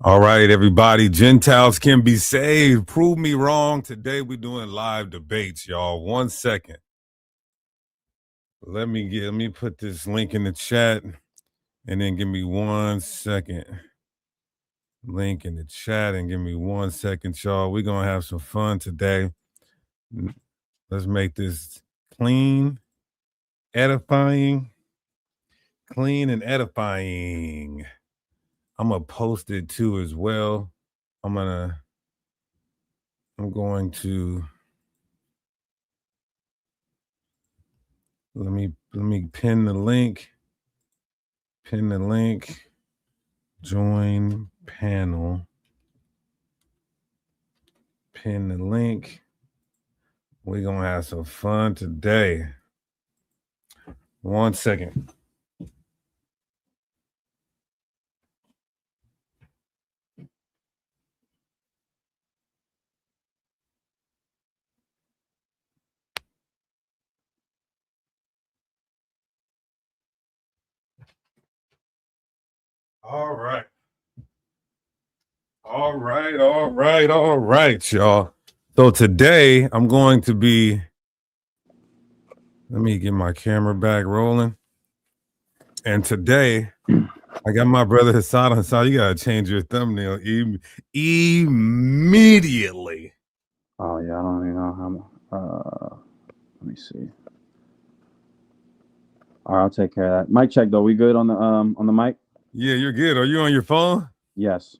All right, everybody. Gentiles can be saved. Prove me wrong. Today we're doing live debates, y'all. 1 second. Let me put this link in the chat, and then give me 1 second. Link in the chat, and give me 1 second, y'all. We're gonna have some fun today. Let's make this clean, edifying, clean and edifying. I'm gonna post it too as well. I'm going to let me pin the link. Join panel. Pin the link. We're gonna have some fun today. 1 second. All right, y'all. So today I'm going to be, let me get my camera back rolling. And today I got my brother Hassan. Hassan, you gotta change your thumbnail immediately. Oh yeah, I don't even know how. Let me see. All right, I'll take care of that. Mic check though. We good on the mic? Yeah, you're good. Are you on your phone? Yes.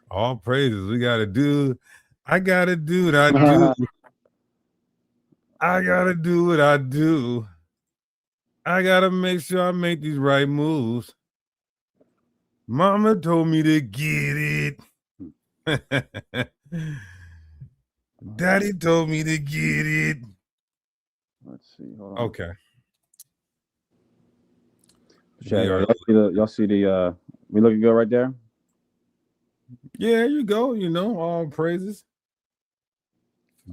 All praises. I gotta do what I do. I gotta do what I do. I gotta make sure I make these right moves. Mama told me to get it. Daddy told me to get it. Let's see. Hold on. Okay. Yeah, y'all see the we looking good right there? Yeah, you go. You know, all praises.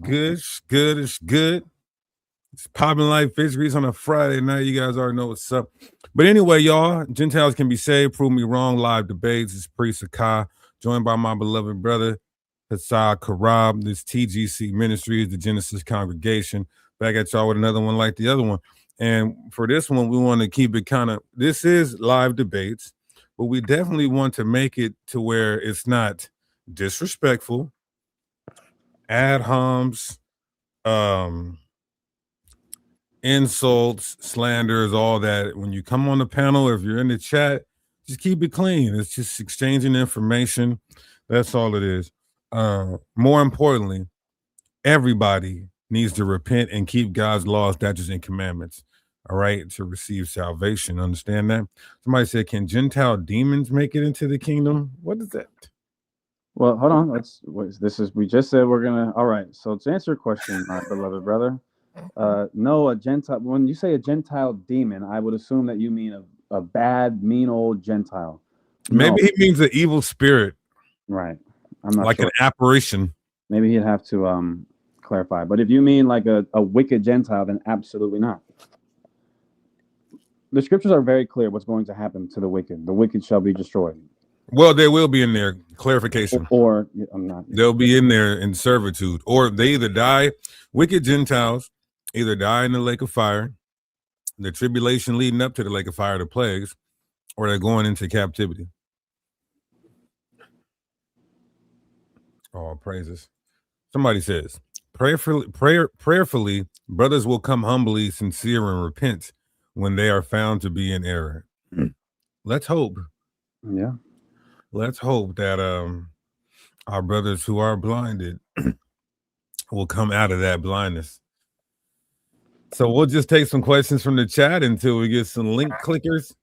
Good. It's popping like fish grease on a Friday night. You guys already know what's up. But anyway, y'all, Gentiles can be saved. Prove me wrong. Live debates. It's Priest Sakai, joined by my beloved brother, Hassad Karab. This TGC Ministries, the Genesis Congregation. Back at y'all with another one like the other one. And for this one, we want to keep it kind of, this is live debates, but we definitely want to make it to where it's not disrespectful, ad homs, insults, slanders, all that. When you come on the panel, if you're in the chat, just keep it clean. It's just exchanging information. That's all it is. More importantly, everybody needs to repent and keep God's laws, statutes, and commandments. All right, to receive salvation. Understand that? Somebody said, "Can Gentile demons make it into the kingdom?" What is that? Well, hold on. We just said we're gonna. All right. So to answer your question, my beloved brother, no, a Gentile. When you say a Gentile demon, I would assume that you mean a bad, mean old Gentile. Maybe he means an evil spirit. Right. I'm not like sure. An apparition. Maybe he'd have to clarify. But if you mean like a wicked Gentile, then absolutely not. The scriptures are very clear what's going to happen to the wicked. The wicked shall be destroyed. Well, they will be in there. Clarification. Or I'm not. They'll be in there in servitude. Or they either die, wicked Gentiles either die in the lake of fire, the tribulation leading up to the lake of fire, the plagues, or they're going into captivity. Oh, praises. Somebody says, prayerfully, brothers will come humbly, sincere, and repent when they are found to be in error. Let's hope. Yeah. Let's hope that our brothers who are blinded will come out of that blindness. So we'll just take some questions from the chat until we get some link clickers.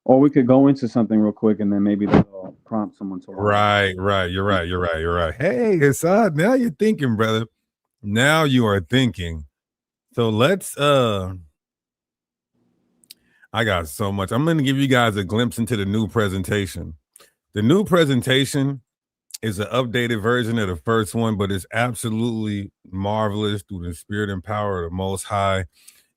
Or we could go into something real quick and then maybe that'll prompt someone to watch. Right. You're right. Hey, Hassad, now you're thinking, brother. Now you are thinking. So let's I got so much. I'm going to give you guys a glimpse into the new presentation. The new presentation is an updated version of the first one, but it's absolutely marvelous through the spirit and power of the Most High.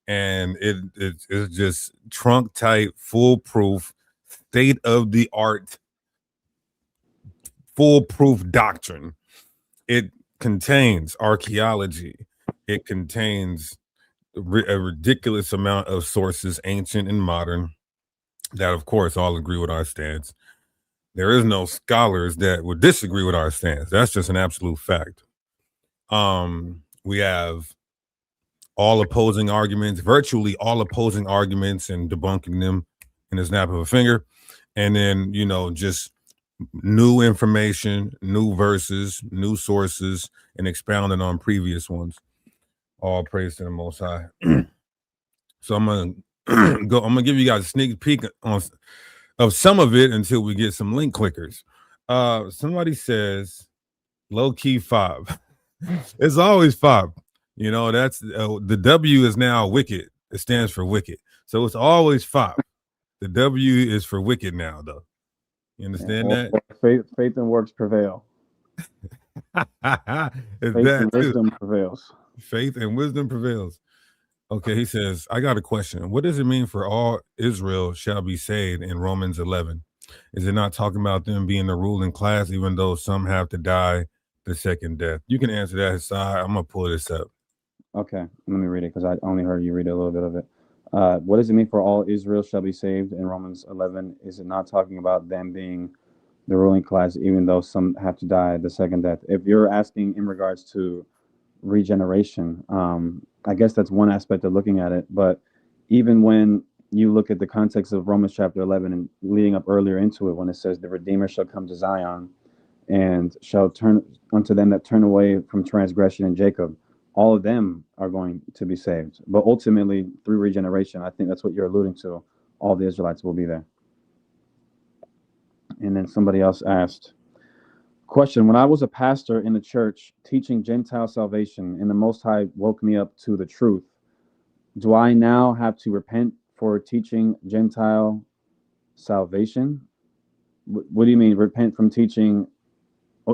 And it's just trunk tight, foolproof, state of the art foolproof doctrine. It contains archaeology. It contains a ridiculous amount of sources, ancient and modern, that of course all agree with our stance. There is no scholars that would disagree with our stance. That's just an absolute fact. We have all opposing arguments, virtually all opposing arguments, and debunking them in a snap of a finger. And then, you know, just new information, new verses, new sources, and expounding on previous ones. All praise to the Most High. So I'm gonna give you guys a sneak peek of some of it until we get some link clickers. Somebody says low key 5. It's always 5. You know, that's the W is now wicked. It stands for wicked. So it's always 5. The W is for wicked now, though. You understand that? Faith and works prevail. Faith and wisdom prevails. Faith and wisdom prevails. Okay, he says, I got a question. What does it mean for all Israel shall be saved in Romans 11? Is it not talking about them being the ruling class, even though some have to die the second death? You can answer that, Hassan. I'm going to pull this up. Okay, let me read it because I only heard you read a little bit of it. What does it mean for all Israel shall be saved in Romans 11? Is it not talking about them being the ruling class, even though some have to die the second death? If you're asking in regards to regeneration, I guess that's one aspect of looking at it. But even when you look at the context of Romans chapter 11 and leading up earlier into it, when it says the Redeemer shall come to Zion and shall turn unto them that turn away from transgression in Jacob, all of them are going to be saved. But ultimately, through regeneration, I think that's what you're alluding to. All the Israelites will be there. And then somebody else asked, question, when I was a pastor in the church teaching Gentile salvation and the Most High woke me up to the truth, do I now have to repent for teaching Gentile salvation? What do you mean, repent from teaching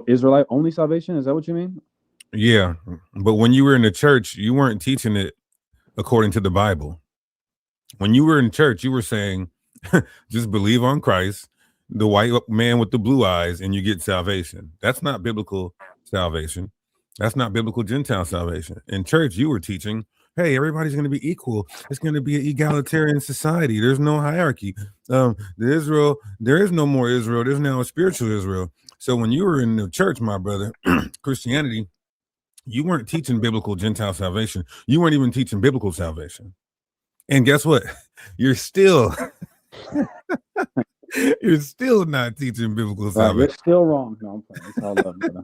Israelite only salvation? Is that what you mean? Yeah, but when you were in the church, you weren't teaching it according to the Bible. When you were in church, you were saying, just believe on Christ, the white man with the blue eyes, and you get salvation. That's not biblical salvation. That's not biblical Gentile salvation. In church, you were teaching, hey, everybody's going to be equal. It's going to be an egalitarian society. There's no hierarchy. There is no more Israel. There's now a spiritual Israel. So when you were in the church, my brother, Christianity, you weren't teaching biblical Gentile salvation. You weren't even teaching biblical salvation. And guess what? You're still you're still not teaching biblical salvation. You're still wrong. No, I'm playing. It's all love, brother.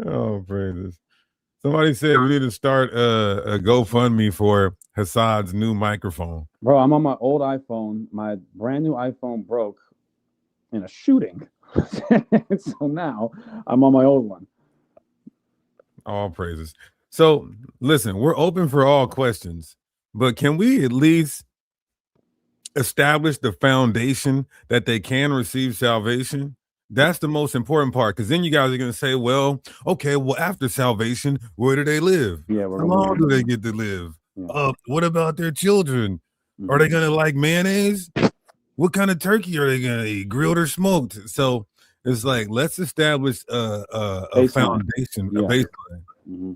Oh, praises. Somebody said we need to start a GoFundMe for Hassan's new microphone. Bro, I'm on my old iPhone. My brand new iPhone broke in a shooting. So now I'm on my old one. All praises. So listen, we're open for all questions, but can we at least establish the foundation that they can receive salvation? That's the most important part, because then you guys are going to say, well, okay, well, after salvation, where do they live? Yeah, how long do they get to live? Yeah. What about their children? Mm-hmm. Are they going to like mayonnaise? What kind of turkey are they going to eat, grilled or smoked? So it's like, let's establish a foundation, a baseline. Mm-hmm.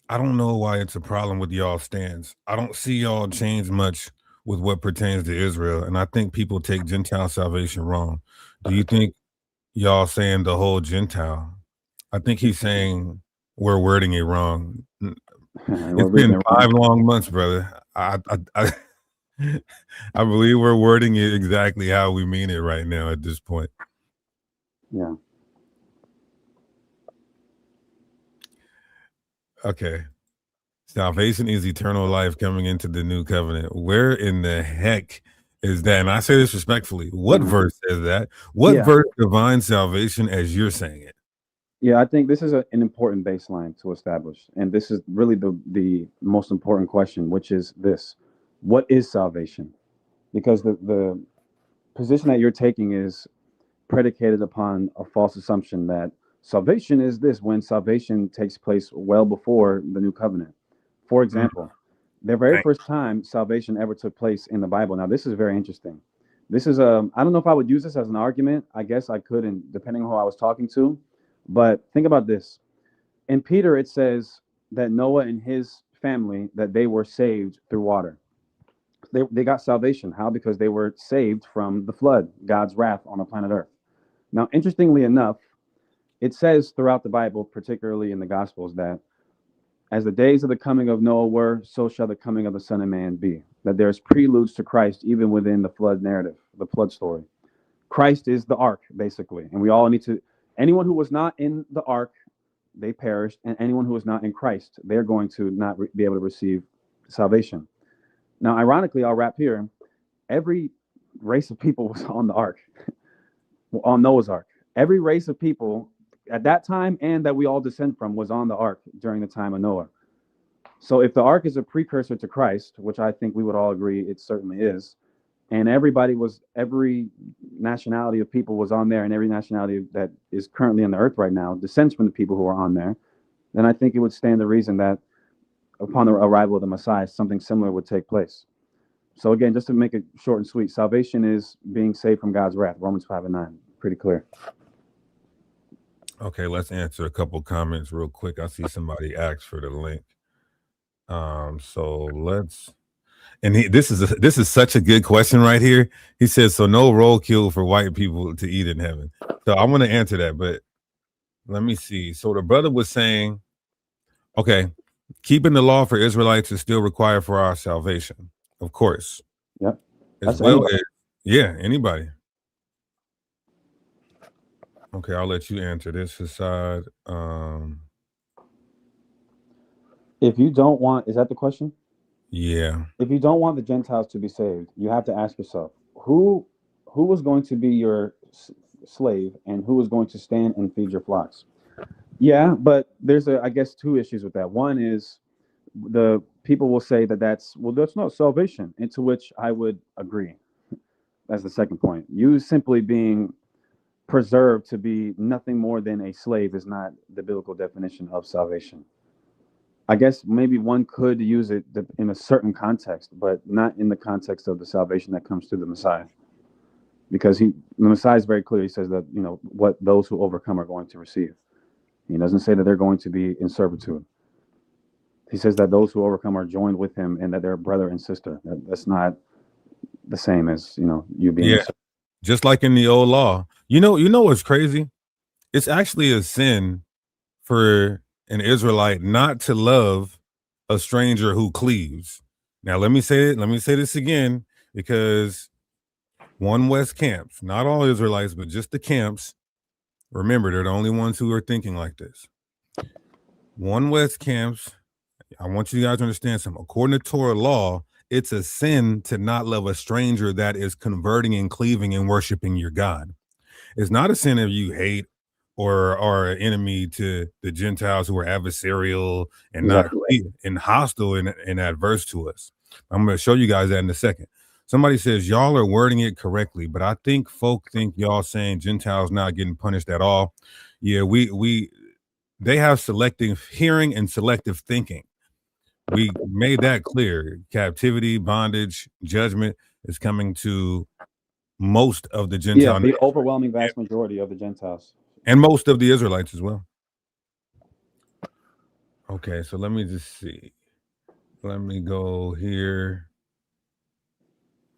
I don't know why it's a problem with y'all's stance. I don't see y'all change much with what pertains to Israel, and I think people take Gentile salvation wrong. Do you think y'all saying the whole Gentile? I think he's saying we're wording it wrong. It's been 5 long months, brother. I believe we're wording it exactly how we mean it right now at this point. Yeah. Okay. Salvation is eternal life coming into the new covenant. Where in the heck is that? And I say this respectfully. What verse says that? What verse defines salvation as you're saying it? Yeah, I think this is an important baseline to establish. And this is really the most important question, which is this. What is salvation? Because the position that you're taking is predicated upon a false assumption that salvation is this, when salvation takes place well before the new covenant. For example, The very first time salvation ever took place in the Bible. Now, this is very interesting. This is I don't know if I would use this as an argument. I guess I could, and depending on who I was talking to. But think about this. In Peter, it says that Noah and his family, that they were saved through water. They got salvation. How? Because they were saved from the flood, God's wrath on the planet Earth. Now, interestingly enough, it says throughout the Bible, particularly in the Gospels, that as the days of the coming of Noah were, so shall the coming of the Son of Man be. That there's preludes to Christ even within the flood narrative, the flood story. Christ is the ark, basically. And we all need to, anyone who was not in the ark, they perished. And anyone who is not in Christ, they're going to not be able to receive salvation. Now, ironically, I'll wrap here. Every race of people was on the ark, on Noah's ark. Every race of people at that time and that we all descend from was on the ark during the time of Noah. So if the ark is a precursor to Christ, which I think we would all agree it certainly is, and every nationality of people was on there, and every nationality that is currently on the earth right now descends from the people who are on there, then I think it would stand to reason that upon the arrival of the Messiah, something similar would take place. So again, just to make it short and sweet, salvation is being saved from God's wrath. Romans 5:9, pretty clear. Okay, let's answer a couple comments real quick. I see somebody asked for the link. So let's, and this is such a good question right here. He says, so no roadkill for white people to eat in heaven. So I want to answer that, but let me see. So the brother was saying, okay, keeping the law for Israelites is still required for our salvation, of course. Yep. As well as, yeah, anybody. Okay, I'll let you answer this aside. If you don't want, is that the question? Yeah. If you don't want the Gentiles to be saved, you have to ask yourself, who was going to be your slave and who was going to stand and feed your flocks? Yeah, but there's I guess two issues with that. One is the people will say that's not salvation, and to which I would agree. That's the second point. You simply being preserved to be nothing more than a slave is not the biblical definition of salvation. I guess maybe one could use it in a certain context, but not in the context of the salvation that comes through the Messiah. Because the Messiah is very clear. He says that, what those who overcome are going to receive. He doesn't say that they're going to be in servitude. He says that those who overcome are joined with him and that they're brother and sister. That's not the same as, you being. Yeah. Just like in the old law. You know what's crazy? It's actually a sin for an Israelite not to love a stranger who cleaves. Now, let me say this again, because One West camps, not all Israelites, but just the camps. Remember, they're the only ones who are thinking like this. One West camps, I want you guys to understand something. According to Torah law, it's a sin to not love a stranger that is converting and cleaving and worshiping your God. It's not a sin if you hate or are an enemy to the Gentiles who are adversarial and not and hostile and adverse to us. I'm going to show you guys that in a second. Somebody says y'all are wording it correctly, but I think folk think y'all saying Gentiles not getting punished at all. Yeah, they have selective hearing and selective thinking. We made that clear. Captivity, bondage, judgment is coming to most of the Gentile. Yeah, the overwhelming vast majority of the Gentiles. And most of the Israelites as well. Okay, so let me just see. Let me go here.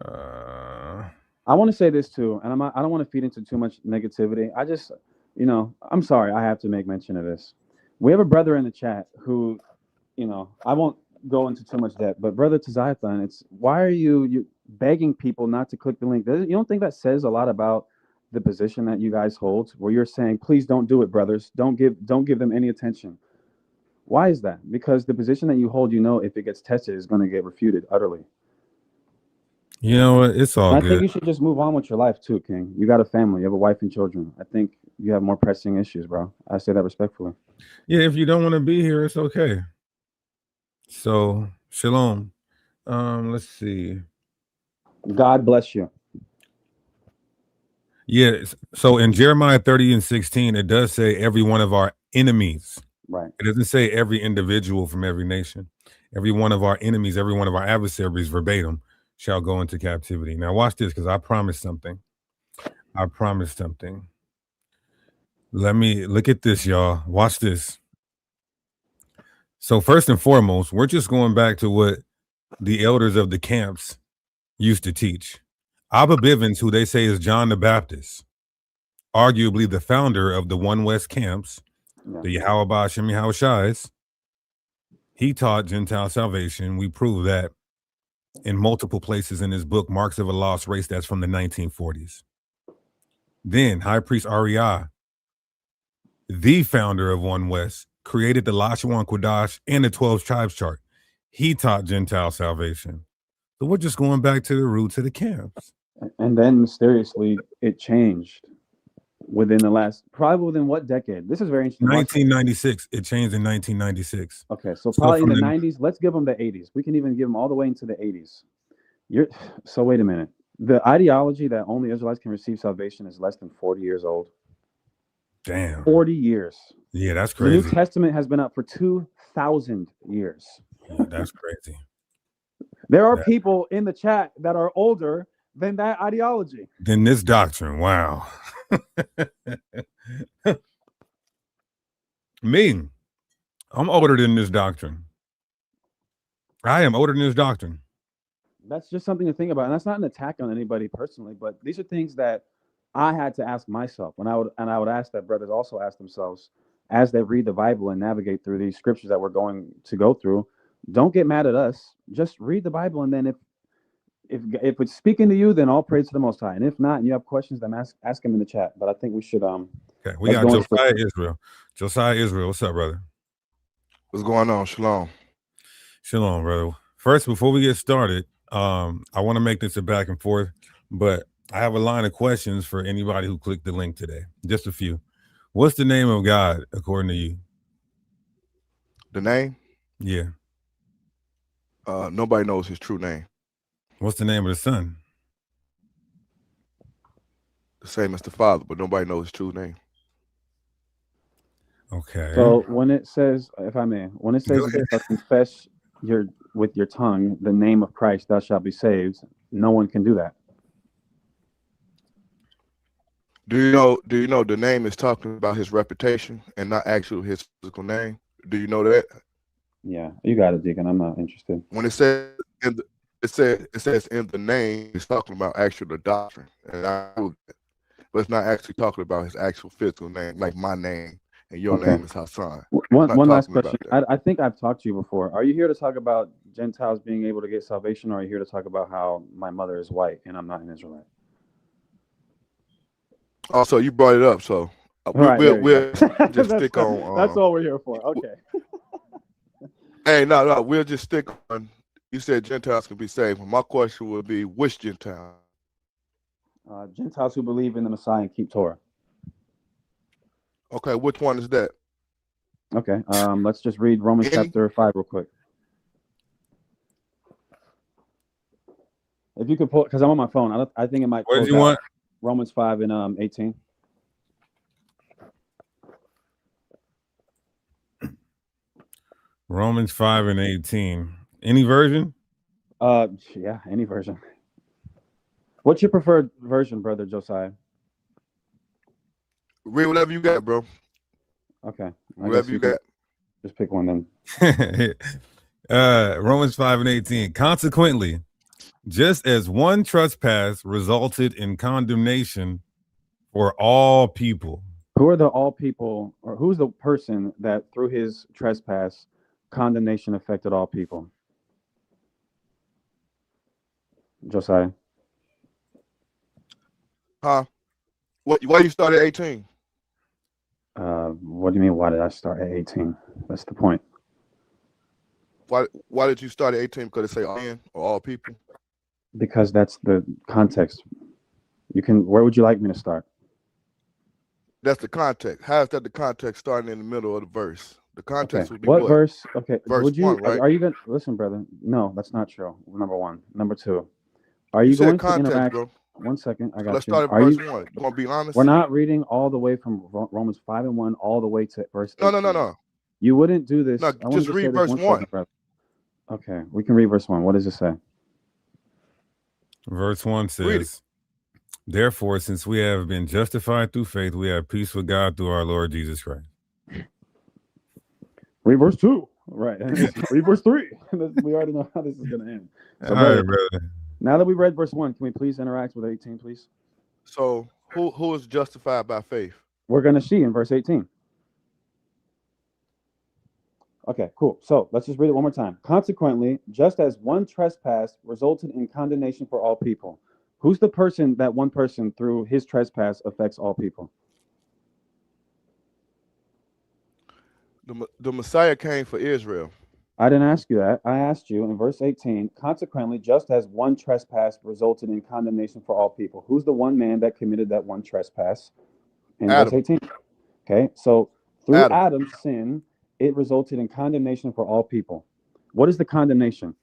I want to say this too, and I don't want to feed into too much negativity. I just, I'm sorry, I have to make mention of this. We have a brother in the chat who, I won't go into too much depth, but brother Tizathan, it's why are you begging people not to click the link? You don't think that says a lot about the position that you guys hold, where you're saying, please don't do it, brothers. Don't give them any attention. Why is that? Because the position that you hold, if it gets tested, is going to get refuted utterly. You know what? It's all good. I think you should just move on with your life too, King. You got a family. You have a wife and children. I think you have more pressing issues, bro. I say that respectfully. Yeah, if you don't want to be here, it's okay. So, shalom. Let's see. God bless you. Yeah, so in Jeremiah 30:16, it does say every one of our enemies. Right. It doesn't say every individual from every nation. every one of our enemies, every one of our adversaries verbatim shall go into captivity. Now watch this, because I promised something. I promised something. Let me look at this, y'all. Watch this. So first and foremost, we're just going back to what the elders of the camps used to teach. Abba Bivens, who they say is John the Baptist, arguably the founder of the One West camps, the Yahweh Shem Yahushais, he taught Gentile salvation. We prove that in multiple places in his book, Marks of a Lost Race, that's from the 1940s. Then High Priest Ariah, the founder of One West, created the Lashawan Kodash and the 12 tribes chart. He taught Gentile salvation. So we're just going back to the roots of the camps. And then mysteriously it changed within the last, probably within what decade? This is very interesting. 1996. It changed in 1996. Okay, so probably in the 90s. Let's give them the 80s. We can even give them all the way into the 80s. So wait a minute. The ideology that only Israelites can receive salvation is less than 40 years old. Damn. 40 years. Yeah, that's crazy. The New Testament has been up for 2,000 years. Yeah, that's crazy. There are people in the chat that are older than that ideology. Than this doctrine. Wow. Me, I'm older than this doctrine. I am older than this doctrine. That's just something to think about. And that's not an attack on anybody personally, but these are things that I had to ask myself. And I would ask that brothers also ask themselves as they read the Bible and navigate through these scriptures that we're going to go through. Don't get mad at us. Just read the Bible, and then if it's speaking to you, then all praise to the Most High. And if not, and you have questions, then ask them in the chat. But I think we should Okay, we got Josiah Israel. Josiah Israel, what's up, brother? What's going on? Shalom. Shalom, brother. First, before we get started, I want to make this a back and forth, but I have a line of questions for anybody who clicked the link today. Just a few. What's the name of God according to you? The name? Yeah. Nobody knows his true name. What's the name of the Son? The same as the Father, but nobody knows his true name. Okay. So when it says, if I may, when it says you shall confess with your tongue the name of Christ, thou shalt be saved, no one can do that. Do you know the name is talking about his reputation and not actually his physical name? Do you know that? Yeah, you got it, Deacon. I'm not interested. When it says it says in the name, it's talking about actual the doctrine, but it's not actually talking about his actual physical name, like my name and your name is Hassan. One last question. I think I've talked to you before. Are you here to talk about Gentiles being able to get salvation, or are you here to talk about how my mother is white and I'm not an Israelite? Also, you brought it up, so we'll just stick on. That's all we're here for. Okay. Hey, no, we'll just stick on. You said Gentiles can be saved. My question would be, which Gentile? Gentiles who believe in the Messiah and keep Torah. Okay, which one is that? Okay, let's just read Romans chapter 5 real quick. If you could pull, because I'm on my phone. I think it might. What do you want? Romans 5 and 18. Romans 5 and 18. Any version? Yeah, any version. What's your preferred version, brother Josiah? Read whatever you got, bro. Okay. Whatever you got. Just pick one then. Romans 5 and 18. Consequently, just as one trespass resulted in condemnation for all people. Who are the all people, or who's the person that through his trespass, condemnation affected all people? Josiah. Huh? Why you start at 18? What do you mean? Why did I start at 18? That's the point. Why did you start at 18? Because it say all men or all people? Because that's the context. Where would you like me to start? That's the context. How is that the context starting in the middle of the verse? The context would be what verse? Okay. Verse would you 1, right? Are you gonna listen, brother? No, that's not true. Number one. Number two. Are you going to interact? Bro. 1 second. I got Let's you. start at verse 1. You want to be honest? We're not reading all the way from Romans 5 and 1 all the way to verse 18. No. You wouldn't do this. No, just read verse 1. Second, Okay, we can read verse 1. What does it say? Verse 1 Read it. says, therefore, since we have been justified through faith, we have peace with God through our Lord Jesus Christ. Read verse 2. Right. Read verse 3. We already know how this is going to end. So, All brother, right, brother. now that we read verse 1, can we please interact with 18, please? So who is justified by faith? We're going to see in verse 18. Okay, cool. So let's just read it one more time. Consequently, just as one trespass resulted in condemnation for all people, who's the person that one person through his trespass affects all people? The Messiah came for Israel. I didn't ask you that. I asked you in verse 18, consequently, just as one trespass resulted in condemnation for all people, who's the one man that committed that one trespass in Adam. verse 18? Okay, so through Adam. Adam's sin, it resulted in condemnation for all people. What is the condemnation?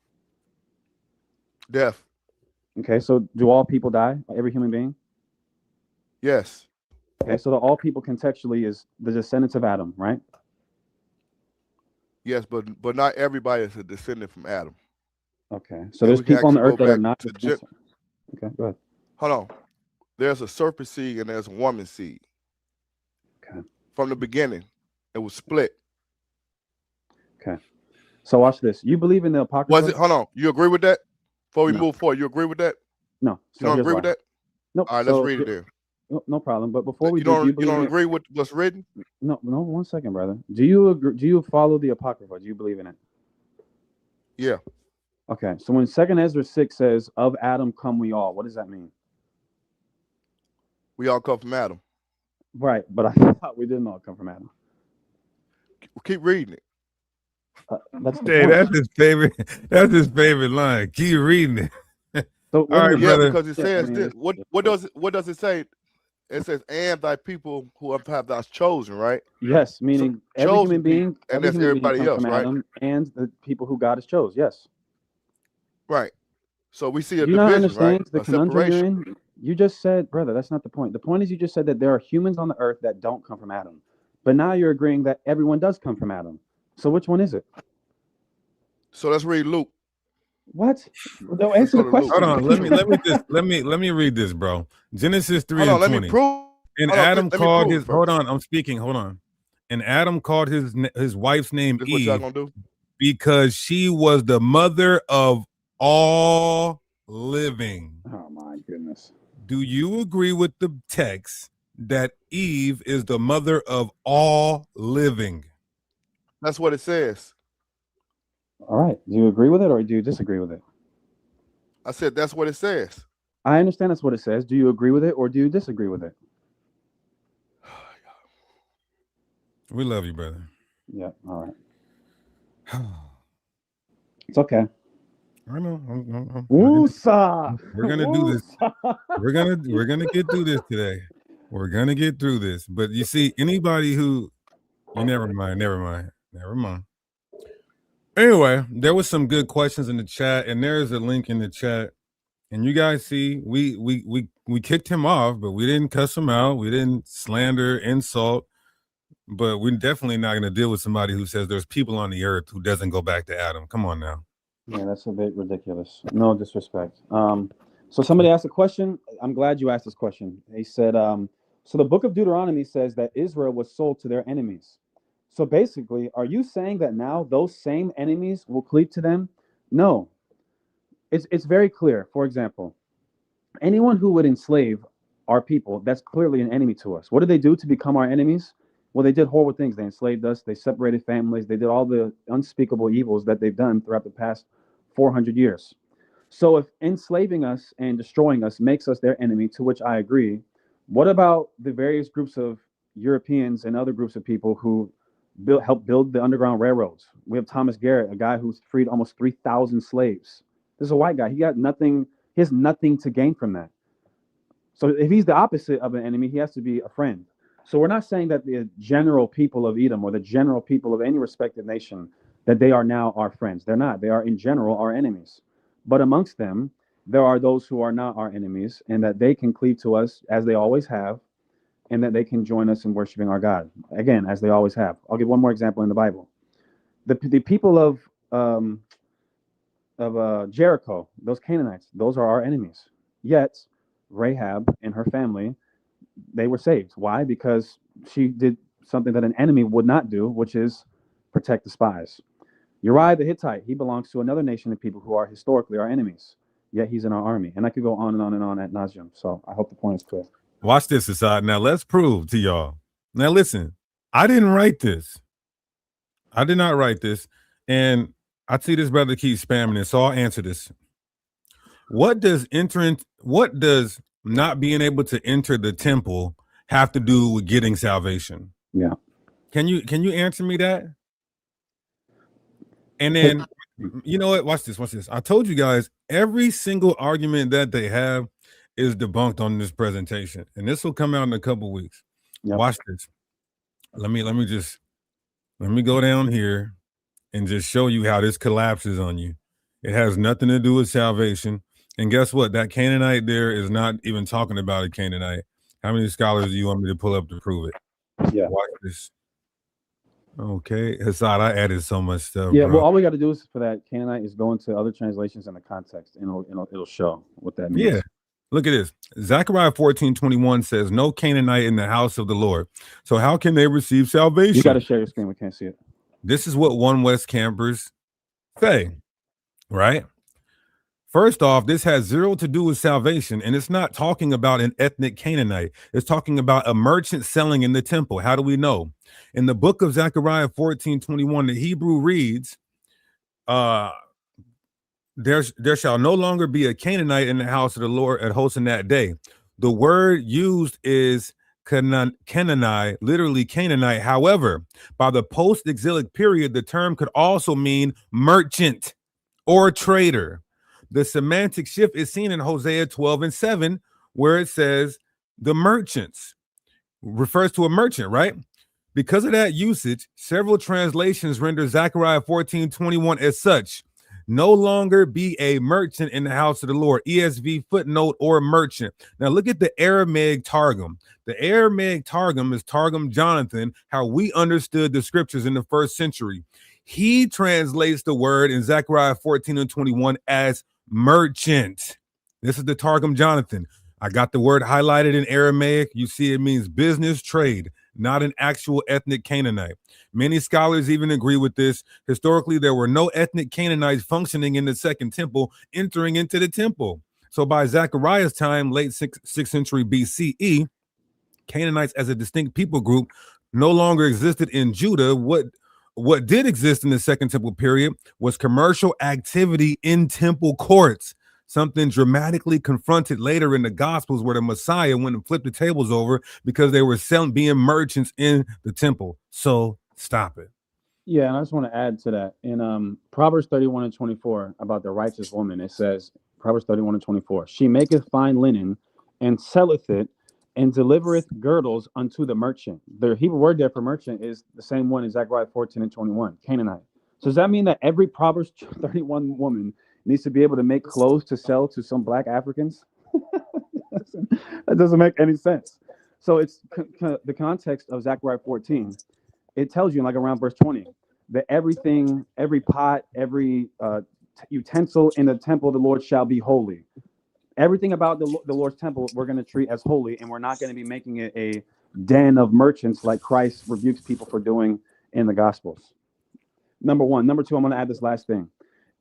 Death. Okay, so do all people die? Every human being? Yes. Okay, so the all people contextually is the descendants of Adam, right? Yes, but not everybody is a descendant from Adam. Okay, so And there's we can people on the actually earth go that are back not. to Okay, go ahead. Hold on. There's a serpent seed and there's a woman seed. Okay. From the beginning, it was split. Okay. So watch this. You believe in the Apocrypha? Was it? Hold on. You agree with that? Before we No. move forward, you agree with that? No. You don't agree with that? Nope. All right, let's read it then. No problem. But before we You do, don't, you you don't believe agree with what's written? No, 1 second, brother. Do you agree? Do you follow the Apocrypha? Do you believe in it? Yeah. Okay. So when 2 Ezra 6 says, "Of Adam come we all," what does that mean? We all come from Adam. Right, but I thought we didn't all come from Adam. Keep reading it. That's the Hey, point. that's his favorite. That's his favorite line. Keep reading it. So All right, Yeah, brother. because it says this. What does it say? It says, "And thy people who have thou chosen," right? Yes, meaning So, every chosen human being, and every that's human being everybody comes else, from right? Adam, and the people who God has chose. Yes. Right. So we see a Do you not division, understand right? the A conundrum you're separation. in? You just said, brother, that's not the point. The point is you just said that there are humans on the earth that don't come from Adam. But now you're agreeing that everyone does come from Adam. So which one is it? So let's read Luke. What? No, answer the go to Luke. question. Hold on. Let me read this, bro. Genesis 3 Hold on, and let 20. me prove. And Hold on, Adam let me called prove his. it first. Hold on, I'm speaking. Hold on. And Adam called his wife's name This what y'all Eve gonna do? because she was the mother of all living. Oh my goodness. Do you agree with the text that Eve is the mother of all living? That's what it says. All right. Do you agree with it or do you disagree with it? I said that's what it says. I understand that's what it says. Do you agree with it or do you disagree with it? We love you, brother. Yeah. All right. It's okay. I know. Woosah! We're gonna do this. We're gonna get through this today. We're gonna get through this. But you see, anybody who never mind. Anyway, there was some good questions in the chat, and there's a link in the chat. And you guys see, we kicked him off, but we didn't cuss him out. We didn't slander, insult. But we're definitely not going to deal with somebody who says there's people on the earth who doesn't go back to Adam. Come on now. Yeah, that's a bit ridiculous. No disrespect. So somebody asked a question. I'm glad you asked this question. They said, so the book of Deuteronomy says that Israel was sold to their enemies. So basically, are you saying that now those same enemies will cleave to them? No. It's very clear. For example, anyone who would enslave our people, that's clearly an enemy to us. What did they do to become our enemies? Well, they did horrible things. They enslaved us. They separated families. They did all the unspeakable evils that they've done throughout the past 400 years. So if enslaving us and destroying us makes us their enemy, to which I agree, what about the various groups of Europeans and other groups of people who helped build the Underground Railroads? We have Thomas Garrett, a guy who's freed almost 3,000 slaves. This is a white guy. He got nothing. He has nothing to gain from that. So if he's the opposite of an enemy, he has to be a friend. So we're not saying that the general people of Edom or the general people of any respective nation, that they are now our friends. They're not. They are in general our enemies. But amongst them, there are those who are not our enemies, and that they can cleave to us as they always have, and that they can join us in worshiping our God, again, as they always have. I'll give one more example in the Bible. The people of Jericho, those Canaanites, those are our enemies. Yet Rahab and her family, they were saved. Why? Because she did something that an enemy would not do, which is protect the spies. Uriah the Hittite, he belongs to another nation of people who are historically our enemies, yet he's in our army. And I could go on and on and on ad nauseum. So I hope the point is clear. Watch this aside. Now let's prove to y'all. Now listen, I didn't write this. I did not write this. And I see this brother keep spamming it, so I'll answer this. What does not being able to enter the temple have to do with getting salvation? Yeah. Can you answer me that? And then, you know what? Watch this. I told you guys, every single argument that they have is debunked on this presentation. And this will come out in a couple weeks. Yep. Watch this. Let me go down here and just show you how this collapses on you. It has nothing to do with salvation. And guess what? That Canaanite there is not even talking about a Canaanite. How many scholars do you want me to pull up to prove it? Yeah. Watch this. Okay, Hassad, I added so much stuff. Yeah, bro. well, all we got to do is for that Canaanite is go into other translations in the context, and it'll show what that means. Yeah, look at this. Zechariah 14:21 says, "No Canaanite in the house of the Lord." So how can they receive salvation? You got to share your screen. We can't see it. This is what One West campers say, right? First off, this has zero to do with salvation, and it's not talking about an ethnic Canaanite. It's talking about a merchant selling in the temple. How do we know? In the book of Zechariah 14:21, the Hebrew reads, there shall no longer be a Canaanite in the house of the Lord at hosts in that day. The word used is Canaanite, literally Canaanite. However, by the post-exilic period, the term could also mean merchant or trader. The semantic shift is seen in Hosea 12:7, where it says the merchants refers to a merchant, right? Because of that usage, several translations render Zechariah 14:21 as such. No longer be a merchant in the house of the Lord. ESV footnote or merchant. Now look at the Aramaic Targum. The Aramaic Targum is Targum Jonathan, how we understood the scriptures in the first century. He translates the word in Zechariah 14:21 as merchant. This is the Targum Jonathan. I got the word highlighted in Aramaic. You see it means business, trade, not an actual ethnic Canaanite. Many scholars even agree with this. Historically, there were no ethnic Canaanites functioning in the second temple, entering into the temple. So by Zechariah's time, late 6th century BCE, Canaanites as a distinct people group no longer existed in Judah. What did exist in the second temple period was commercial activity in temple courts, something dramatically confronted later in the Gospels where the Messiah went and flipped the tables over because they were being merchants in the temple. So stop it. Yeah, and I just want to add to that. In Proverbs 31:24 about the righteous woman, it says, Proverbs 31:24, she maketh fine linen and selleth it and delivereth girdles unto the merchant. The Hebrew word there for merchant is the same one in Zechariah 14:21, Canaanite. So does that mean that every Proverbs 31 woman needs to be able to make clothes to sell to some black Africans? That doesn't make any sense. So it's the context of Zechariah 14. It tells you, like around verse 20, that everything, every pot, every utensil in the temple of the Lord shall be holy. Everything about the Lord's temple we're going to treat as holy, and we're not going to be making it a den of merchants like Christ rebukes people for doing in the Gospels. Number one. Number two, I'm going to add this last thing.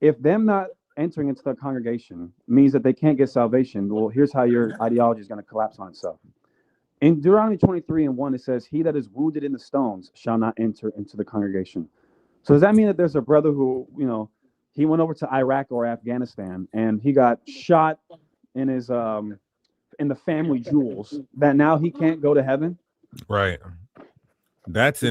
If them not entering into the congregation means that they can't get salvation, well, here's how your ideology is going to collapse on itself. In Deuteronomy 23:1, it says, he that is wounded in the stones shall not enter into the congregation. So does that mean that there's a brother who, he went over to Iraq or Afghanistan and he got shot in his in the family jewels, that now he can't go to heaven? Right. That's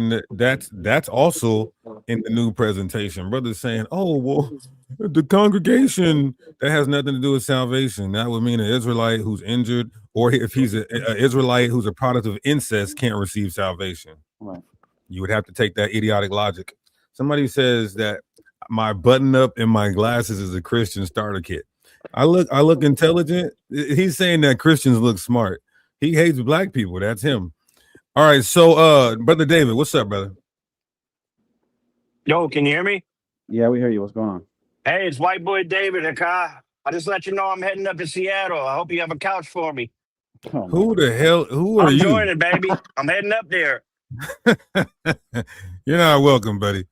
also in the new presentation. Brothers saying, oh, well, the congregation, that has nothing to do with salvation. That would mean an Israelite who's injured, or if he's an Israelite who's a product of incest, can't receive salvation. Right. You would have to take that idiotic logic. Somebody says that my button up and my glasses is a Christian starter kit. I look intelligent. He's saying that Christians look smart. He hates black people. That's him. All right, so Brother David, what's up, brother? Yo, can you hear me? Yeah, we hear you. What's going on? Hey, it's White Boy David, Akai. I just let you know I'm heading up to Seattle. I hope you have a couch for me. Oh, Who the hell? Who are I'm you? joining, baby. I'm heading up there. You're not welcome, buddy.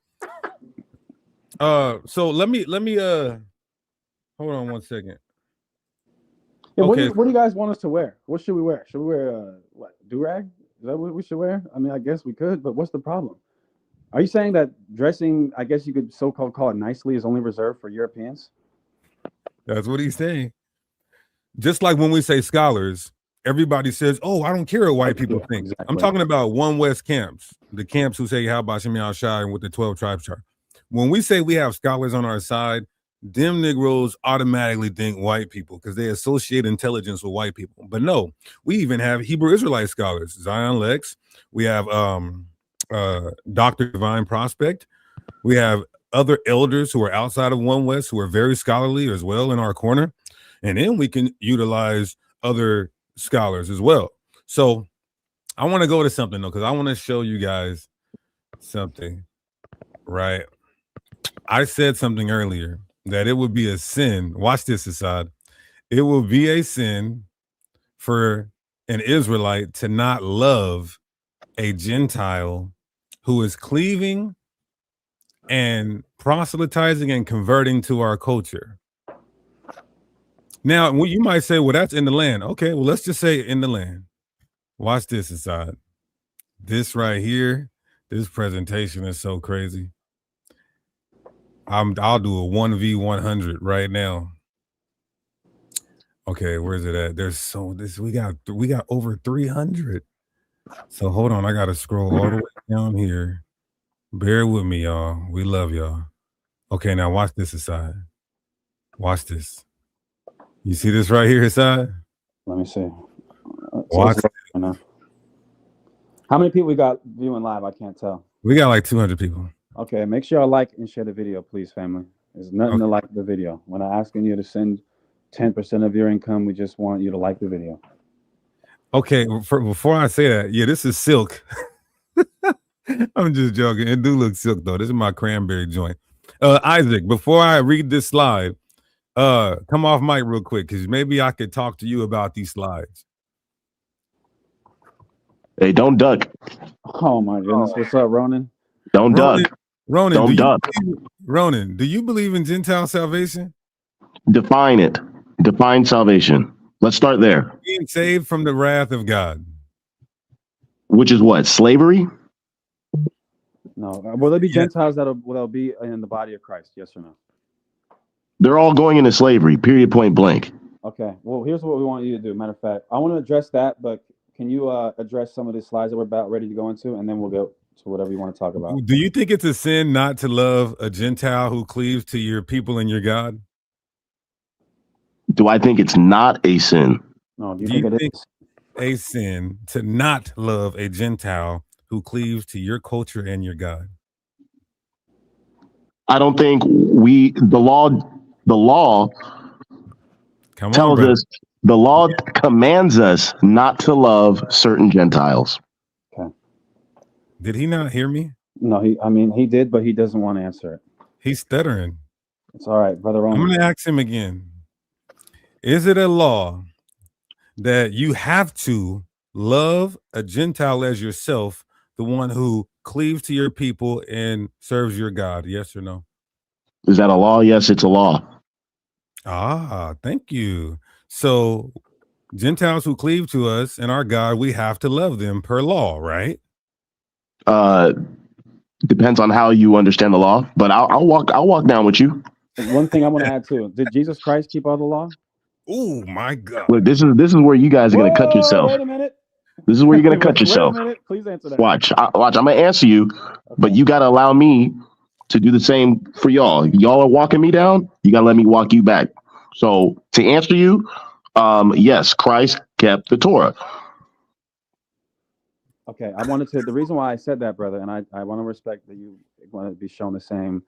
So let me hold on one second. Yeah, Okay. what do you guys want us to wear? What should we wear? Should we wear what, do-rag? Is that what we should wear? I mean, I guess we could, but what's the problem? Are you saying that dressing, I guess you could so-called call it nicely, is only reserved for Europeans? That's what he's saying. Just like when we say scholars, everybody says, "Oh, I don't care what white people think." Exactly. I'm talking about One West camps, the camps who say, "How about Shemi Al-Shai with the 12 tribes chart?" When we say we have scholars on our side, them Negroes automatically think white people because they associate intelligence with white people. But no, we even have Hebrew Israelite scholars, Zion Lex. We have Dr. Divine Prospect. We have other elders who are outside of One West who are very scholarly as well in our corner. And then we can utilize other scholars as well. So I want to go to something though, because I want to show you guys something, right? I said something earlier that it would be a sin. Watch this, Assad. It will be a sin for an Israelite to not love a Gentile who is cleaving and proselytizing and converting to our culture. Now, you might say, well, that's in the land. Okay, well, let's just say in the land. Watch this, Assad. This right here, this presentation is so crazy. I'll do a 1v100 right now. Okay, where's it at? We got over 300. So hold on, I gotta scroll all the way down here. Bear with me, y'all. We love y'all. Okay, now watch this, Assad. Watch this. You see this right here, Assad? Let me see. Watch. How many people we got viewing live? I can't tell. We got like 200 people. Okay, make sure y'all like and share the video, please, family. There's nothing to like the video. We're not asking you to send 10% of your income. We just want you to like the video. Okay, before I say that, yeah, this is silk. I'm just joking. It do look silk though. This is my cranberry joint. Isaac, before I read this slide, come off mic real quick because maybe I could talk to you about these slides. Hey, don't duck. Oh my goodness. What's up, Ronan? Don't duck. Ronan, Don't do you believe in Gentile salvation? Define it. Define salvation. Let's start there. Being saved from the wrath of God. Which is what? Slavery? No. Will there be Gentiles that'll be in the body of Christ? Yes or no? They're all going into slavery, period, point blank. Okay. Well, here's what we want you to do. Matter of fact, I want to address that, but can you address some of the slides that we're about ready to go into, and then we'll go to whatever you want to talk about. Do you think it's a sin not to love a Gentile who cleaves to your people and your God? Do I think it's not a sin? No, do you think it is a sin to not love a Gentile who cleaves to your culture and your God? I don't think the law tells us, the law commands us not to love certain Gentiles. Okay. Did he not hear me? No, he did, but he doesn't want to answer it. He's stuttering. It's all right, Brother Ronan. I'm going to ask him again. Is it a law that you have to love a Gentile as yourself, the one who cleaves to your people and serves your God? Yes or no? Is that a law? Yes, it's a law. Ah, thank you. So Gentiles who cleave to us and our God, we have to love them per law, right? Depends on how you understand the law, but I'll walk down with you. One thing I want to add too: did Jesus Christ keep all the law? Oh my God! Look, this is where you guys are going to cut yourself. Wait a minute. This is where you're going to cut yourself. Wait a minute. Please answer that. Watch. I'm going to answer you, but you got to allow me to do the same for y'all. Y'all are walking me down. You got to let me walk you back. So to answer you, yes, Christ kept the Torah. Okay, the reason why I said that, brother, and I want to respect that you want to be shown the same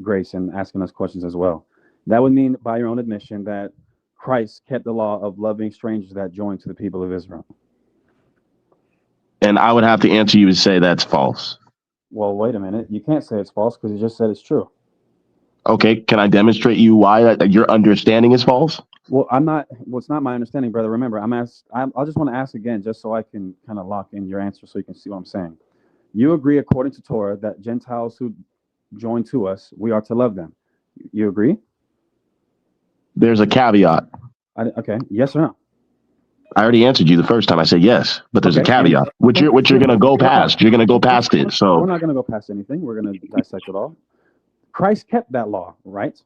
grace in asking us questions as well. That would mean, by your own admission, that Christ kept the law of loving strangers that joined to the people of Israel. And I would have to answer you and say that's false. Well, wait a minute. You can't say it's false because you just said it's true. Okay, can I demonstrate you why your understanding is false? Well, I'm not. Well, it's not my understanding, brother. Remember, I just want to ask again, just so I can kind of lock in your answer, so you can see what I'm saying. You agree, according to Torah, that Gentiles who join to us, we are to love them. You agree? There's a caveat. Okay. Yes or no? I already answered you the first time. I said yes, but there's a Okay. caveat, which you're gonna go past. You're gonna go past it. We're So not going to go past anything. We're going to dissect it all. Christ kept that law, right?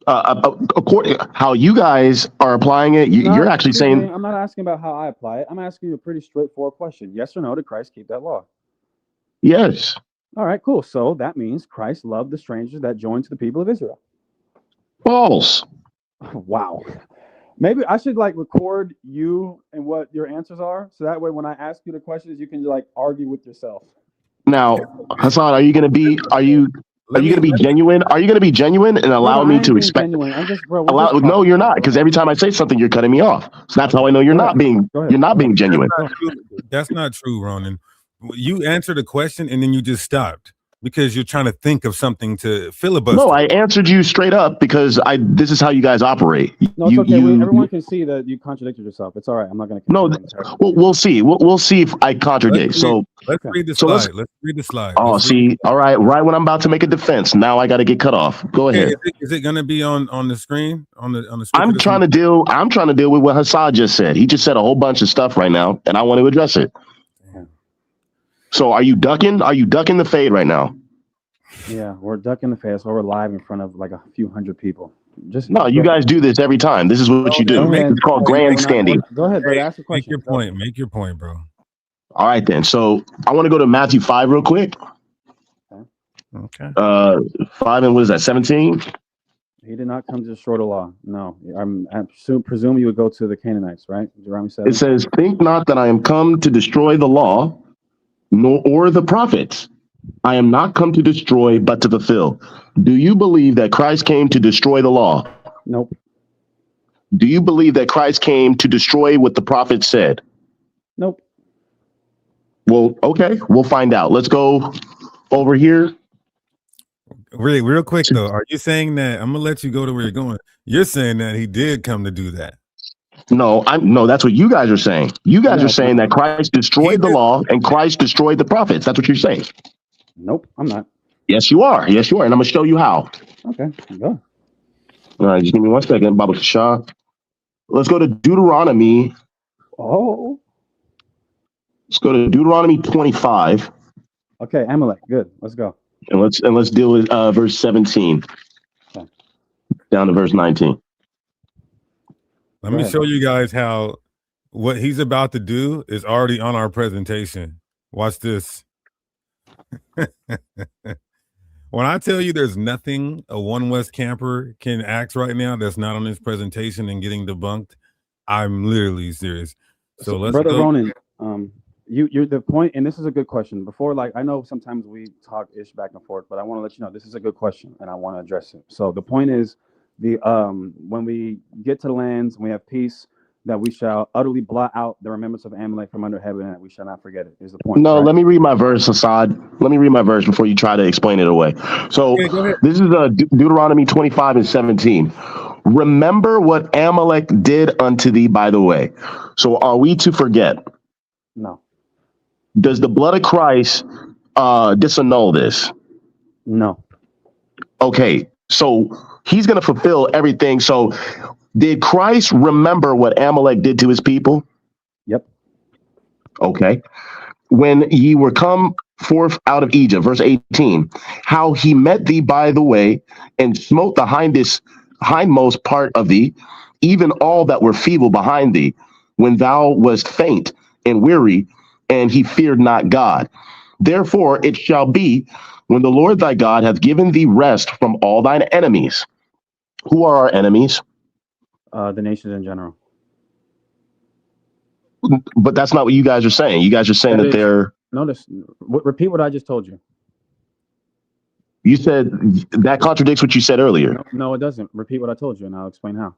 according how you guys are applying it, you're actually saying. I'm not asking about how I apply it. I'm asking you a pretty straightforward question. Yes or no, did Christ keep that law? Yes. All right, cool. So that means Christ loved the strangers that joined to the people of Israel. False. Wow. Maybe I should record you and what your answers are, so that way when I ask you the questions, you can argue with yourself. Now, Hassan, are you gonna be genuine? Are you gonna be genuine and allow me to expect? No, you're not, because every time I say something, you're cutting me off. So that's how I know you're not being genuine. That's not true, Ronan. You answered a question and then you just stopped because you're trying to think of something to filibuster. No, I answered you straight up because this is how you guys operate. No, it's okay. Everyone can see that you contradicted yourself. It's all right. I'm not going to. No, we'll see. We'll see if I contradict. Let's read the slide. Let's read the slide. Oh, see, all right. Right when I'm about to make a defense, now I got to get cut off. Go ahead. Is it going to be on the screen on the screen? I'm trying to deal with what Hassan just said. He just said a whole bunch of stuff right now, and I want to address it. So are you ducking? Are you ducking the fade right now? Yeah, we're ducking the fade. So we're live in front of a few hundred people. No, you guys do this every time. This is what you do. It's called grandstanding. Go ahead, brother. Ask the question. Make your point, bro. All right, then. So I want to go to Matthew 5 real quick. Okay. 5 and what is that? 17. He did not come to destroy the law. No, I presume you would go to the Canaanites, right? Deuteronomy 7. It says, "Think not that I am come to destroy the law, or the prophets. I am not come to destroy, but to fulfill." Do you believe that Christ came to destroy the law? Nope. Do you believe that Christ came to destroy what the prophets said? Nope. Well, okay, we'll find out. Let's go over here. Really, real quick though, are you saying that I'm gonna let you go to where you're going? You're saying that he did come to do that. No, that's what you guys are saying. You guys are saying that Christ destroyed the law and Christ destroyed the prophets. That's what you're saying. Nope, I'm not. Yes, you are. Yes, you are. And I'm going to show you how. Okay, go. All right, just give me 1 second, Baba Shah. Let's go to Deuteronomy. Oh. Let's go to Deuteronomy 25. Okay, Amalek. Good. Let's go. And let's deal with verse 17 down to verse 19. Let me show you guys how what he's about to do is already on our presentation. Watch this. When I tell you there's nothing a One West camper can ask right now that's not on his presentation and getting debunked, I'm literally serious. So let's Brother go. Ronan, you're the point, and this is a good question. Before, I know sometimes we talk back and forth, but I want to let you know this is a good question and I want to address it. So the point is when we get to the lands and we have peace, that we shall utterly blot out the remembrance of Amalek from under heaven, and we shall not forget it, is the point. No, right? Let me read my verse, Assad. Let me read my verse before you try to explain it away. So this is Deuteronomy 25 and 17. Remember what Amalek did unto thee by the way. So are we to forget? No. Does the blood of Christ disannul this? No. Okay, so he's going to fulfill everything. So did Christ remember what Amalek did to his people? Yep. Okay. When ye were come forth out of Egypt, verse 18, how he met thee by the way and smote the hindmost part of thee, even all that were feeble behind thee, when thou wast faint and weary, and he feared not God. Therefore it shall be, when the Lord thy God hath given thee rest from all thine enemies. Who are our enemies? The nations in general. But that's not what you guys are saying. You guys are saying that they're... Notice, repeat what I just told you. You said that contradicts what you said earlier. No, it doesn't. Repeat what I told you, and I'll explain how.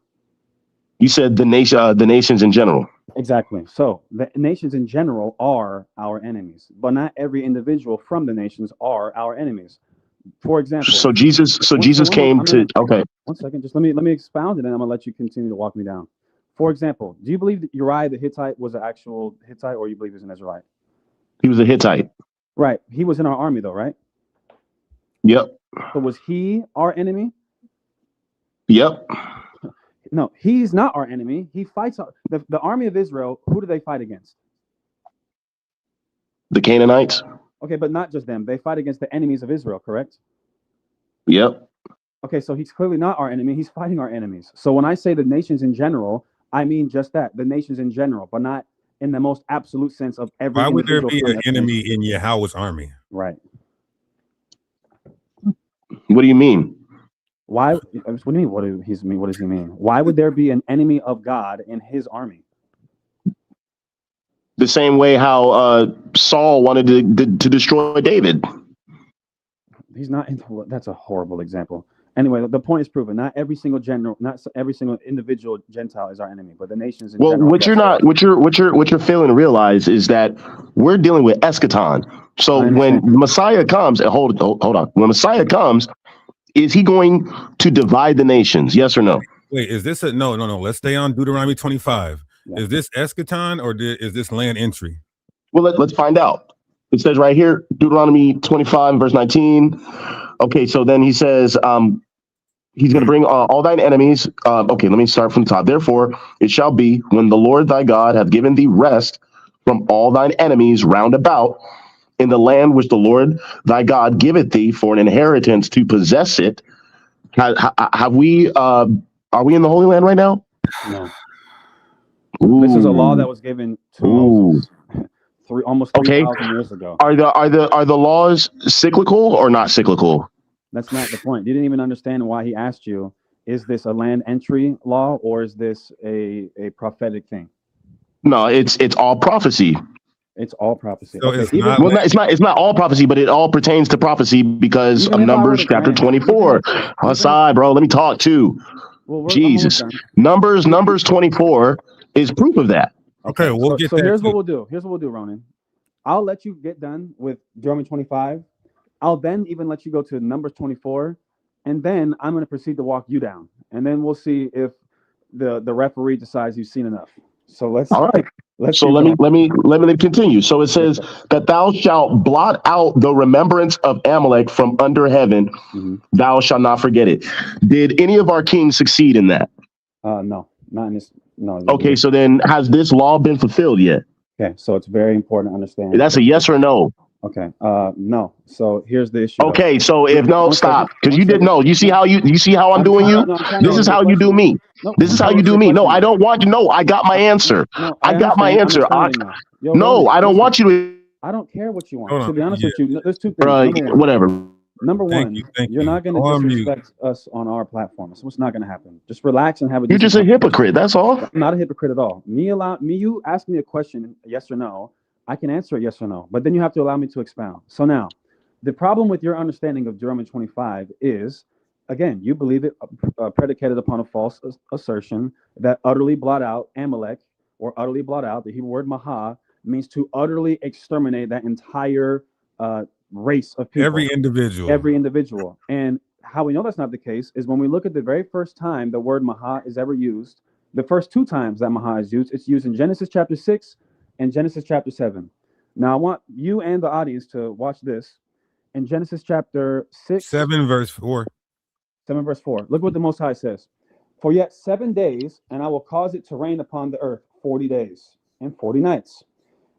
You said the nations in general. Exactly. So the nations in general are our enemies, but not every individual from the nations are our enemies. For example. So Jesus came to. Okay. 1 second. Just let me expound, and then I'm gonna let you continue to walk me down. For example, do you believe that Uriah the Hittite was an actual Hittite, or you believe he was an Israelite? He was a Hittite. Right. He was in our army, though, right? Yep. So was he our enemy? Yep. No, he's not our enemy. He fights the army of Israel. Who do they fight against? The Canaanites. Okay, but not just them. They fight against the enemies of Israel, correct? Yep. Okay, so he's clearly not our enemy. He's fighting our enemies. So when I say the nations in general, I mean just that, the nations in general, but not in the most absolute sense of every. Why would there be from an enemy in Yahweh's army? Right. What do you mean? Why? What do you mean? What does he mean? Why would there be an enemy of God in his army? The same way how Saul wanted to destroy David. He's not. That's a horrible example. Anyway, the point is proven. Not every single individual Gentile is our enemy, but the nations in general. What you're failing to realize is that we're dealing with eschaton. So when Messiah comes, hold on. When Messiah comes, is he going to divide the nations? Yes or no? Wait, is this no? Let's stay on Deuteronomy 25. Yeah. Is this eschaton or is this land entry? Well, let's find out. It says right here, Deuteronomy 25, verse 19. Okay, so then he says, he's going to bring all thine enemies. Okay, let me start from the top. Therefore, it shall be when the Lord thy God hath given thee rest from all thine enemies round about in the land which the Lord thy God giveth thee for an inheritance to possess it. Are we in the Holy Land right now? No. Ooh. This is a law that was given to Moses almost 3,000 years ago. Are the laws cyclical or not cyclical? That's not the point. You didn't even understand why he asked you, is this a land entry law or is this a prophetic thing? No, it's all prophecy. It's all prophecy. So okay, it's not all prophecy, but it all pertains to prophecy because of Numbers chapter 24. Aside, bro, let me talk too. Jesus. Numbers 24 is proof of that. Okay, we'll get so that. Here's what we'll do. Here's what we'll do, Ronan. I'll let you get done with Deuteronomy 25. I'll then even let you go to Numbers 24, and then I'm going to proceed to walk you down, and then we'll see if the referee decides you've seen enough. So let's. All right. So let me continue. So it says that thou shalt blot out the remembrance of Amalek from under heaven. Mm-hmm. Thou shalt not forget it. Did any of our kings succeed in that? No, not in this. No. Okay, so then has this law been fulfilled yet? Okay, so it's very important to understand. That's a yes or no. Okay. No. So here's the issue. Okay, so if no, stop. Because you didn't know. You see how I'm doing you? This is how you do me. This is how you do me. No, I don't want you. No, I got my answer. I got my answer. No, I don't want you to. I don't care what you want. To be honest with you, there's two things. Whatever. Number one, you're not going to disrespect us on our platform. That's what's not going to happen. Just relax and have a. You're just a hypocrite. That's all. I'm not a hypocrite at all. You ask me a question, yes or no. I can answer it yes or no, but then you have to allow me to expound. So now, the problem with your understanding of Deuteronomy 25 is, again, you believe it predicated upon a false assertion that utterly blot out Amalek, or utterly blot out, the Hebrew word maha, means to utterly exterminate that entire race of people. Every individual. And how we know that's not the case is when we look at the very first time the word maha is ever used, the first two times that maha is used, it's used in Genesis chapter 6 and Genesis chapter 7. Now, I want you and the audience to watch this. In Genesis chapter 6. 7 verse 4. 7 verse 4. Look what the Most High says. For yet 7 days, and I will cause it to rain upon the earth 40 days and 40 nights.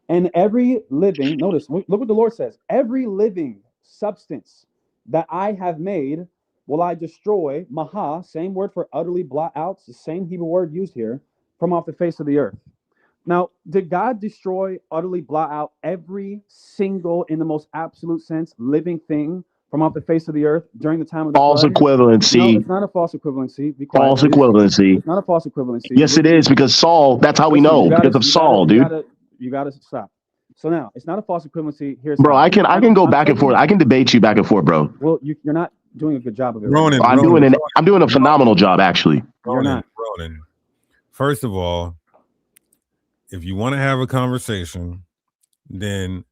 And every living, notice, look what the Lord says. Every living substance that I have made will I destroy, maha, same word for utterly blot out, the same Hebrew word used here, from off the face of the earth. Now, did God destroy, utterly blot out every single, in the most absolute sense, living thing from off the face of the earth during the time of the false flood? Equivalency? No, it's not a false equivalency. Be quiet, false equivalency. It's not a false equivalency. Yes, it is, because Saul, that's how we know, because of Saul, dude. You got to stop. So now, it's not a false equivalency. Here's bro, I can go back and forth. I can debate you back and forth, bro. Well, you're not doing a good job of it. Ronan, I'm doing a phenomenal job, actually. You're not. Ronan, first of all, if you want to have a conversation, then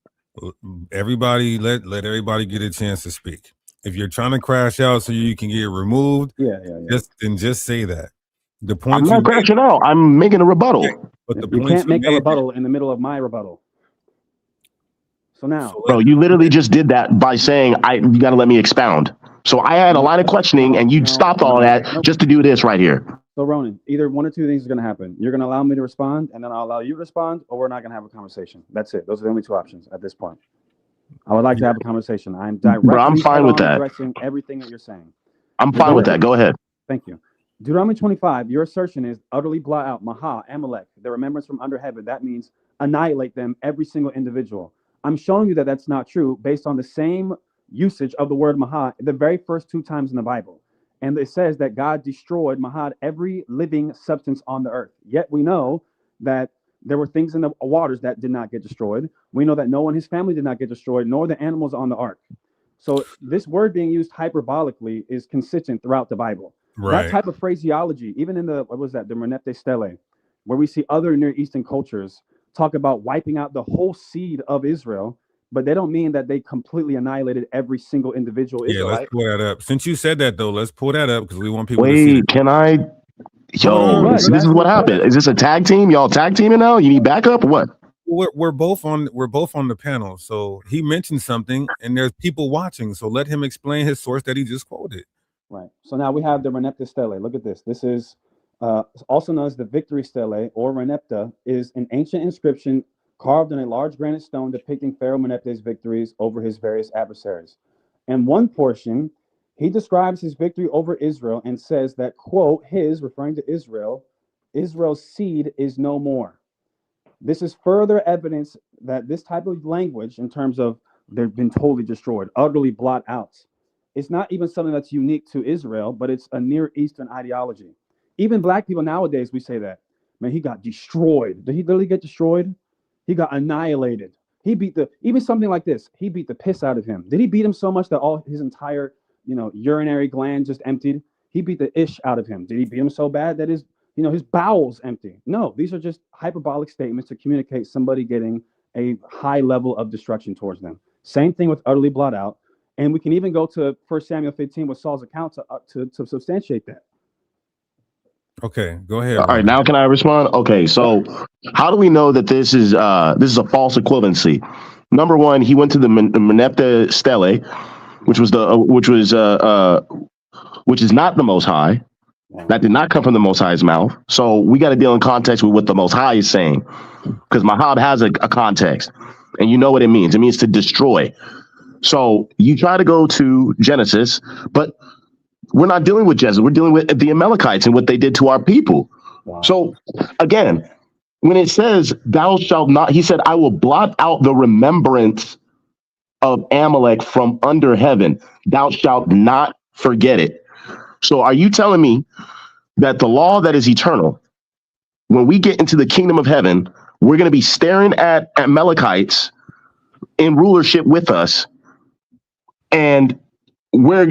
everybody let everybody get a chance to speak. If you're trying to crash out so you can get removed, Yeah. just say that. The I'm point not crashing out. I'm making a rebuttal. but the You point can't make a made- rebuttal in the middle of my rebuttal. So now, Bro, you literally just did that by saying you got to let me expound. So I had a line of questioning, and you stopped all that just to do this right here. so Ronan, either one or two things is going to happen. You're going to allow me to respond, and then I'll allow you to respond, or we're not going to have a conversation. That's it. Those are the only two options at this point. I would like to have a conversation. I'm directly Bro, I'm fine with that. addressing everything that you're saying. I'm fine with that. Go ahead. Thank you. Deuteronomy 25, your assertion is utterly blot out Maha, Amalek, the remembrance from under heaven. That means annihilate them, every single individual. I'm showing you that that's not true based on the same usage of the word Maha the very first two times in the Bible. And it says that God destroyed Mahad, every living substance on the earth. Yet we know that there were things in the waters that did not get destroyed. We know that Noah and his family did not get destroyed, nor the animals on the ark. So this word being used hyperbolically is consistent throughout the Bible. Right. That type of phraseology, even in the, what was that, the Renepte Stele, where we see other Near Eastern cultures talk about wiping out the whole seed of Israel, but they don't mean that they completely annihilated every single individual Israelite. Let's pull that up. Since you said that, though, let's pull that up because we want people to see. Wait, can I? Yo, this is what happened. Is this a tag team? Y'all tag teaming now? You need backup or what? We're both on the panel. So he mentioned something, and there's people watching. So let him explain his source that he just quoted. Right. So now we have the Renepte Stele. Look at this. This is also known as the Victory Stele, or Renepta, is an ancient inscription carved in a large granite stone depicting Pharaoh Menepte's victories over his various adversaries. In one portion, he describes his victory over Israel and says that, quote, his, referring to Israel, Israel's seed is no more. This is further evidence that this type of language, in terms of they've been totally destroyed, utterly blot out, it's not even something that's unique to Israel, but it's a Near Eastern ideology. Even black people nowadays, we say that, man, he got destroyed. Did he really get destroyed? He got annihilated. He beat even something like this. He beat the piss out of him. Did he beat him so much that all his entire, urinary gland just emptied? He beat the ish out of him. Did he beat him so bad that his bowels empty? No, these are just hyperbolic statements to communicate somebody getting a high level of destruction towards them. Same thing with utterly blot out. And we can even go to 1 Samuel 15 with Saul's account to substantiate that. Okay, go ahead. All right, now can I respond? Okay, so how do we know that this is a false equivalency? Number one, he went to the Menepta Stele, which is not the Most High. That did not come from the Most High's mouth. So we got to deal in context with what the Most High is saying, because Mahab has a context, and you know what it means. It means to destroy. So you try to go to Genesis, but we're not dealing with Genesis. We're dealing with the Amalekites and what they did to our people. Wow. So again, when it says thou shalt not, he said, I will blot out the remembrance of Amalek from under heaven. Thou shalt not forget it. So are you telling me that the law that is eternal, when we get into the kingdom of heaven, we're going to be staring at Amalekites in rulership with us, and we're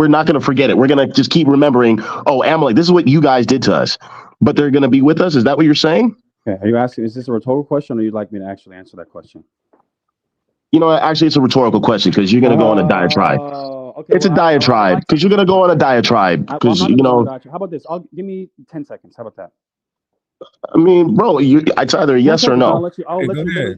not going to forget it. We're going to just keep remembering, oh, Amalek, this is what you guys did to us, but they're going to be with us? Is that what you're saying? Okay. Are you asking, is this a rhetorical question, or you'd like me to actually answer that question? You know, actually, it's a rhetorical question, because you're going to go on a diatribe. Okay, it's a diatribe, because you're going to go on a diatribe. Because, how about this? Give me 10 seconds. How about that? I mean, bro, it's either yes or no. I'll let you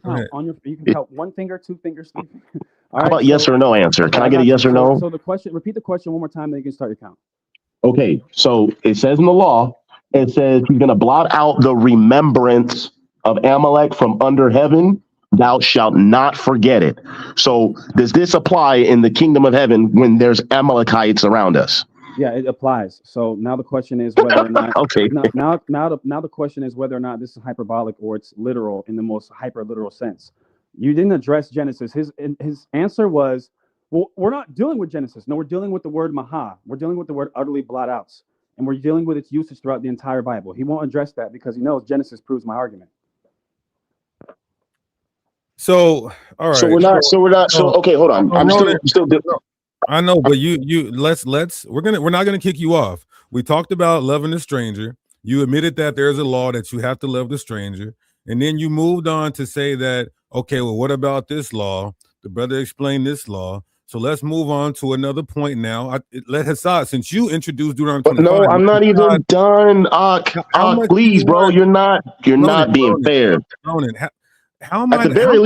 count on your. You can count one finger, two fingers, three fingers. How about yes or no answer? Can I get a yes or no? So the question, repeat the question one more time, then you can start your count. Okay, so it says in the law, it says he's going to blot out the remembrance of Amalek from under heaven. Thou shalt not forget it. So does this apply in the kingdom of heaven when there's Amalekites around us? Yeah, it applies. So now the question is whether or not. Okay. Now the question is whether or not this is hyperbolic or it's literal in the most hyper literal sense. You didn't address Genesis. His answer was, well, we're not dealing with Genesis. No, we're dealing with the word Maha. We're dealing with the word utterly blot outs, and we're dealing with its usage throughout the entire Bible. He won't address that because he knows Genesis proves my argument. So, all right. Okay, hold on. I'm still. I know, but we're not gonna kick you off. We talked about loving the stranger. You admitted that there's a law that you have to love the stranger, and then you moved on to say that, okay, well, what about this law? The brother explained this law. So let's move on to another point now. Let Hassad, since you introduced Deuteronomy 25. No, I'm not even done. How much do Please, you bro, want? you're not being fair. Ronan, how am I? At the very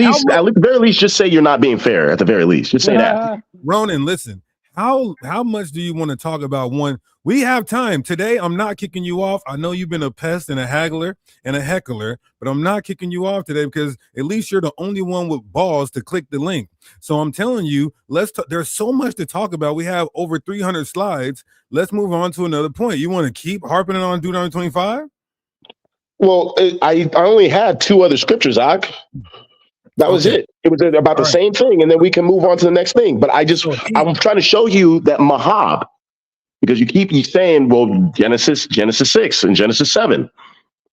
least, just say you're not being fair. At the very least, just say that. Ronan, listen. How much do you want to talk about one? We have time today. I'm not kicking you off. I know you've been a pest and a haggler and a heckler, but I'm not kicking you off today because at least you're the only one with balls to click the link. So I'm telling you, there's so much to talk about. We have over 300 slides. Let's move on to another point. You want to keep harping on Deuteronomy 25? Well, I only had 2 other scriptures, Ak. That was it. It was about the same thing, and then we can move on to the next thing. But I'm trying to show you that Mahab, because you keep saying, well, Genesis 6 and Genesis 7,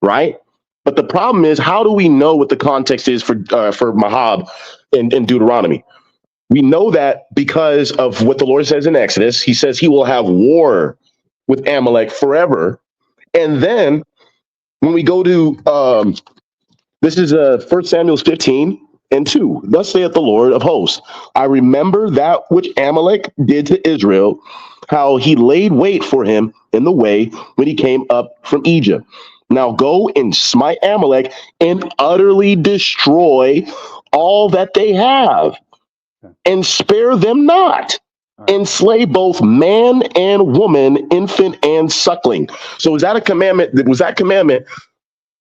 right? But the problem is, how do we know what the context is for Mahab in Deuteronomy? We know that because of what the Lord says in Exodus. He says he will have war with Amalek forever. And then when we go to this is 1 Samuel 15:2. Thus saith the Lord of hosts, I remember that which Amalek did to Israel, how he laid wait for him in the way when he came up from Egypt. Now go and smite Amalek and utterly destroy all that they have, and spare them not, and slay both man and woman, infant and suckling. So is that a commandment?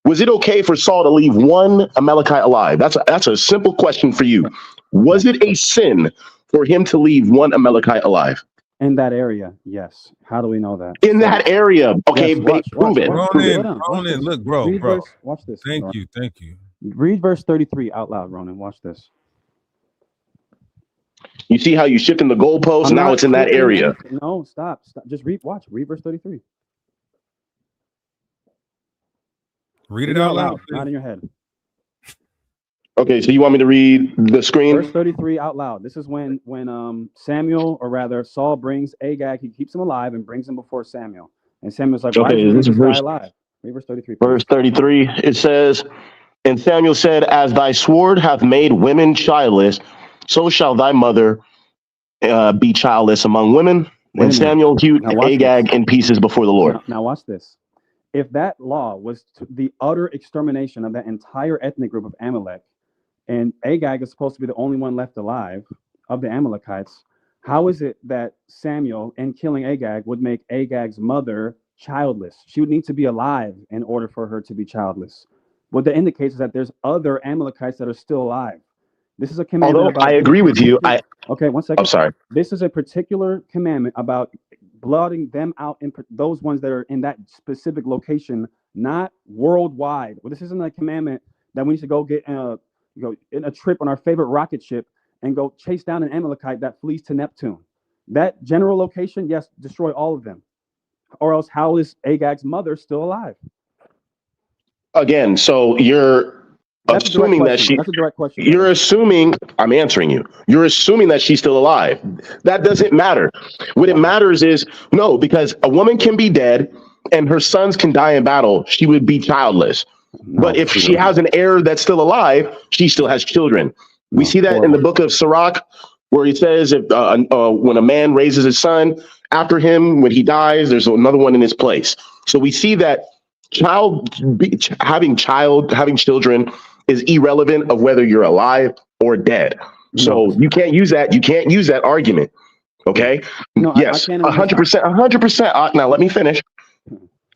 Was it okay for Saul to leave one Amalekite alive? That's a simple question for you. Was it a sin for him to leave one Amalekite alive? In that area, yes. How do we know that? In that area. Okay, yes, prove it. Ronan, look, bro. Watch this. Thank you. Read verse 33 out loud, Ronan. Watch this. You see how you shifting the goalpost? Now it's in that area. No, stop. Just read verse 33. Read it out loud. Not in your head. Okay, so you want me to read the screen? Verse 33 out loud. This is when Samuel, or rather Saul, brings Agag. He keeps him alive and brings him before Samuel. And Samuel's like, why is this guy alive? Read verse 33. Verse 33, it says, and Samuel said, as thy sword hath made women childless, so shall thy mother be childless among women. And Samuel hewed Agag in pieces before the Lord. Now watch this. If that law was the utter extermination of that entire ethnic group of Amalek, and Agag is supposed to be the only one left alive of the Amalekites, how is it that Samuel, in killing Agag, would make Agag's mother childless? She would need to be alive in order for her to be childless. What that indicates is that there's other Amalekites that are still alive. This is a commandment. Although I agree with you. Okay, 1 second. I'm sorry. This is a particular commandment about blotting them out, in those ones that are in that specific location, not worldwide. Well, this isn't a commandment that we need to go get in a trip on our favorite rocket ship and go chase down an Amalekite that flees to Neptune. That general location, yes, destroy all of them. Or else, how is Agag's mother still alive? Again, so you're assuming that she. That's a direct question. You're assuming. I'm answering you. You're assuming that she's still alive. That doesn't matter. What it matters is no, because a woman can be dead and her sons can die in battle. She would be childless. No, but if she has an heir that's still alive, she still has children. We see that in the book of Sirach, where he says if when a man raises his son after him, when he dies, there's another one in his place. So we see that having children is irrelevant of whether you're alive or dead. So you can't use that. You can't use that argument. Okay. No, yes, 100%. 100%. Now let me finish.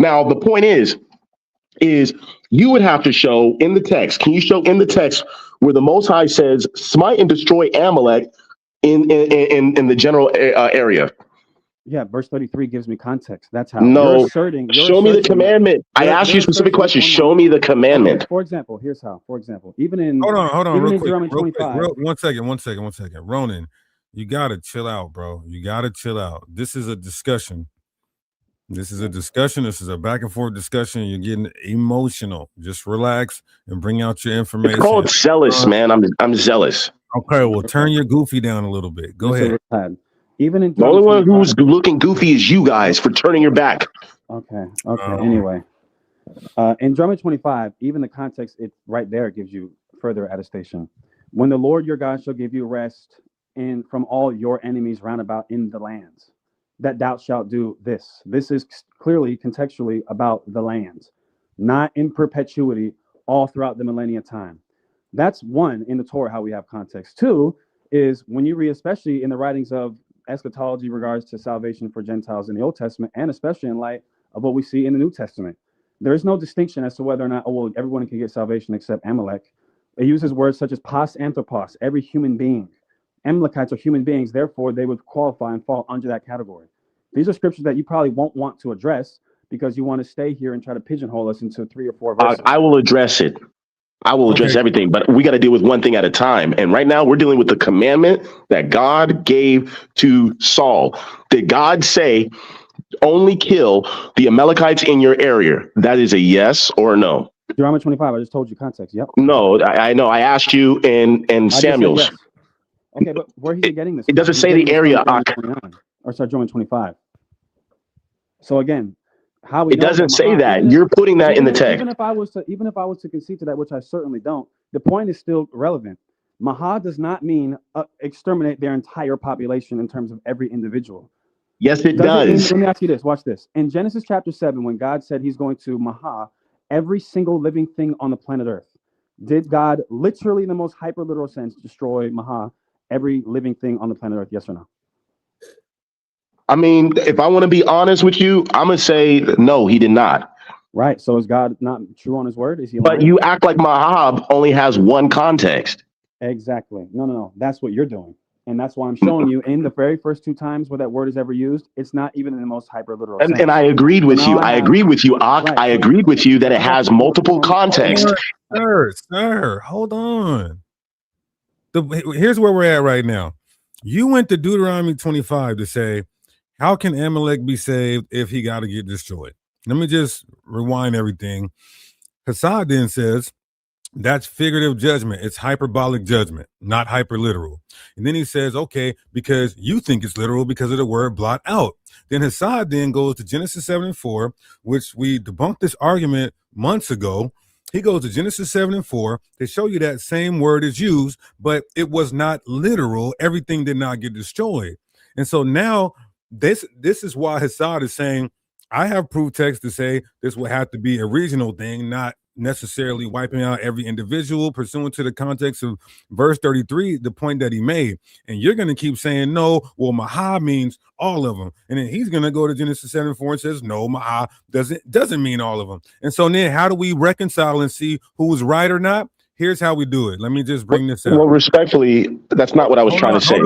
Now the point is you would have to show in the text. Can you show in the text where the Most High says, "Smite and destroy Amalek" in the general area? Yeah, verse 33 gives me context. That's how. No, show me the commandment. I asked you a specific question. Show me the commandment. Okay, for example, here's how. For example, even in hold on, real quick. 1 second. Ronan, you gotta chill out, bro. You gotta chill out. This is a discussion. This is a back and forth discussion. You're getting emotional. Just relax and bring out your information. It's called zealous, man. I'm zealous. Okay, well, turn your goofy down a little bit. Go ahead. Even in the only one who's looking goofy is you guys for turning your back. Okay. Anyway, in Deuteronomy 25, even the context, it right there gives you further attestation. When the Lord your God shall give you rest and from all your enemies round about in the lands, that thou shalt do this. This is clearly contextually about the lands, not in perpetuity all throughout the millennia time. That's one in the Torah, how we have context. Two is when you read, especially in the writings of eschatology regards to salvation for Gentiles in the Old Testament, and especially in light of what we see in the New Testament. There is no distinction as to whether or not, oh, well, everyone can get salvation except Amalek. It uses words such as pas anthropos, every human being. Amalekites are human beings, therefore they would qualify and fall under that category. These are scriptures that you probably won't want to address because you want to stay here and try to pigeonhole us into 3 or 4 verses. I will address it. I will address everything, but we got to deal with one thing at a time. And right now we're dealing with the commandment that God gave to Saul. Did God say only kill the Amalekites in your area? That is a yes or no. Deuteronomy 25, I just told you context. Yep. No, I know. I asked you in Samuel's. Yes. Okay, but where is he getting this? It doesn't say the area. Deuteronomy 25. So again, how we it doesn't say that. You're putting that in the text. Even if I was to concede to that, which I certainly don't, the point is still relevant. Maha does not mean exterminate their entire population in terms of every individual. Yes, it does. Let me ask you this. Watch this. In Genesis chapter 7, when God said he's going to Maha every single living thing on the planet Earth, did God literally, in the most hyper-literal sense, destroy Maha every living thing on the planet Earth? Yes or no? I mean, if I want to be honest with you, I'm going to say no, he did not. Right. So is God not true on his word? Is he lying? But you act like Mahab only has one context. Exactly. No. That's what you're doing. And that's why I'm showing you in the very first 2 times where that word is ever used, it's not even in the most hyper-literal sense. And I agreed with you. I agreed with you, Ak. Right. I agreed with you that it has multiple contexts. Sir, hold on. Here's where we're at right now. You went to Deuteronomy 25 to say, how can Amalek be saved if he got to get destroyed? Let me just rewind everything. Hassad then says, that's figurative judgment. It's hyperbolic judgment, not hyperliteral. And then he says, okay, because you think it's literal because of the word blot out. Then Hassad then goes to Genesis 7:4, which we debunked this argument months ago. He goes to Genesis 7:4 to show you that same word is used, but it was not literal. Everything did not get destroyed. And so now this is why Hassad is saying, I have proof text to say this will have to be a regional thing, not necessarily wiping out every individual pursuant to the context of verse 33, the point that he made. And you're going to keep saying, no, well, Maha means all of them. And then he's going to go to Genesis 7:4 and says, no, Maha doesn't mean all of them. And so then how do we reconcile and see who's right or not? Here's how we do it. Let me just bring this out. Well, respectfully, that's not what I was trying to say.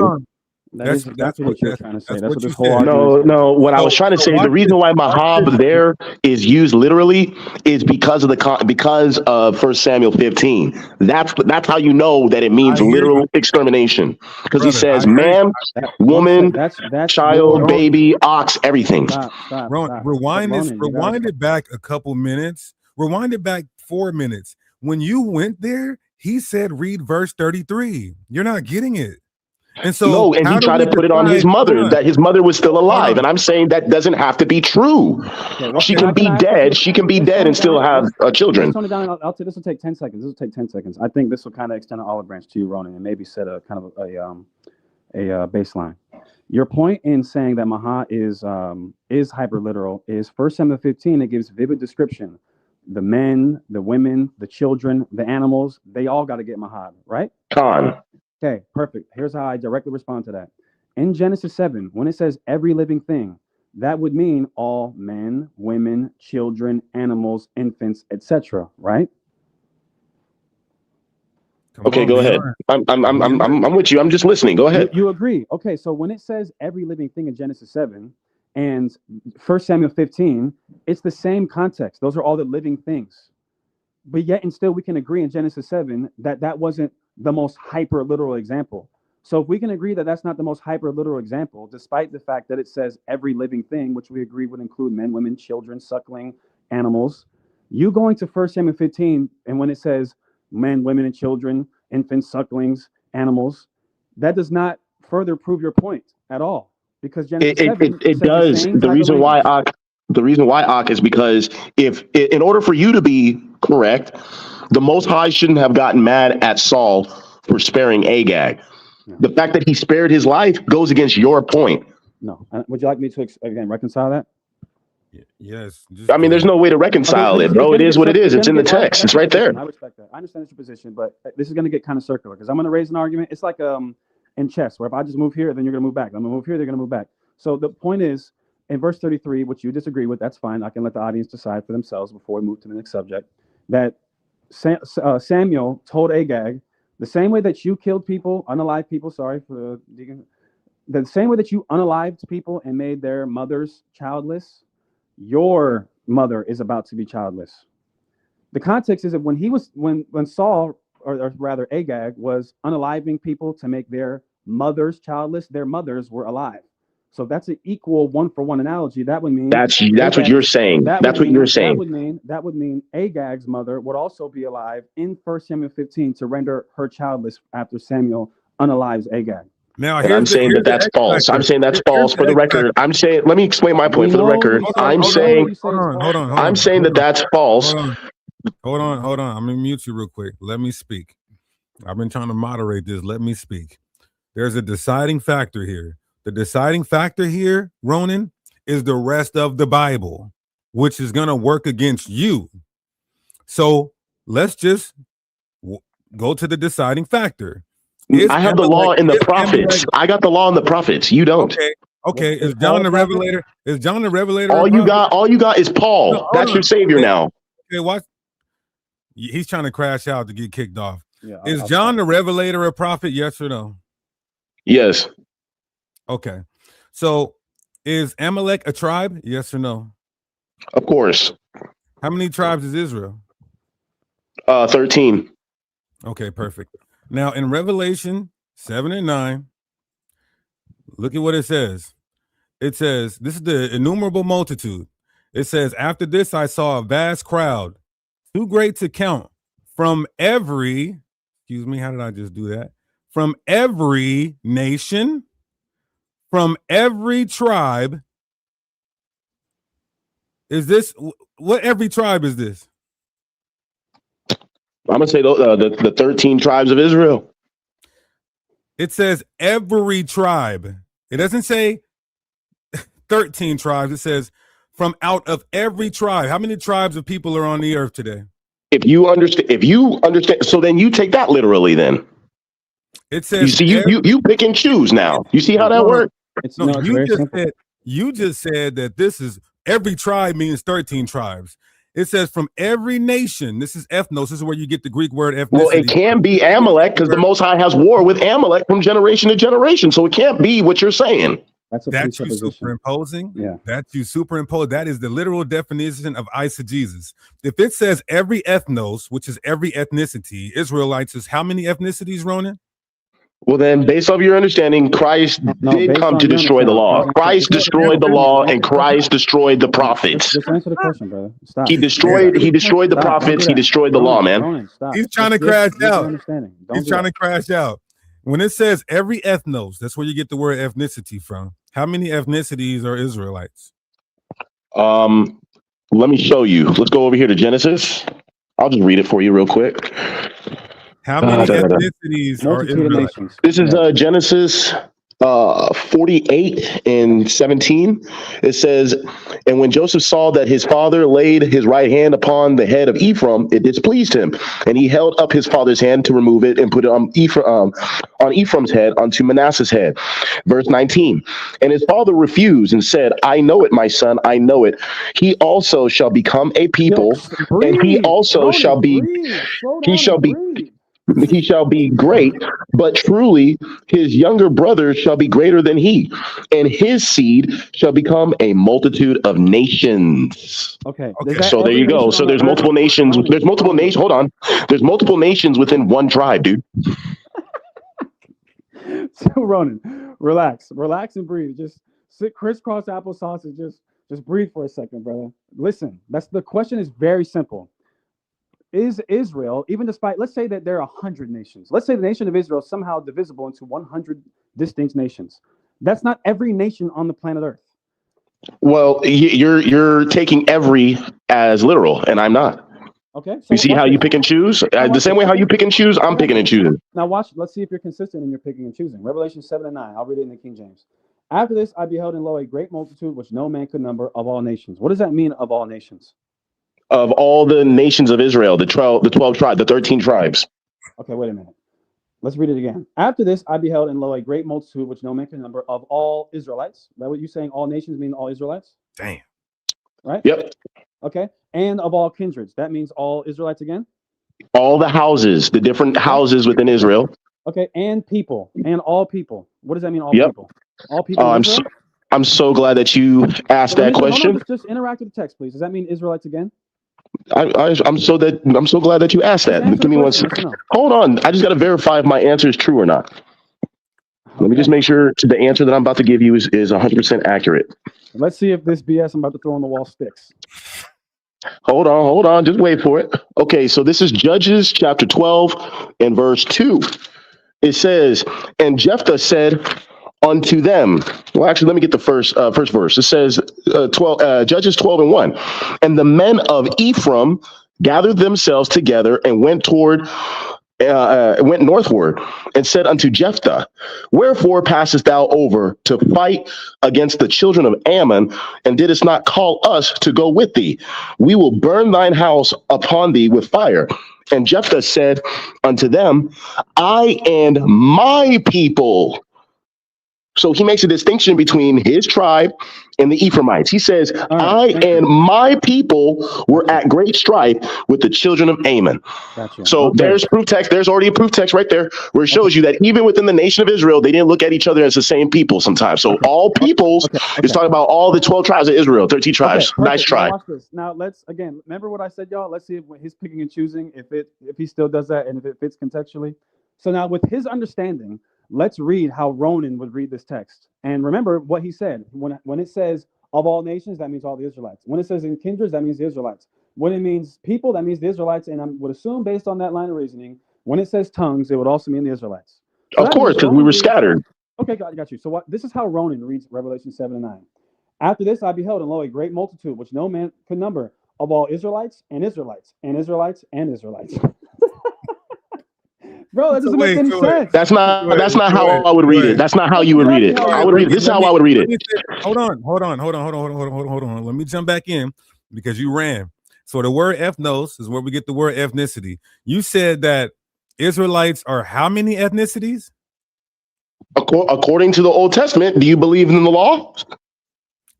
That's what you're trying to say. That's what this whole argument is. No. What I was trying to say, the reason why Mahab there is used literally is because of 1 Samuel 15. That's how you know that it means literal extermination. Because he says man, woman, child, baby, ox, everything. Stop. Rewind it back a couple minutes. Rewind it back 4 minutes. When you went there, he said, read verse 33. You're not getting it. And so no, and he tried to put it on his mother, that his mother was still alive. And I'm saying that doesn't have to be true. She can be dead. She can be dead and still have children. This will take 10 seconds. This will take 10 seconds. I think this will kind of extend an olive branch to you, Ronan, and maybe set a kind of a baseline. Your point in saying that Maha is hyperliteral is 1 Samuel 15. It gives vivid description. The men, the women, the children, the animals, they all got to get Maha, right? Khan. Okay, perfect. Here's how I directly respond to that. In Genesis 7, when it says every living thing, that would mean all men, women, children, animals, infants, etc. Right? Okay, go ahead. I'm with you. I'm just listening. Go ahead. You agree? Okay, so when it says every living thing in Genesis 7 and 1 Samuel 15, it's the same context. Those are all the living things. But yet and still we can agree in Genesis 7 that wasn't the most hyper literal example. So if we can agree that that's not the most hyper literal example, despite the fact that it says every living thing, which we agree would include men, women, children, suckling, animals, you going to 1 Samuel 15, and when it says men, women, and children, infants, sucklings, animals, that does not further prove your point at all. Because Genesis 7 it does. The reason why Ak is because if in order for you to be correct, the Most High shouldn't have gotten mad at Saul for sparing Agag. The fact that he spared his life goes against your point. No. Would you like me to again reconcile that? Yes. I mean, there's no way to reconcile it, bro. It is what it is. It's in the text. It's right there. I respect that. I understand your position, but this is going to get kind of circular because I'm going to raise an argument. It's like in chess, where if I just move here, then you're going to move back. I'm going to move here, they're going to move back. So the point is, in verse 33, which you disagree with, that's fine. I can let the audience decide for themselves before we move to the next subject. That Samuel told Agag, the same way that you killed people, unalived people, sorry for the Deacon, the same way that you unalived people and made their mothers childless, your mother is about to be childless. The context is that when Saul, or rather Agag, was unaliving people to make their mothers childless, their mothers were alive. So that's an equal one-for-one analogy. That would mean that's what you're saying. That's what you're saying. That would mean Agag's mother would also be alive in 1 Samuel 15 to render her childless after Samuel unalives Agag. Now, I'm saying that's false. I'm saying that's false for the record. I'm saying, let me explain my point for the record. I'm saying that that's false. Hold on. I'm gonna mute you real quick. Let me speak. I've been trying to moderate this. Let me speak. There's a deciding factor here. The deciding factor here, Ronan, is the rest of the Bible, which is going to work against you. So let's just go to the deciding factor. I have the law in the prophets. I got the law in the prophets. You don't. Okay. Is John the Revelator? Is John the Revelator? All you got is Paul. No, that's your savior now. Okay, what? He's trying to crash out to get kicked off. Yeah, is John the Revelator a prophet? Yes or no? Yes. Okay. So is Amalek a tribe? Yes or no? Of course. How many tribes is Israel? 13. Okay, perfect. Now in Revelation 7 and 9, look at what it says. It says, this is the innumerable multitude. It says, after this, I saw a vast crowd, too great to count, from every, excuse me, how did I just do that? From every nation, from every tribe. Is this, what every tribe is this? I'm going to say the 13 tribes of Israel. It says every tribe. It doesn't say 13 tribes. It says from out of every tribe. How many tribes of people are on the earth today? If you understand, so then you take that literally then. It says you pick and choose now. You see how that works? You just said that this is every tribe means 13 tribes. It says from every nation. This is ethnos. This is where you get the Greek word ethnicity. Well, it can be Amalek because the Most High has war with Amalek from generation to generation. So it can't be what you're saying. That's you superimposing. Yeah. That's you superimpose. That is the literal definition of eisegesis. If it says every ethnos, which is every ethnicity, Israelites is how many ethnicities, Ronan? Well, then, based off your understanding, Christ did come to destroy the law. Christ destroyed the law, and Christ destroyed the prophets. Just answer the question, brother. Stop. He destroyed the prophets. He destroyed the law, man. Ronan, He's trying to crash out. He's trying to crash out. When it says every ethnos, that's where you get the word ethnicity from. How many ethnicities are Israelites? Let me show you. Let's go over here to Genesis. I'll just read it for you real quick. How many ethnicities are Israelites? This is Genesis 48 and 17. It says, and when Joseph saw that his father laid his right hand upon the head of Ephraim, it displeased him, and he held up his father's hand to remove it and put it on Ephraim's head unto Manasseh's head. Verse 19. And his father refused and said, I know it, my son, I know it. He also shall become a people, and he also shall be he shall be great, but truly his younger brother shall be greater than he, and his seed shall become a multitude of nations. Okay. So there you go. So there's multiple nations. There's multiple nations. Hold on. There's multiple nations within one tribe, dude. So Ronan, relax and breathe. Just sit crisscross applesauce and just breathe for a second, brother. Listen, the question is very simple. Is Israel, even despite, let's say that there are 100 nations. Let's say the nation of Israel is somehow divisible into 100 distinct nations. That's not every nation on the planet Earth. Well, you're taking every as literal, and I'm not. Okay. So You see how you pick and choose? The same way how you pick and choose, I'm picking and choosing. Now watch. Let's see if you're consistent in your picking and choosing. Revelation 7 and 9. I'll read it in the King James. After this, I beheld and lo, a great multitude which no man could number, of all nations. What does that mean, of all nations? Of all the nations of Israel, the 12 tribes, the 13 tribes. Okay, wait a minute. Let's read it again. After this, I beheld and lo, a great multitude which no man can number, of all Israelites. Is that what you're saying? All nations mean all Israelites? Damn. Right? Yep. Okay. And of all kindreds. That means all Israelites again? All the houses, the different houses within Israel. Okay. And people. And all people. What does that mean, all Yep. people? All people in Israel? I'm so glad that you asked that question. Hold on, just interact with the text, please. Does that mean Israelites again? I'm so glad that you asked that. Give me one second. No. Hold on. I just got to verify if my answer is true or not. Let me just make sure the answer that I'm about to give you is 100% accurate. Let's see if this BS I'm about to throw on the wall sticks. Hold on. Just wait for it. Okay, so this is Judges chapter 12 and verse 2. It says, and Jephthah said unto them. Well, actually, let me get the first verse. It says, Judges 12 and 1. And the men of Ephraim gathered themselves together and went northward and said unto Jephthah, wherefore passest thou over to fight against the children of Ammon, and didst not call us to go with thee? We will burn thine house upon thee with fire. And Jephthah said unto them, I and my people. So he makes a distinction between his tribe and the Ephraimites. He says, I and my people were at great strife with the children of Ammon. Gotcha. So there's proof text. There's already a proof text right there where it shows you that even within the nation of Israel, they didn't look at each other as the same people sometimes. So all peoples is talking about all the 12 tribes of Israel, 13 tribes. Nice try. Now watch this. Now let's, again, remember what I said, y'all? Let's see if he's picking and choosing, if he still does that and if it fits contextually. So now with his understanding, let's read how Ronan would read this text. And remember what he said. When it says of all nations, that means all the Israelites. When it says in kindreds, that means the Israelites. When it means people, that means the Israelites. And I would assume, based on that line of reasoning, when it says tongues, it would also mean the Israelites. So of course, because we were scattered. Okay, got you. So this is how Ronan reads Revelation 7 and 9. After this, I beheld and lo, a great multitude, which no man could number, of all Israelites and Israelites and Israelites and Israelites. Bro, that doesn't make any sense. That's not how I would read it. That's not how you would read it. I would read it. This is how I would read it. Hold on. Let me jump back in because you ran. So the word ethnos is where we get the word ethnicity. You said that Israelites are how many ethnicities? According to the Old Testament, do you believe in the law?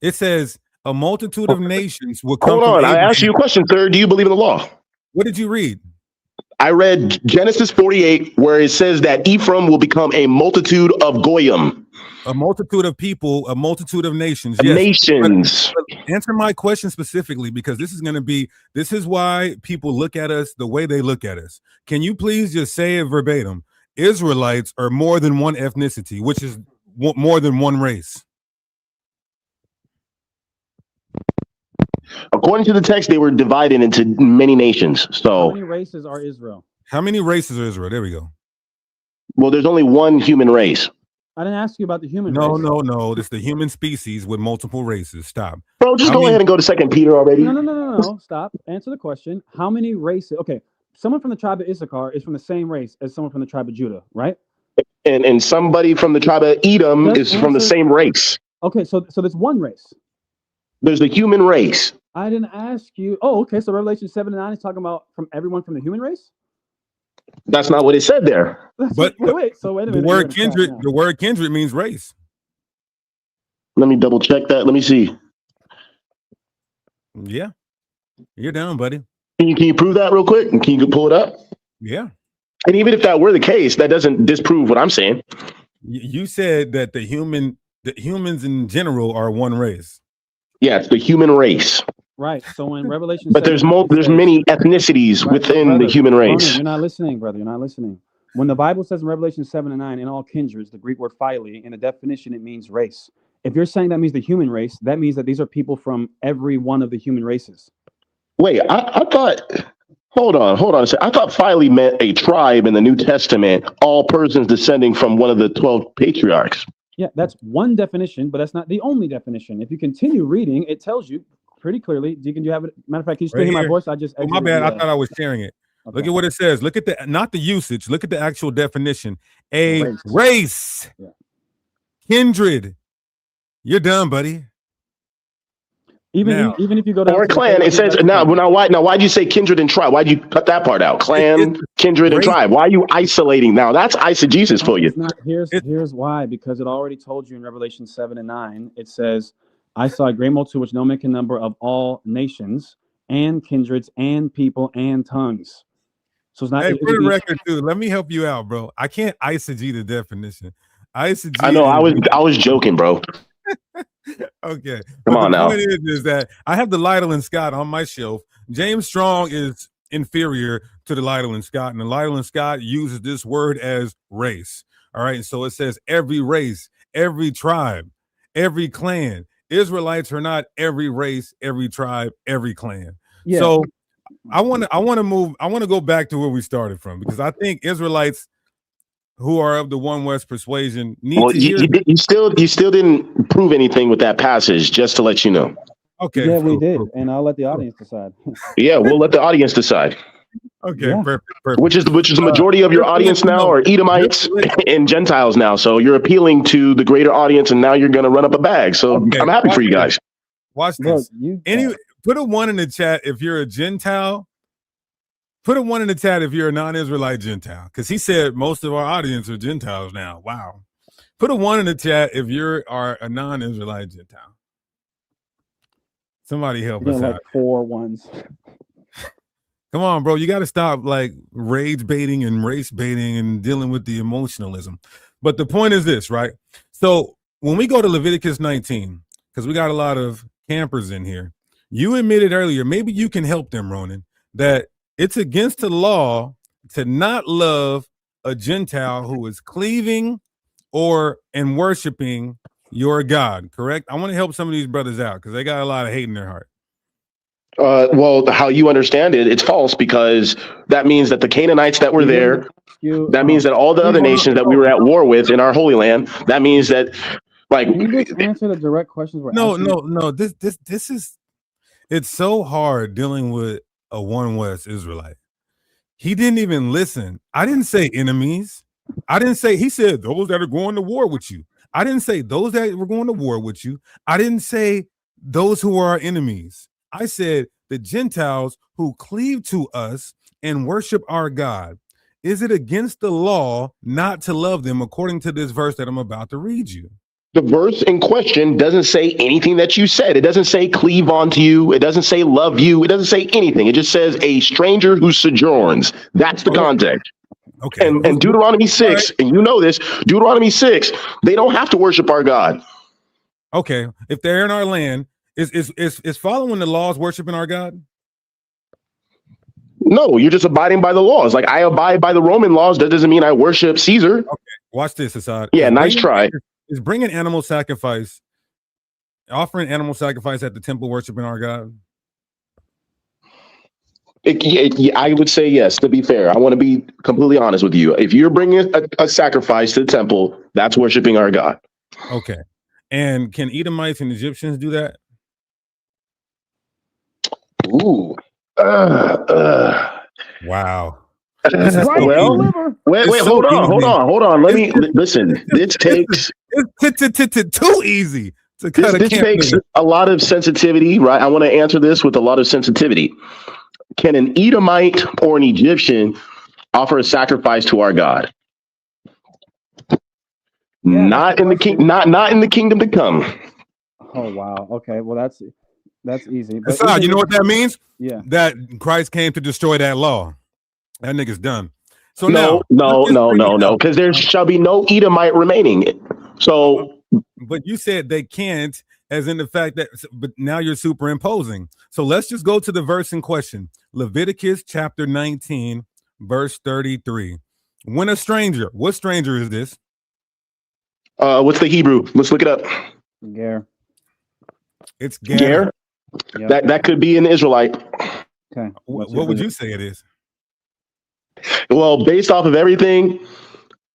It says a multitude of nations will come. Hold on. I asked you a question, sir. Do you believe in the law? What did you read? I read Genesis 48, where it says that Ephraim will become a multitude of Goyim. A multitude of people, a multitude of nations. Yes. Nations. But answer my question specifically, because this is why people look at us the way they look at us. Can you please just say it verbatim? Israelites are more than one ethnicity, which is more than one race. According to the text, they were divided into many nations. So how many races are Israel? How many races are Israel? There we go. Well, there's only one human race. I didn't ask you about the human race. No. It's the human species with multiple races. Stop. Bro, just go ahead and go to 2 Peter already. No. Stop. Answer the question. How many races? Okay. Someone from the tribe of Issachar is from the same race as someone from the tribe of Judah, right? And somebody from the tribe of Edom is from the same race. Okay, so there's one race. There's the human race. I didn't ask you. Oh, okay. So Revelation 7 and 9 is talking about from everyone from the human race? That's not what it said there. Wait a minute. The word kindred means race. Let me double check that. Let me see. Yeah. You're down, buddy. Can you prove that real quick? And can you pull it up? Yeah. And even if that were the case, that doesn't disprove what I'm saying. You said that the humans in general are one race. Yeah, it's the human race. Right. So when Revelation, but there's many ethnicities within the human race. Ronan, you're not listening, brother. You're not listening. When the Bible says in Revelation 7 and 9, in all kindreds, the Greek word phile, in the definition, it means race. If you're saying that means the human race, that means that these are people from every one of the human races. Wait, I thought. Hold on a second. I thought phile meant a tribe in the New Testament, all persons descending from one of the 12 patriarchs. Yeah, that's one definition, but that's not the only definition. If you continue reading, it tells you pretty clearly. Deacon, do you have it? Matter of fact, can you still Right hear my here. voice? I just Oh, my exited bad. the, I thought I was sharing it. okay. Look at what it says. Look at the, not the usage. Look at the actual definition. A race. Yeah. Kindred. You're done, buddy. Even if you go down or to clan, it says now why'd you say kindred and tribe? Why'd you cut that part out? Clan, kindred, and tribe. Why are you isolating now? That's eisegesis for you. Here's why, because it already told you in Revelation 7 and 9, it says, I saw a great multitude which no man can number of all nations and kindreds and people and tongues. So it's not. Hey, for the record, too, let me help you out, bro. I can't eisegete the definition. Eisegete. I know. I was joking, bro. Okay. Come on now. The point is that I have the Lytle and Scott on my shelf. James Strong is inferior to the Lytle and Scott, and the Lytle and Scott uses this word as race. All right. So it says every race, every tribe, every clan. Israelites are not every race, every tribe, every clan. Yeah. So I want to go back to where we started from, because I think Israelites who are of the One West persuasion need to hear. You still didn't prove anything with that passage, just to let you know. Okay. Yeah, we did, and I'll let the audience decide. Yeah, we'll let the audience decide. Okay, yeah. Perfect. Which is the majority of your audience now are Edomites and Gentiles now. So you're appealing to the greater audience, and now you're going to run up a bag. So I'm happy for you guys. Watch this. Put a 1 in the chat if you're a Gentile. Put a 1 in the chat if you're a non-Israelite Gentile, because he said most of our audience are Gentiles now. Wow. Put a 1 in the chat if you're a non-Israelite Gentile. Somebody help us out. 4 ones. Come on, bro. You got to stop like rage baiting and race baiting and dealing with the emotionalism. But the point is this, right? So when we go to Leviticus 19, because we got a lot of campers in here, you admitted earlier, maybe you can help them, Ronan, that it's against the law to not love a Gentile who is cleaving and worshiping your God, correct? I want to help some of these brothers out because they got a lot of hate in their heart. Well, how you understand it, it's false, because that means that the Canaanites that were there, that means that all the other nations that we were at war with in our Holy Land, that means that, like, can you just answer the direct questions? No. This is, it's so hard dealing with a One West Israelite. He didn't even listen. I didn't say enemies. He said those that are going to war with you. I didn't say those that were going to war with you. I didn't say those who are our enemies. I said the Gentiles who cleave to us and worship our God. Is it against the law not to love them according to this verse that I'm about to read you? The verse in question doesn't say anything that you said. It doesn't say cleave onto you. It doesn't say love you. It doesn't say anything. It just says a stranger who sojourns. That's the context. Okay. And Deuteronomy 6, and you know this, Deuteronomy 6, they don't have to worship our God. Okay. If they're in our land, is following the laws worshiping our God? No, you're just abiding by the laws. Like, I abide by the Roman laws. That doesn't mean I worship Caesar. Okay. Watch this, Assad. Yeah, nice try. Is bringing animal sacrifice, offering animal sacrifice at the temple, worshiping our God? I would say yes, to be fair. I want to be completely honest with you. If you're bringing a sacrifice to the temple, that's worshiping our God. Okay. And can Edomites and Egyptians do that? Ooh. Wow. Well, wait, hold on. Let me listen. This takes too easy to cut. This takes a lot of sensitivity, right? I want to answer this with a lot of sensitivity. Can an Edomite or an Egyptian offer a sacrifice to our God? Yeah, not in the kingdom to come. Oh wow. Okay. Well, that's easy. But Assad, you know what that means? Yeah. That Christ came to destroy that law. That nigga's done. So no, because there shall be no Edomite remaining. So, but you said they can't, as in the fact that, but now you're superimposing. So let's just go to the verse in question. Leviticus chapter 19, verse 33. When a stranger, what stranger is this? What's the Hebrew? Let's look it up. Ger. It's Ger. Yep. That could be an Israelite. Okay. What would you say it is? Well, based off of everything,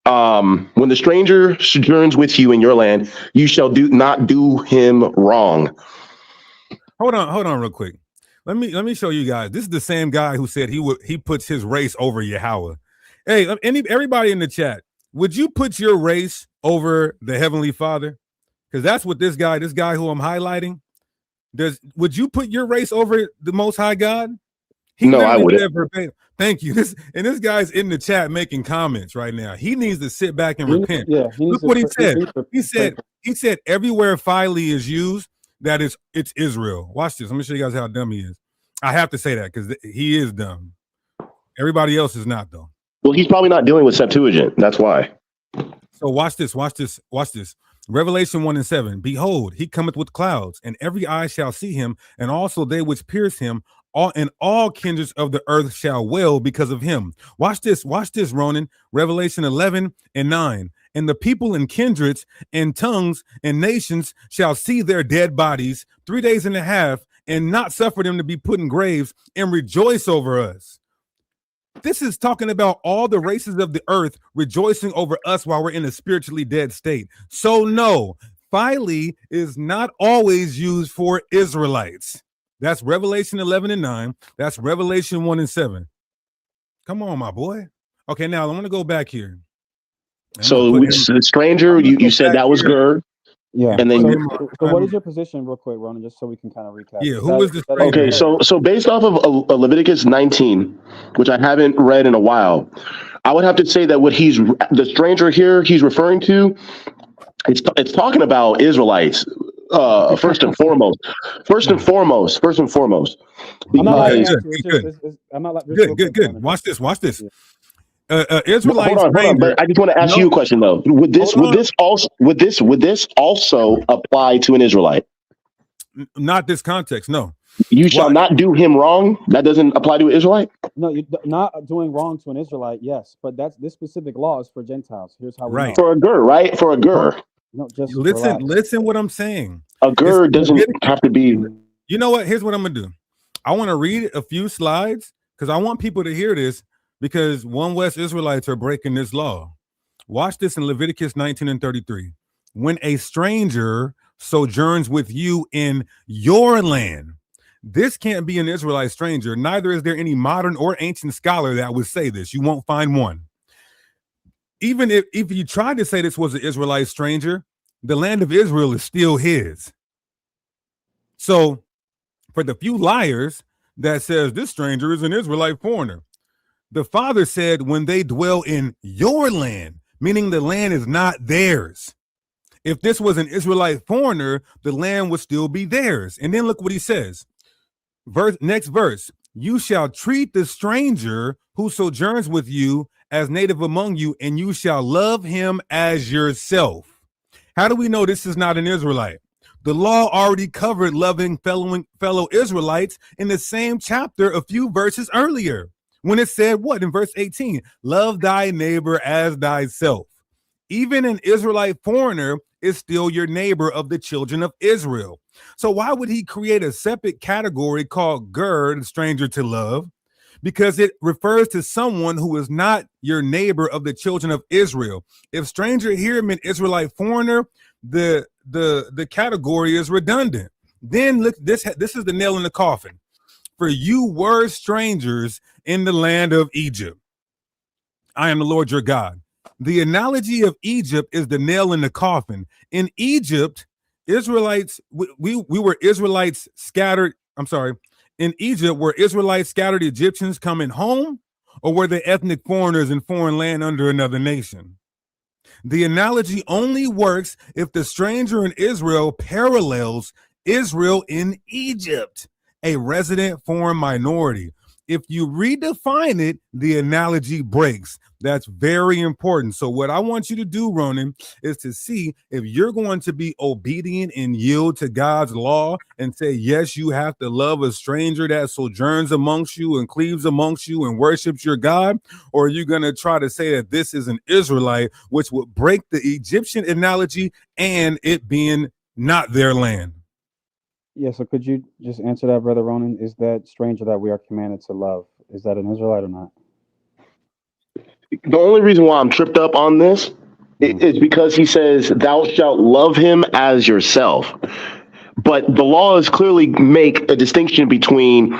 when the stranger sojourns with you in your land, you shall not do him wrong. Hold on real quick. Let me show you guys. This is the same guy who said he puts his race over Yahweh. Hey, everybody in the chat, would you put your race over the Heavenly Father? Because that's what this guy who I'm highlighting, would you put your race over the Most High God? No, I wouldn't. Thank you. This guy's in the chat making comments right now. He needs to sit back and repent. Yeah, look what he said. He said everywhere phily is used, that it's Israel. Watch this. Let me show you guys how dumb he is. I have to say that because he is dumb. Everybody else is not, though. Well, he's probably not dealing with Septuagint. That's why. So watch this. Revelation 1:7. Behold, he cometh with clouds, and every eye shall see him, and also they which pierce him, all kindreds of the earth shall wail because of him. Watch this, Ronan. Revelation 11:9. And the people and kindreds and tongues and nations shall see their dead bodies 3 days and a half, and not suffer them to be put in graves, and rejoice over us. This is talking about all the races of the earth rejoicing over us while we're in a spiritually dead state. So no, phily is not always used for Israelites. That's Revelation 11:9. That's Revelation 1:7. Come on, my boy. Okay, now I want to go back here. So the stranger, you said that was Gur. Yeah. And then so what is your position, real quick, Ronan, just so we can kind of recap? Yeah, who is the stranger? Okay, so based off of Leviticus 19, which I haven't read in a while, I would have to say that what the stranger here he's referring to, it's talking about Israelites. First and foremost. I'm not Good. Watch this. Israelites. Hold on, but I just want to ask you a question though. Would this also apply to an Israelite? Not this context, no. You shall not do him wrong. That doesn't apply to an Israelite? No, you're not doing wrong to an Israelite, yes, but this specific law is for Gentiles. Here's how we know. For a gur, right? For a gur. No, just listen what I'm saying. A gur doesn't have to be. You know what? Here's what I'm gonna do. I want to read a few slides because I want people to hear this, because One West Israelites are breaking this law. Watch this in Leviticus 19:33. When a stranger sojourns with you in your land, this can't be an Israelite stranger. Neither is there any modern or ancient scholar that would say this. You won't find one. Even if you tried to say this was an Israelite stranger, the land of Israel is still his. So for the few liars that says this stranger is an Israelite foreigner, the Father said when they dwell in your land, meaning the land is not theirs. If this was an Israelite foreigner, the land would still be theirs. And then look what he says. Next verse. You shall treat the stranger who sojourns with you as native among you, and you shall love him as yourself. How do we know this is not an Israelite? The law already covered loving fellow Israelites in the same chapter a few verses earlier, when it said what in verse 18? Love thy neighbor as thyself. Even an Israelite foreigner is still your neighbor of the children of Israel. So why would he create a separate category called gur, the stranger to love? Because it refers to someone who is not your neighbor of the children of Israel. If stranger here meant Israelite foreigner, the category is redundant. Then look, this is the nail in the coffin. For you were strangers in the land of Egypt. I am the Lord your God. The analogy of Egypt is the nail in the coffin. In Egypt, Israelites, we were Israelites scattered. In Egypt, were Israelites scattered Egyptians coming home, or were they ethnic foreigners in foreign land under another nation? The analogy only works if the stranger in Israel parallels Israel in Egypt, a resident foreign minority. If you redefine it, the analogy breaks. That's very important. So what I want you to do, Ronan, is to see if you're going to be obedient and yield to God's law and say, yes, you have to love a stranger that sojourns amongst you and cleaves amongst you and worships your God, or are you going to try to say that this is an Israelite, which would break the Egyptian analogy and it being not their land? Yeah, so could you just answer that, Brother Ronan? Is that stranger that we are commanded to love, is that an Israelite or not? The only reason why I'm tripped up on this is because he says, thou shalt love him as yourself. but the laws clearly make a distinction between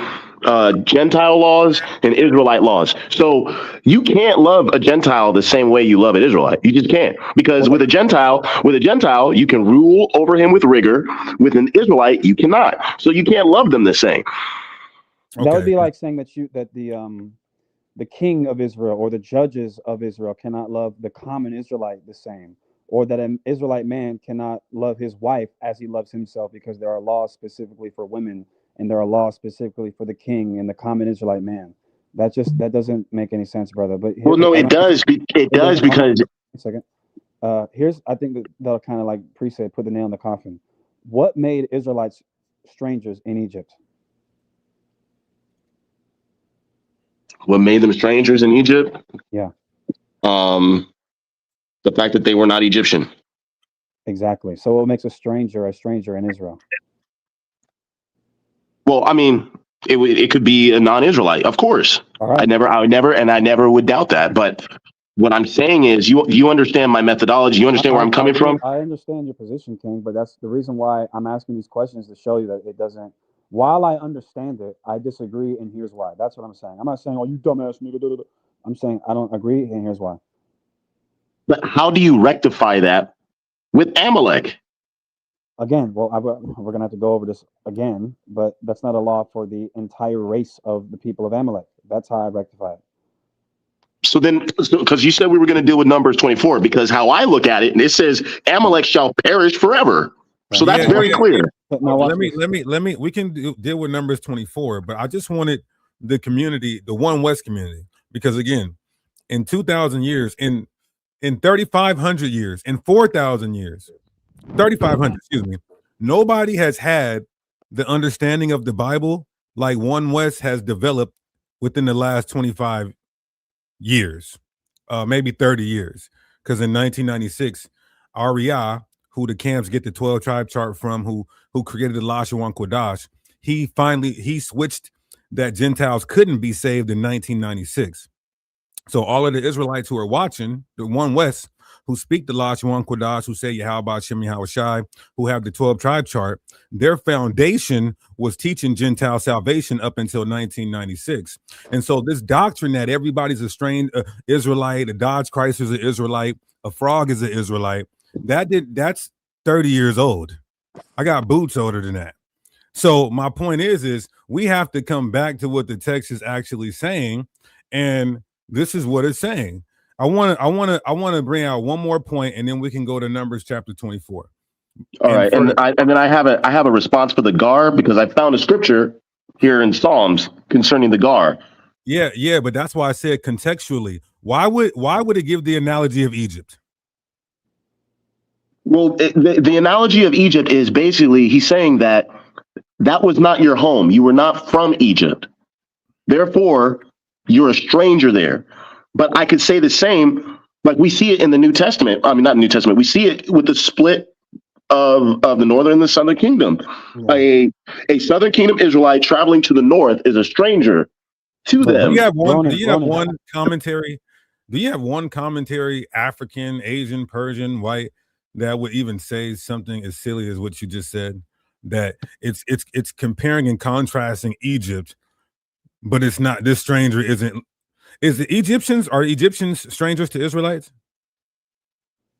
Gentile laws and Israelite laws. So you can't love a Gentile the same way you love an Israelite. You just can't, because with a Gentile, you can rule over him with rigor. With an Israelite, you cannot. So you can't love them the same. That would be like saying that the king of Israel or the judges of Israel cannot love the common Israelite the same, or that an Israelite man cannot love his wife as he loves himself, because there are laws specifically for women and there are laws specifically for the king and the common Israelite man. That doesn't make any sense, brother. But Well, no, it does. It does because. A second. I think that'll kind of like Priest put the nail in the coffin. What made Israelites strangers in Egypt? What made them strangers in Egypt? Yeah. The fact that they were not Egyptian. Exactly. So what makes a stranger in Israel? Well, I mean, it could be a non-Israelite, of course. All right. I never would doubt that. But what I'm saying is, you understand my methodology. You understand where I'm coming from. I understand your position, King, but that's the reason why I'm asking these questions, to show you that it doesn't. While I understand it, I disagree, and here's why. That's what I'm saying. I'm not saying, "Oh, you dumbass nigga." Da, da, da. I'm saying I don't agree, and here's why. But how do you rectify that with Amalek? Again, well, we're gonna have to go over this again, but that's not a law for the entire race of the people of Amalek. That's how I rectify it. So then, because you said we were going to deal with Numbers 24, because how I look at it, and it says Amalek shall perish forever. So that's very clear. Now, let me. We can deal with Numbers 24, but I just wanted the community, the One West community, because again, in 2,000 years, in 3,500 years, in 4,000 years, 3,500, excuse me, nobody has had the understanding of the Bible like One West has developed within the last 25 years, maybe 30 years. Because in 1996, REI, who the camps get the 12 tribe chart from, who created the Lashawan Kodash, he switched that Gentiles couldn't be saved in 1996. So all of the Israelites who are watching, the One West, who speak the Lashawan Kodash, who say Yahweh Shem Yahweh Shai, who have the 12 tribe chart, their foundation was teaching Gentile salvation up until 1996. And so this doctrine that everybody's a strange Israelite, a Dodge Chrysler is an Israelite, a frog is an Israelite, that's 30 years old. I got boots older than that. So my point is we have to come back to what the text is actually saying, and this is what it's saying. I want to bring out one more point, and then we can go to Numbers chapter 24. All right, and then I have a response for the gar, because I found a scripture here in Psalms concerning the gar. Yeah, but that's why I said contextually. Why would it give the analogy of Egypt? Well, the analogy of Egypt is basically he's saying that was not your home. You were not from Egypt. Therefore, you're a stranger there. But I could say the same, like we see it in the New Testament. I mean, not New Testament. We see it with the split of the northern and the southern kingdom. Yeah. A southern kingdom Israelite traveling to the north is a stranger to them. Do you have one commentary? Do you have one commentary, African, Asian, Persian, white, that would even say something as silly as what you just said? That it's comparing and contrasting Egypt, but it's not. This stranger isn't. Are Egyptians strangers to Israelites?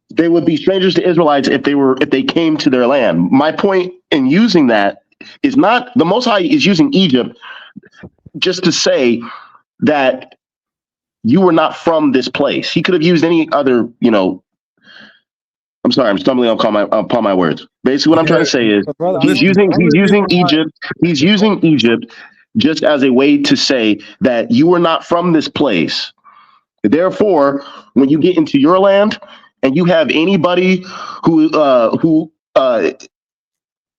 They would be strangers to Israelites if they came to their land. My point in using that is not the Most High is using Egypt just to say that you were not from this place. He could have used any other, I'm sorry, I'm stumbling upon my words. Basically, what I'm trying to say is he's using Egypt just as a way to say that you were not from this place. Therefore, when you get into your land and you have anybody who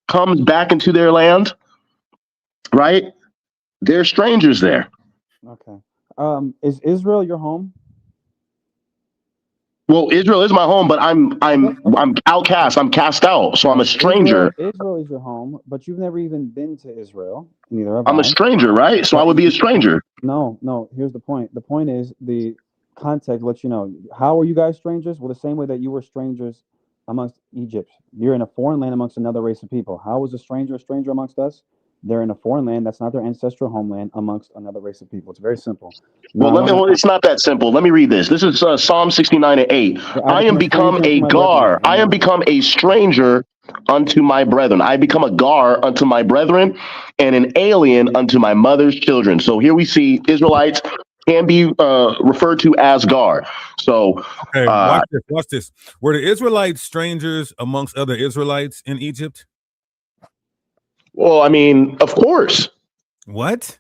comes back into their land, right? They're strangers there. Okay. Is Israel your home? Well, Israel is my home, but I'm outcast. I'm cast out, so I'm a stranger. Israel is your home, but you've never even been to Israel. Neither have I'm a stranger, right? So I would be a stranger. No. Here's the point. The point is the context lets you know. How are you guys strangers? Well, the same way that you were strangers amongst Egypt. You're in a foreign land amongst another race of people. How is a stranger amongst us? They're in a foreign land that's not their ancestral homeland amongst another race of people. It's very simple. Well, it's not that simple. Let me read this. This is Psalm 69:8. I am become a gar. I am become a stranger unto my brethren. I become a gar unto my brethren and an alien unto my mother's children. So here we see Israelites can be referred to as gar. So okay, watch this. Watch this. Were the Israelites strangers amongst other Israelites in Egypt? Well, I mean, of course. What?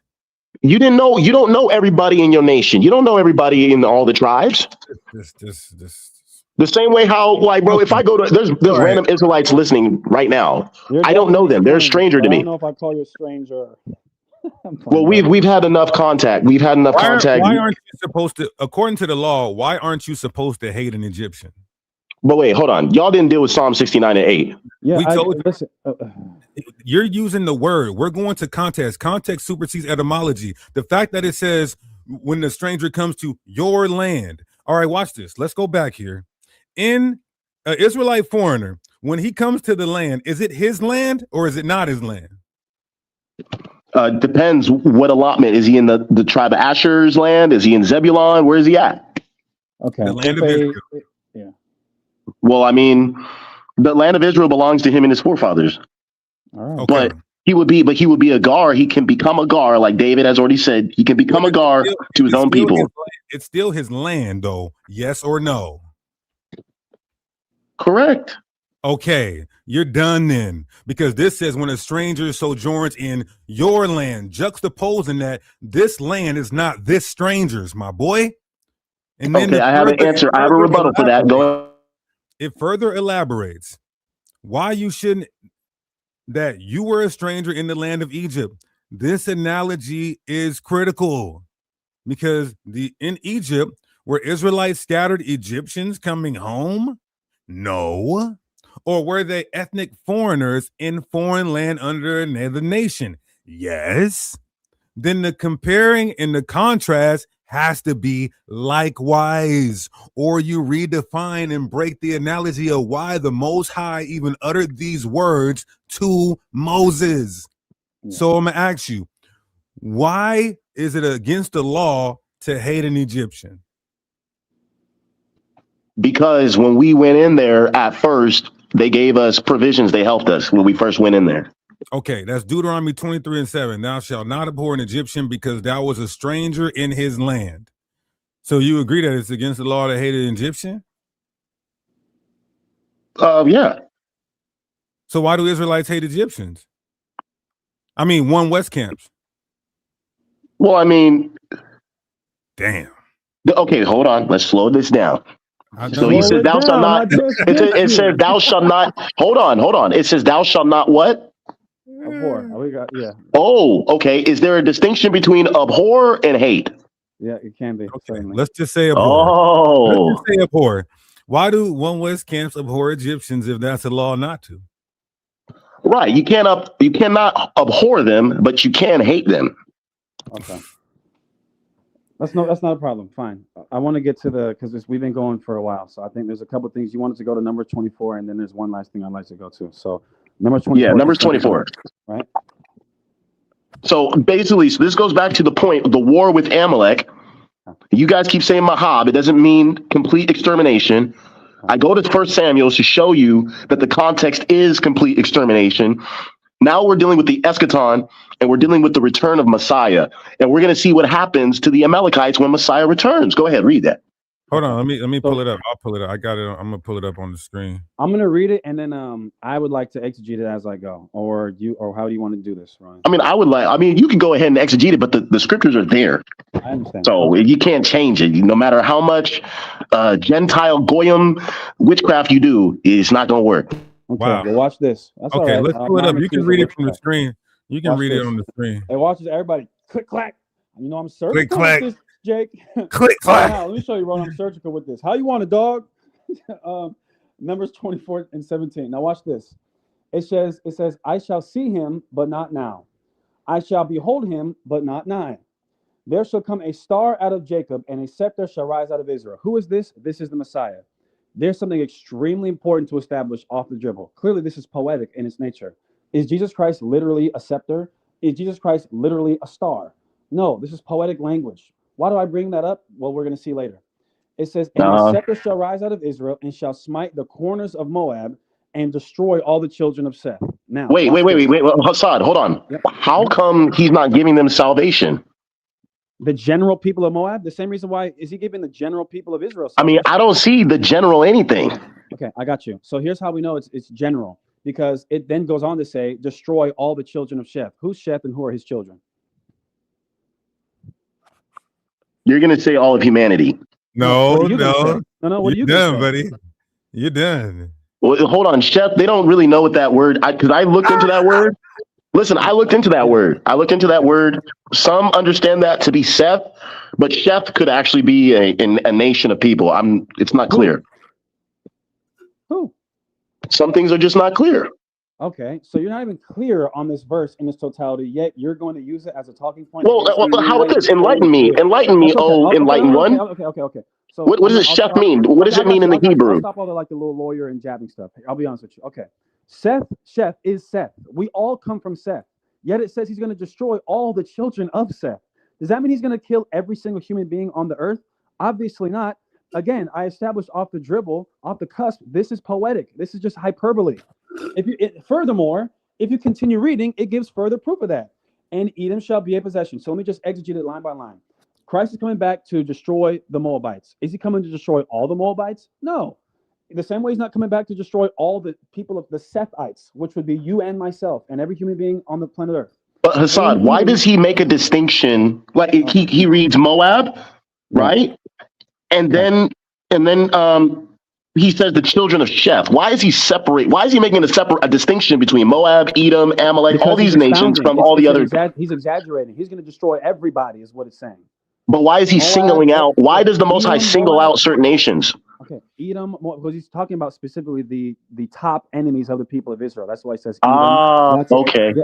You didn't know. You don't know everybody in your nation. You don't know everybody in all the tribes. The same way how, like, bro, if I go to there's random Israelites listening right now. I don't know them. They're a stranger to me. I don't know if I call you a stranger. Well, we've had enough contact. We've had enough contact. Why aren't you supposed to, according to the law, why aren't you supposed to hate an Egyptian? But wait, hold on. Y'all didn't deal with Psalm 69:8. Yeah, we told listen. You're using the word. We're going to context. Context supersedes etymology. The fact that it says when the stranger comes to your land. All right, watch this. Let's go back here. In an Israelite foreigner, when he comes to the land, is it his land or is it not his land? Depends what allotment. Is he in the tribe of Asher's land? Is he in Zebulon? Where is he at? Okay. The land of Israel. Yeah. Well, I mean, the land of Israel belongs to him and his forefathers. All right. Okay. But he would be a gar. He can become a gar, like David has already said. He can become a gar to his own people. It's still his land, though. Yes or no? Correct. Okay, you're done then, because this says when a stranger sojourns in your land, juxtaposing that this land is not this stranger's, my boy. And then okay, I have an answer. I have a rebuttal for that. Go. It further elaborates why you shouldn't, that you were a stranger in the land of Egypt. This analogy is critical because in Egypt were Israelites scattered Egyptians coming home? No. Or were they ethnic foreigners in foreign land under another nation? Yes. Then the comparing and the contrast has to be likewise, or you redefine and break the analogy of why the Most High even uttered these words to Moses. Yeah. So I'm gonna ask you, why is it against the law to hate an Egyptian? Because when we went in there at first, they gave us provisions. They helped us when we first went in there. Okay, that's Deuteronomy 23:7. Thou shalt not abhor an Egyptian because thou was a stranger in his land. So you agree that it's against the law to hate an Egyptian? Yeah. So why do Israelites hate Egyptians? I mean, one West camps. Well, I mean, damn. Okay, hold on. Let's slow this down. So he says, thou shalt not. It says, thou shalt not. Hold on. It says, thou shalt not what? Abhor. Yeah. Oh, okay. Is there a distinction between abhor and hate? Yeah, it can be. Okay, let's just say abhor. Oh. Let's just say abhor. Why do one West camps abhor Egyptians if that's a law not to? Right. You cannot abhor them, but you can hate them. Okay. That's not a problem. Fine. I want to get to because we've been going for a while. So I think there's a couple things you wanted to go to number 24, and then there's one last thing I'd like to go to. So number 24. Yeah, number 24. Right. So basically, this goes back to the point, the war with Amalek. You guys keep saying Mahab. It doesn't mean complete extermination. I go to 1 Samuel to show you that the context is complete extermination. Now we're dealing with the eschaton, and we're dealing with the return of Messiah. And we're going to see what happens to the Amalekites when Messiah returns. Go ahead, read that. Hold on, let me pull it up. I'll pull it up. I got it. I'm gonna pull it up on the screen. I'm gonna read it, and then I would like to exegete it as I go, or how do you want to do this, Ron? You can go ahead and exegete it, but the scriptures are there. I understand. So you can't change it. No matter how much Gentile goyim witchcraft you do, it's not gonna work. Okay, wow. Well, watch this. That's okay, all right. Let's pull it up. You can read it from the screen. You can read it on the screen. Hey, watch this, everybody. Click clack. You know I'm certain. Click clack. Jake. Click clack. Let me show you, Ron. I'm surgical with this. How you want a dog? Numbers 24 and 17. Now watch this. It says, I shall see him, but not now. I shall behold him, but not nigh. There shall come a star out of Jacob, and a scepter shall rise out of Israel. Who is this? This is the Messiah. there's something extremely important to establish off the dribble. Clearly, this is poetic in its nature. Is Jesus Christ literally a scepter? Is Jesus Christ literally a star? No, this is poetic language. Why do I bring that up? Well, we're going to see later. It says, and the scepter shall rise out of Israel and shall smite the corners of Moab and destroy all the children of Seth. Now, wait, Hassad, hold on. Yep. How come he's not giving them salvation? The general people of Moab, the same reason why is he giving the general people of Israel salvation? I mean, I don't see the general anything. Okay, I got you. So here's how we know it's general, because it then goes on to say, destroy all the children of Sheth. Who's Sheth and who are his children? You're going to say all of humanity. No. What are you done, buddy. You're done. Well, hold on, Sheth. They don't really know what that word. Because I looked into that word. Listen, I looked into that word. Some understand that to be Seth, but Sheth could actually be a nation of people. It's not clear. Who? Some things are just not clear. Okay, so you're not even clear on this verse in its totality, yet you're going to use it as a talking point. Well, how about this? Enlighten me. Enlighten me, enlightened one. Okay. So what does Sheth mean? What does it mean in the Hebrew? I'll stop all the little lawyer and jabbing stuff. I'll be honest with you. Okay. Sheth is Seth. We all come from Seth. Yet it says he's going to destroy all the children of Seth. Does that mean he's going to kill every single human being on the earth? Obviously not. Again, I established off the dribble, off the cusp, this is poetic. This is just hyperbole. Furthermore, if you continue reading, it gives further proof of that. And Edom shall be a possession. So let me just exegete it line by line. Christ is coming back to destroy the Moabites. Is he coming to destroy all the Moabites? No. The same way he's not coming back to destroy all the people of the Sethites, which would be you and myself and every human being on the planet Earth. But Hassad, why does he make a distinction? Like he reads Moab, right? And then he says the children of Sheth. Why is he separate? Why is he making a distinction between Moab, Edom, Amalek, because all these nations from all the other? He's exaggerating. He's going to destroy everybody, is what it's saying. But why is he singling out? Why does the Most High single out certain nations? Okay, Edom, because he's talking about specifically the top enemies of the people of Israel. That's why he says Edom. Okay.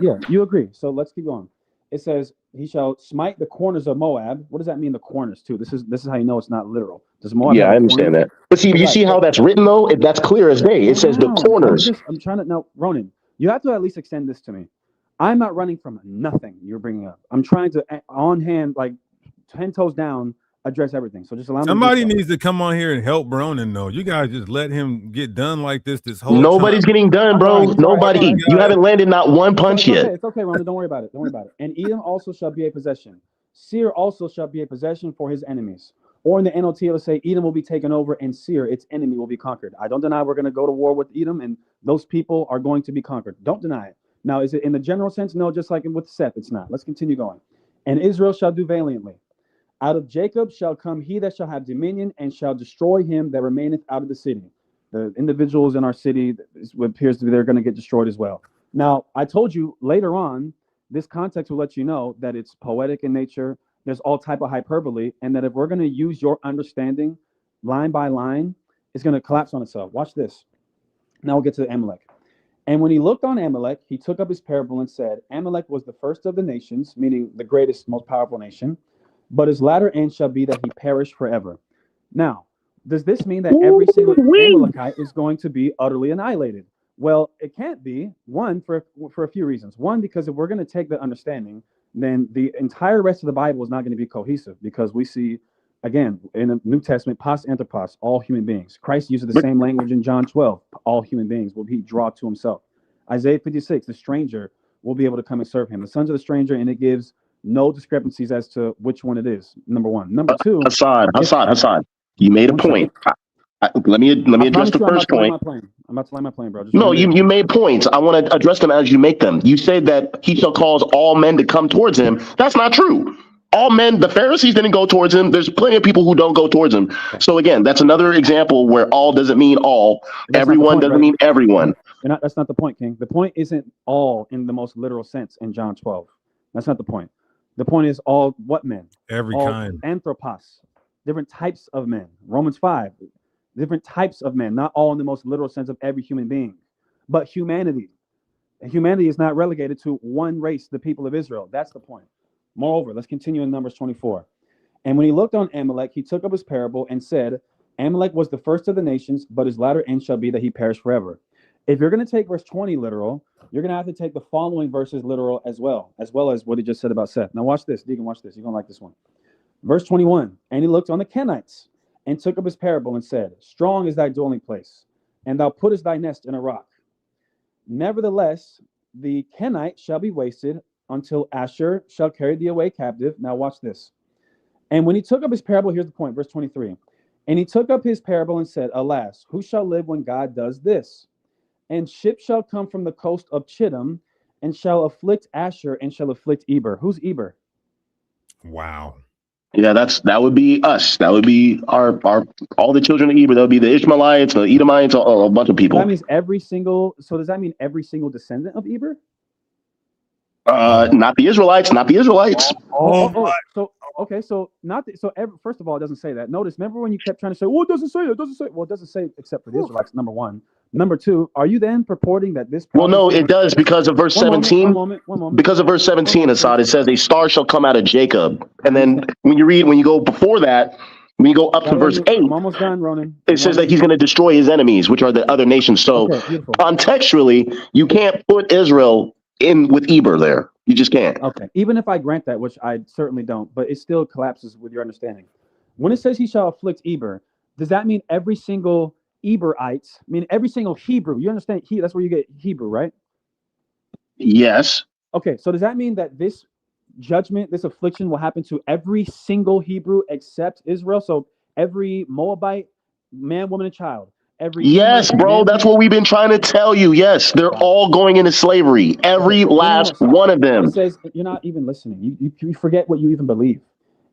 Yeah, you agree. So let's keep going. It says he shall smite the corners of Moab. What does that mean? The corners too. This is how you know it's not literal. Does Moab? Yeah, I understand that. But see, you see how that's written though? That's clear as day. It says the corners. I'm trying to now, Ronan. You have to at least extend this to me. I'm not running from nothing you're bringing up. I'm trying to on hand, like 10 toes down, address everything. So just allow me. Somebody needs to come on here and help Ronan though. You guys just let him get done like this whole Nobody's getting done, bro. Nobody. You haven't landed not one punch yet. It's okay, Ronan. Don't worry about it. And Edom also shall be a possession. Seir also shall be a possession for his enemies. Or in the NLT, it'll say Edom will be taken over and Seir, its enemy, will be conquered. I don't deny we're going to go to war with Edom and those people are going to be conquered. Don't deny it. Now, is it in the general sense? No, just like with Seth, it's not. Let's continue going. And Israel shall do valiantly. Out of Jacob shall come he that shall have dominion and shall destroy him that remaineth out of the city. The individuals in our city, it appears to be they're going to get destroyed as well. Now, I told you later on, this context will let you know that it's poetic in nature. There's all type of hyperbole, and that if we're going to use your understanding line by line, it's going to collapse on itself. Watch this. Now we'll get to Amalek. And when he looked on Amalek, he took up his parable and said, Amalek was the first of the nations, meaning the greatest, most powerful nation. But his latter end shall be that he perish forever. Now, does this mean that every single Amalekite is going to be utterly annihilated? Well, it can't be. One, for a few reasons. One, because if we're going to take the understanding, then the entire rest of the Bible is not going to be cohesive, because we see, again, in the New Testament, pos anthropos, all human beings. Christ uses the same language in John 12. All human beings will he draw to himself. Isaiah 56, the stranger will be able to come and serve him. The sons of the stranger, and it gives no discrepancies as to which one it is. Number one. Number two. Hassan, you made a point. Let me address the first point. I'm about to land my plane, bro. No, you made points. I want to address them as you make them. You said that he shall cause all men to come towards him. That's not true. All men, the Pharisees didn't go towards him. There's plenty of people who don't go towards him. So again, that's another example where all doesn't mean all. Everyone doesn't mean everyone. That's not the point, King. The point isn't all in the most literal sense in John 12. That's not the point. The point is all what men? Every all kind. Anthropos. Different types of men. Romans 5. Different types of men. Not all in the most literal sense of every human being. But humanity. And humanity is not relegated to one race, the people of Israel. That's the point. Moreover, let's continue in Numbers 24. And when he looked on Amalek, he took up his parable and said, Amalek was the first of the nations, but his latter end shall be that he perish forever. If you're going to take verse 20 literal, you're going to have to take the following verses literal as well as what he just said about Seth. Now watch this, Deacon, watch this. You're going to like this one. Verse 21, and he looked on the Canaanites and took up his parable and said, strong is thy dwelling place, and thou puttest thy nest in a rock. Nevertheless, the Kenite shall be wasted until Asher shall carry thee away captive. Now watch this. And when he took up his parable, here's the point, verse 23. And he took up his parable and said, alas, who shall live when God does this? And ships shall come from the coast of Chittim, and shall afflict Asher, and shall afflict Eber. Who's Eber? Wow. Yeah, that would be us. That would be our all the children of Eber. That would be the Ishmaelites, the Edomites, a bunch of people. That means every single. So does that mean every single descendant of Eber? Not the Israelites. Not the Israelites. So okay, so not the, so. First of all, it doesn't say that. Notice. Remember when you kept trying to say, "Well, it doesn't say that. It doesn't say." Well, it doesn't say except for the Israelites. Number one. Number two. Are you then purporting that this? Well, no, it does because of verse 17. One moment. Because of verse 17, Assad, it says a star shall come out of Jacob, and then when you go before that, when you go up to verse 8, I'm almost done, Ronan. it says that he's going to destroy his enemies, which are the other nations. So contextually, you can't put Israel in with Eber there. You just can't. Okay. Even if I grant that, which I certainly don't, but it still collapses with your understanding. When it says he shall afflict Eber, does that mean every single Eberites, I mean every single Hebrew? You understand? That's where you get Hebrew, right? Yes. Okay. So does that mean that this judgment, this affliction will happen to every single Hebrew except Israel? So every Moabite, man, woman, and child. Yes, bro. That's what we've been trying to tell you. Yes, they're all going into slavery. Every last one of them. It says you're not even listening. You forget what you even believe.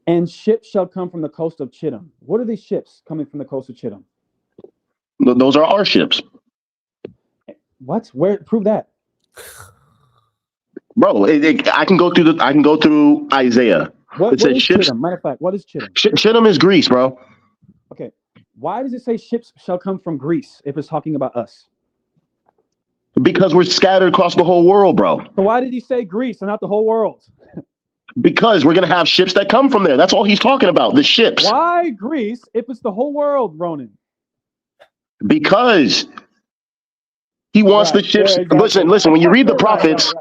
And ships shall come from the coast of Chittim. What are these ships coming from the coast of Chittim? Those are our ships. What? Where? Prove that. Bro, I can go through Isaiah. What is ships. Chittim? Matter of fact, what is Chittim? Chittim is Greece, bro. Okay. Why does it say ships shall come from Greece if it's talking about us? Because we're scattered across the whole world, bro. So why did he say Greece and not the whole world? Because we're going to have ships that come from there. That's all he's talking about, the ships. Why Greece if it's the whole world, Ronan? Because he wants the ships. Exactly. Listen, when you read the prophets,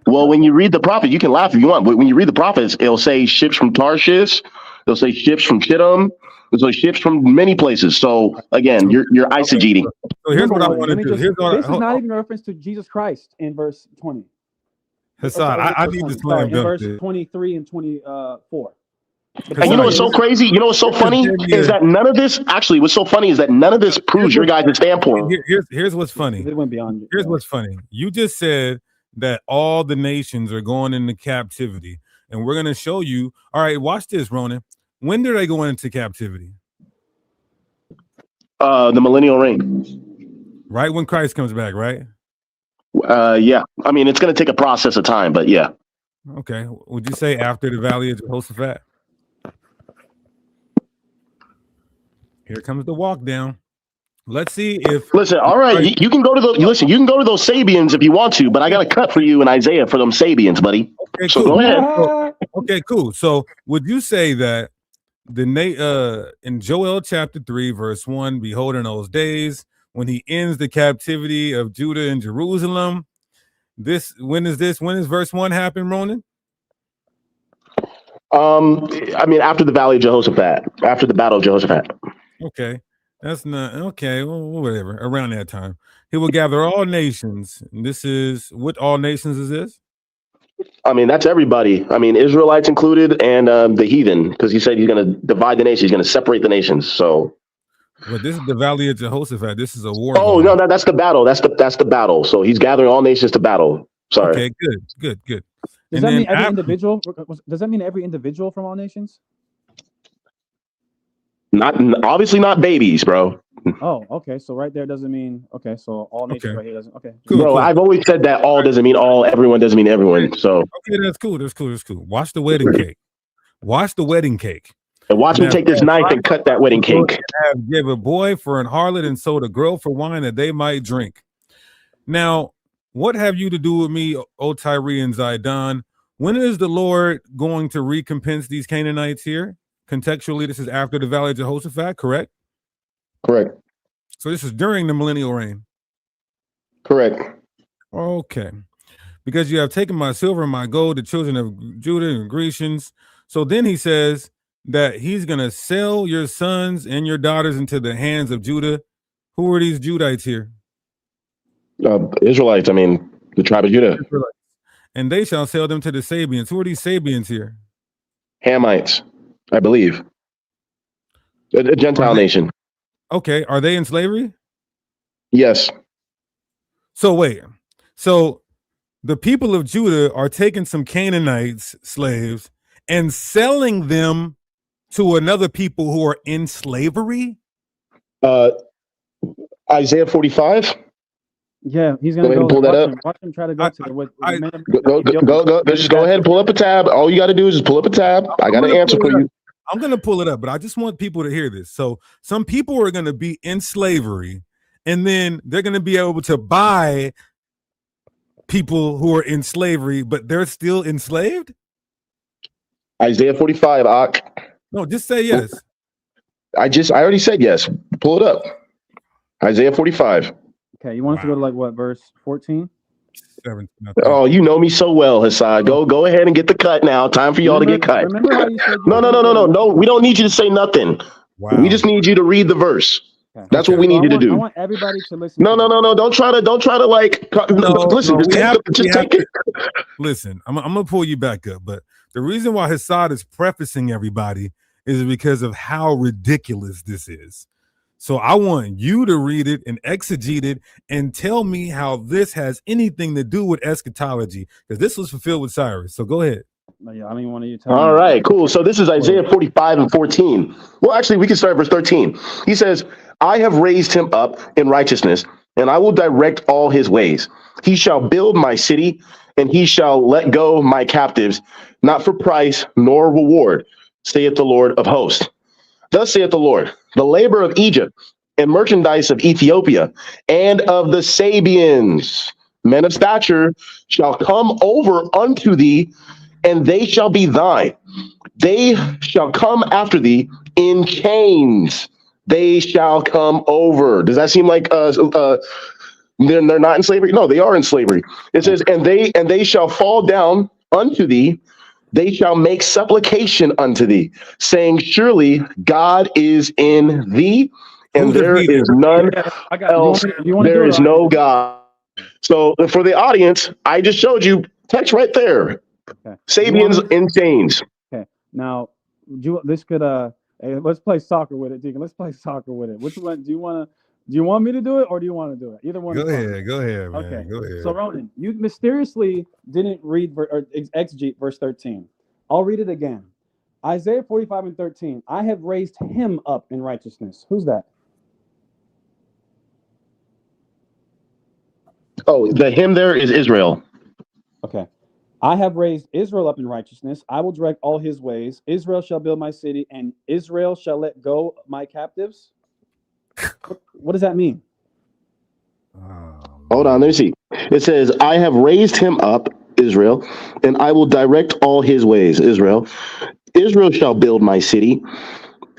well, when you read the prophet, you can laugh if you want, but when you read the prophets, it'll say ships from Tarshish. It'll say ships from Chittim. So ships from many places. So again, you're eisegeting. So here's what I want to do. This is not even a reference to Jesus Christ in verse 20. Hassan, I need to slam in verse 23 and 24. And you know what's so crazy? You know what's so funny is that none of this actually. What's so funny is that none of this proves your guys' standpoint. Here's what's funny. It went beyond. Here's what's funny. You just said that all the nations are going into captivity, and we're going to show you. All right, watch this, Ronan. When do they go into captivity? The millennial reign. Right when Christ comes back, right? Yeah. I mean, it's going to take a process of time, but yeah. Okay. Would you say after the Valley of Jehoshaphat? Here comes the walk down. Let's see if. Listen, all right, you can go to you can go to those Sabians if you want to, but I got a cut for you in Isaiah for them Sabians, buddy. Okay, so cool. Go ahead. Okay, cool. So would you say that in Joel chapter 3, verse 1, behold, in those days when he ends the captivity of Judah and Jerusalem, when is verse 1 happen, Ronan? I mean, after the Valley of Jehoshaphat, after the Battle of Jehoshaphat. Okay. That's not okay. Well, whatever. Around that time, he will gather all nations. And this is what all nations is this? I mean, that's everybody. I mean, Israelites included, and the heathen, because he said he's going to divide the nations. He's going to separate the nations. So, but this is the Valley of Jehoshaphat. This is a war. Oh zone. No, that's the battle. That's the battle. So he's gathering all nations to battle. Sorry. Okay. Good. Does that mean every individual? Does that mean every individual from all nations? Obviously not babies, bro. Oh, okay. So right there doesn't mean okay. So all nations right here doesn't. Okay, cool. I've always said that all doesn't mean all. Everyone doesn't mean everyone. So okay, that's cool. Watch the wedding cake. Watch the wedding cake. And watch me take this knife and cut that wedding cake. Give a boy for an harlot and sold a girl for wine that they might drink. Now, what have you to do with me, O Tyree and Zidon? When is the Lord going to recompense these Canaanites here? Contextually, this is after the Valley of Jehoshaphat, correct? Correct. So this is during the millennial reign. Correct. Okay. Because you have taken my silver and my gold, the children of Judah and Grecians. So then he says that he's going to sell your sons and your daughters into the hands of Judah. Who are these Judites here? Israelites, I mean, the tribe of Judah. And they shall sell them to the Sabians. Who are these Sabians here? Hamites, I believe. A Gentile nation. Okay. Are they in slavery? Yes. So wait. So the people of Judah are taking some Canaanites, slaves, and selling them to another people who are in slavery? Isaiah 45. Yeah, he's gonna go pull that up. Watch him try to go to Go. Just go ahead and pull up a tab. All you got to do is just pull up a tab. I got an answer for you. I'm going to pull it up, but I just want people to hear this. So some people are going to be in slavery, and then they're going to be able to buy people who are in slavery, but they're still enslaved? Isaiah 45, Ak. No, just say yes. I already said yes. Pull it up. Isaiah 45. Okay, you want us to go to like what, verse 14? 17. Oh, you know me so well, Hassan. Go ahead and get the cut now. Time for y'all to get cut. Remember how you said No. We don't need you to say nothing. Wow. We just need you to read the verse. Okay. That's what we need you to do. I want everybody to listen. No. Don't try to like. Listen. Take it. Listen, I'm gonna pull you back up, but the reason why Hassad is prefacing everybody is because of how ridiculous this is. So I want you to read it and exegete it and tell me how this has anything to do with eschatology, because this was fulfilled with Cyrus. So go ahead. Yeah, I don't even want you to tell All right, cool. So this is Isaiah 45 and 14. Well, actually, we can start at verse 13. He says, I have raised him up in righteousness, and I will direct all his ways. He shall build my city, and he shall let go my captives, not for price nor reward, saith the Lord of hosts. Thus saith the Lord, the labor of Egypt and merchandise of Ethiopia and of the Sabians, men of stature, shall come over unto thee, and they shall be thine. They shall come after thee in chains. They shall come over. Does that seem like they're not in slavery? No, they are in slavery. It says, and they shall fall down unto thee. They shall make supplication unto thee, saying, surely God is in thee, and there is none else. There is no God. So for the audience, I just showed you text right there. Okay. Sabians in chains. Okay. Now, this could hey, let's play soccer with it, Deacon. Let's play soccer with it. Which one do you want me to do it, or do you want to do it? Either one. Go ahead, man. Okay. Go ahead. So Ronan, you mysteriously didn't read or exegete verse 13. I'll read it again. Isaiah 45 and 13. I have raised him up in righteousness. Who's that? Oh, the him there is Israel. Okay. I have raised Israel up in righteousness. I will direct all his ways. Israel shall build my city, and Israel shall let go my captives. What does that mean? Hold on, let me see. It says, I have raised him up, Israel, and I will direct all his ways, Israel. Israel shall build my city,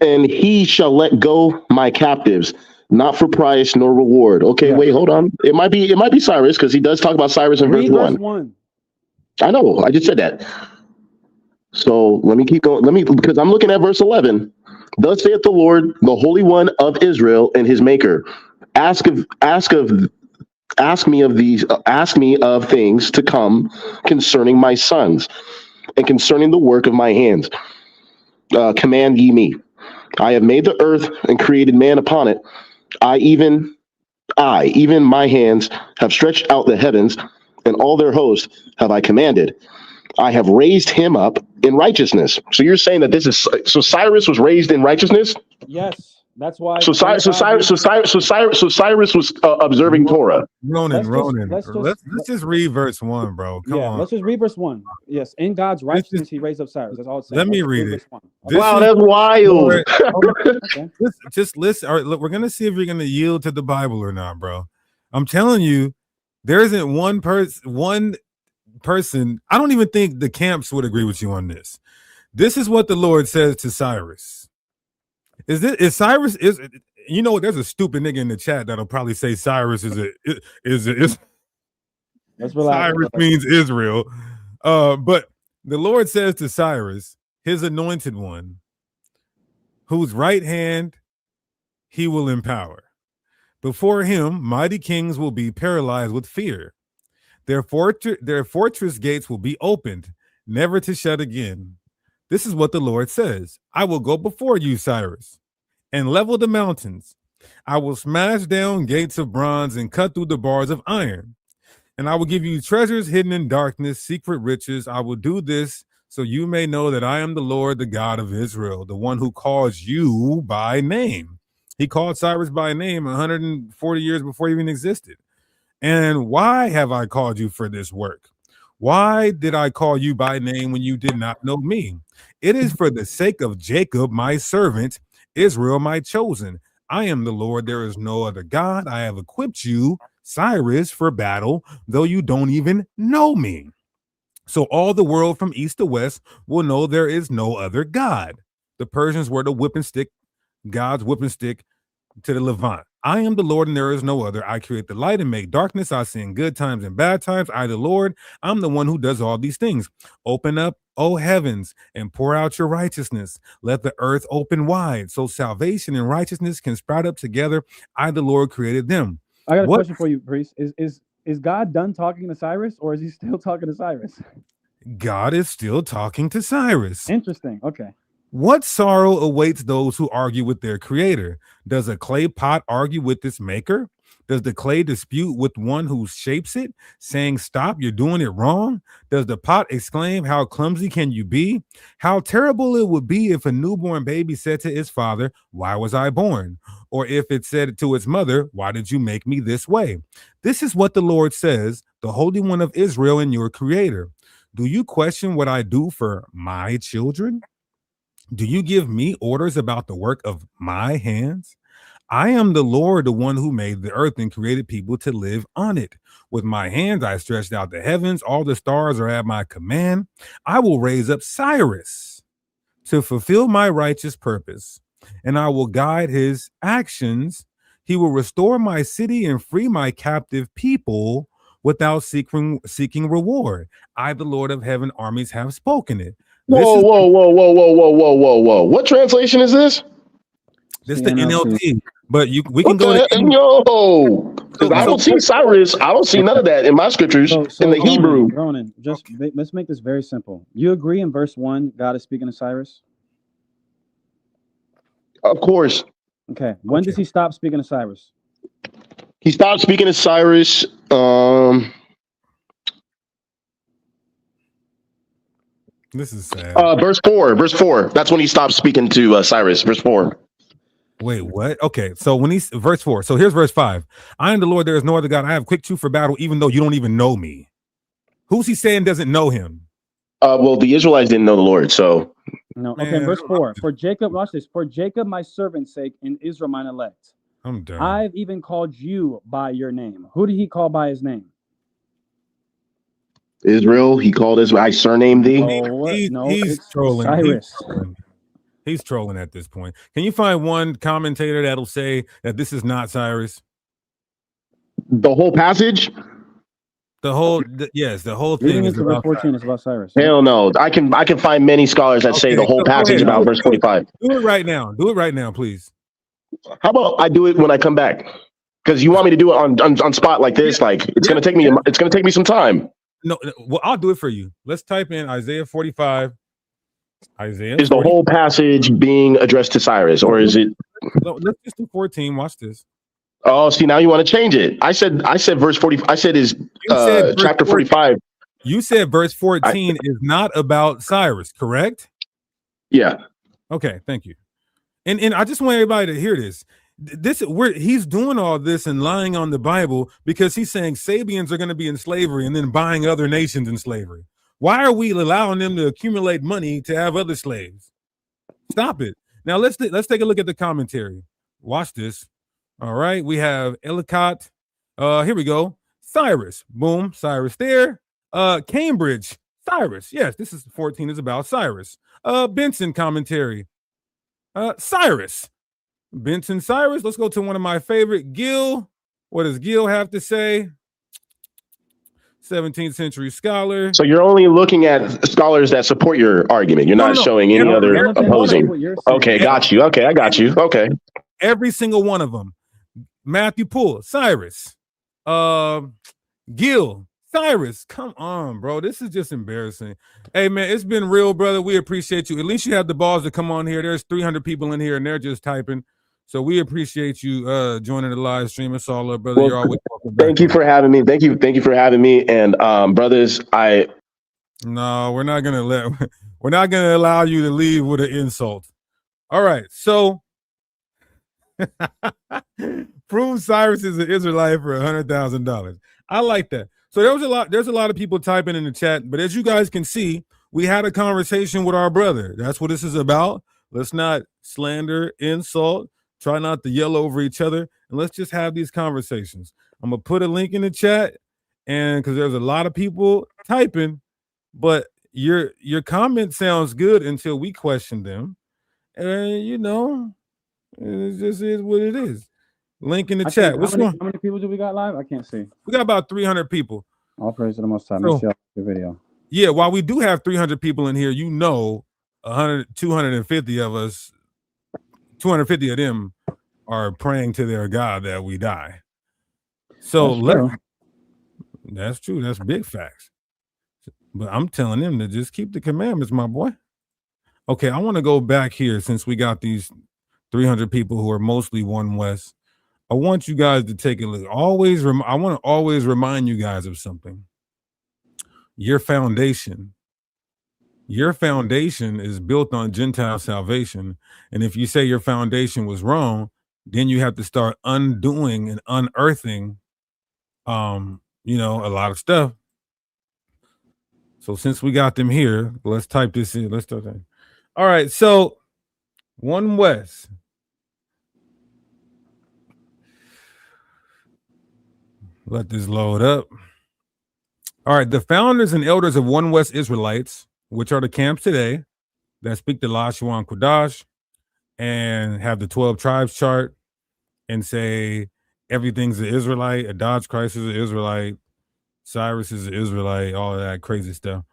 and he shall let go my captives, not for price nor reward. Okay, yeah. Wait, hold on. It might be Cyrus, because he does talk about Cyrus in verse 1. I know, I just said that. So let me keep going. Because I'm looking at verse 11. Thus saith the Lord, the Holy One of Israel and his Maker. Ask me of things to come concerning my sons and concerning the work of my hands. Command ye me. I have made the earth and created man upon it. Even my hands have stretched out the heavens, and all their host have I commanded. I have raised him up in righteousness. So you're saying that so Cyrus was raised in righteousness? Yes, that's why. So Cyrus was observing Torah. Ronan, let's just read verse 1, bro. Come on. Let's just read verse 1. Yes, in God's righteousness, he raised up Cyrus. That's all it's saying. Let me read it. Wow, that's wild. Okay. Just listen. All right, look, we're gonna see if you're gonna yield to the Bible or not, bro. I'm telling you, there isn't one person. I don't even think the camps would agree with you on this. This is what the Lord says to Cyrus. Is Cyrus You know what? There's a stupid nigga in the chat that'll probably say Cyrus is Let's relax. Cyrus means Israel. But the Lord says to Cyrus, his anointed one, whose right hand he will empower. Before him, mighty kings will be paralyzed with fear. Their fortress gates will be opened, never to shut again. This is what the Lord says. I will go before you, Cyrus, and level the mountains. I will smash down gates of bronze and cut through the bars of iron. And I will give you treasures hidden in darkness, secret riches. I will do this so you may know that I am the Lord, the God of Israel, the one who calls you by name. He called Cyrus by name 140 years before he even existed. And why have I called you for this work? Why did I call you by name when you did not know me? It is for the sake of Jacob, my servant, Israel, my chosen. I am the Lord. There is no other God. I have equipped you, Cyrus, for battle, though you don't even know me. So all the world from east to west will know there is no other God. The Persians were the whipping stick, God's whipping stick to the Levant. I am the Lord and there is no other. I create the light and make darkness. I send good times and bad times. I, the Lord, I'm the one who does all these things. Open up, O heavens, and pour out your righteousness. Let the earth open wide so salvation and righteousness can sprout up together. I, the Lord, created them. I got a question for you, priest. Is God done talking to Cyrus, or is he still talking to Cyrus? God is still talking to Cyrus. Interesting. Okay. What sorrow awaits those who argue with their creator? Does a clay pot argue with its maker? Does the clay dispute with one who shapes it, saying, stop, you're doing it wrong? Does the pot exclaim, how clumsy can you be? How terrible it would be if a newborn baby said to its father, why was I born? Or if it said to its mother, why did you make me this way? This is what the Lord says, the Holy One of Israel and your creator. Do you question what I do for my children? Do you give me orders about the work of my hands? I am the Lord, the one who made the earth and created people to live on it. With my hands, I stretched out the heavens. All the stars are at my command. I will raise up Cyrus to fulfill my righteous purpose, and I will guide his actions. He will restore my city and free my captive people without seeking reward. I, the Lord of heaven armies, have spoken it. Whoa. What translation is this? This is the NLT, but we can go to because I don't see Cyrus. I don't see none of that in my scriptures in the Hebrew. Ronan, just let's make this very simple. You agree in verse 1, God is speaking to Cyrus? Of course. Okay. When does he stop speaking to Cyrus? He stopped speaking to Cyrus. This is sad. Verse 4. That's when he stopped speaking to Cyrus. Verse 4. Wait, what? Okay, so when he's verse 4. So here's verse 5. I am the Lord, there is no other God. I have quick you for battle, even though you don't even know me. Who's he saying doesn't know him? Well, the Israelites didn't know the Lord, so. No. Okay, verse 4. For Jacob, watch this. For Jacob, my servant's sake, and Israel, mine elect. I'm done. I've even called you by your name. Who did he call by his name? Israel, he called us. I surnamed thee. He's trolling. Cyrus. He's trolling at this point. Can you find one commentator that'll say that this is not Cyrus? The whole passage? The whole thing is about 14 is about Cyrus. Hell no. I can find many scholars that say the whole passage about verse 45. Do it right now. Do it right now, please. How about I do it when I come back? Because you want me to do it on spot like this? Like it's gonna take me some time. No, well, I'll do it for you. Let's type in Isaiah 45. Isaiah. Is 40. The whole passage being addressed to Cyrus, or is it? No, let's just do 14. Watch this. Oh, see, now you want to change it. I said verse 40. I said is chapter 45. You said verse 14 is not about Cyrus, correct? Yeah. Okay, thank you. And I just want everybody to hear this. He's doing all this and lying on the Bible because he's saying Sabians are going to be in slavery and then buying other nations in slavery. Why are we allowing them to accumulate money to have other slaves? Stop it. Now let's take a look at the commentary. Watch this. All right, we have Ellicott. Here we go. Cyrus. Boom. Cyrus there. Cambridge. Cyrus. Yes, this is 14 is about Cyrus. Benson commentary. Cyrus. Benson Cyrus. Let's go to one of my favorite, Gil. What does Gil have to say? 17th century scholar. So you're only looking at scholars that support your argument. You're not showing any other opposing. Okay, got you. Okay, I got you. Okay. Every single one of them. Matthew Poole, Cyrus, Gil, Cyrus. Come on, bro. This is just embarrassing. Hey, man, it's been real, brother. We appreciate you. At least you have the balls to come on here. There's 300 people in here, and they're just typing. So we appreciate you joining the live stream. It's all up, brother. Well, you're always welcome back. Thank you for having me. Thank you for having me. And brothers, No, we're not gonna allow you to leave with an insult. All right, so prove Cyrus is an Israelite for $100,000. I like that. So there's a lot of people typing in the chat, but as you guys can see, we had a conversation with our brother. That's what this is about. Let's not slander, insult, try not to yell over each other, and let's just have these conversations. I'm gonna put a link in the chat, and because there's a lot of people typing, but your comment sounds good until we question them, and you know, it just is what it is. Link in the chat. How many people do we got live? I can't see. We got about 300 people. All praise to the Most High. Let me see the video. Yeah, while we do have 300 people in here, you know, 250 of us, 250 of them are praying to their God that we die. So that's true. That's big facts. But I'm telling them to just keep the commandments, my boy. Okay, I want to go back here since we got these 300 people who are mostly One West. I want you guys to take a look. I want to always remind you guys of something. Your foundation is built on Gentile salvation. And if you say your foundation was wrong, then you have to start undoing and unearthing, you know, a lot of stuff. So since we got them here, let's type this in. Let's start that. All right. So One West. Let this load up. All right. The founders and elders of One West Israelites, which are the camps today that speak the Lashua and Kodash and have the 12 tribes chart and say everything's an Israelite, a Dodge Christ is an Israelite, Cyrus is an Israelite, all of that crazy stuff.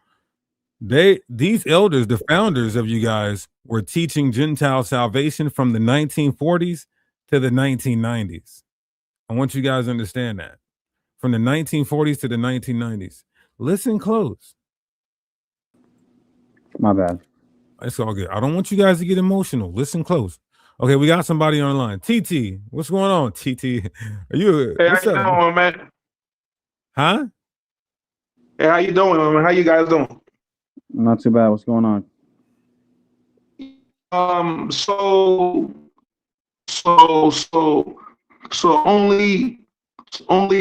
These elders, the founders of you guys, were teaching Gentile salvation from the 1940s to the 1990s. I want you guys to understand that. From the 1940s to the 1990s. Listen close. My bad. It's all good. I don't want you guys to get emotional. Listen close. Okay, we got somebody online. TT, what's going on, TT? Are you? Hey, how you doing, man? Huh? Hey, how you doing, man? How you guys doing? Not too bad. What's going on? So only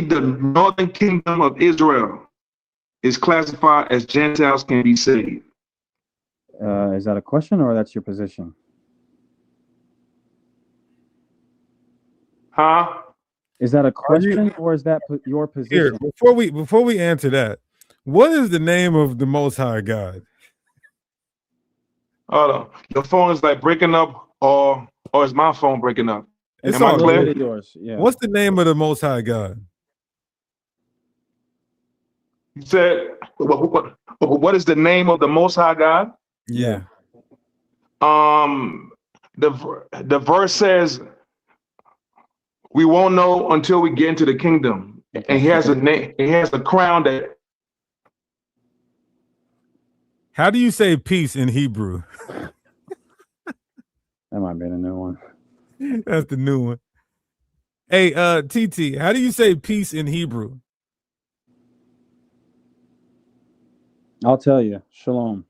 the northern kingdom of Israel is classified as Gentiles can be saved. Is that a question or that's your position? Huh? Is that a question or is that your position? Here, before we answer that, what is the name of the Most High God? Hold on. Your phone is like breaking up, or is my phone breaking up? It's Am I clear? Yours. Yeah. What's the name of the Most High God? You said, what is the name of the Most High God? Yeah. The verse says, we won't know until we get into the kingdom. And he has a name. He has a crown that. How do you say peace in Hebrew? That might be the new one. That's the new one. Hey, TT, how do you say peace in Hebrew? I'll tell you. Shalom.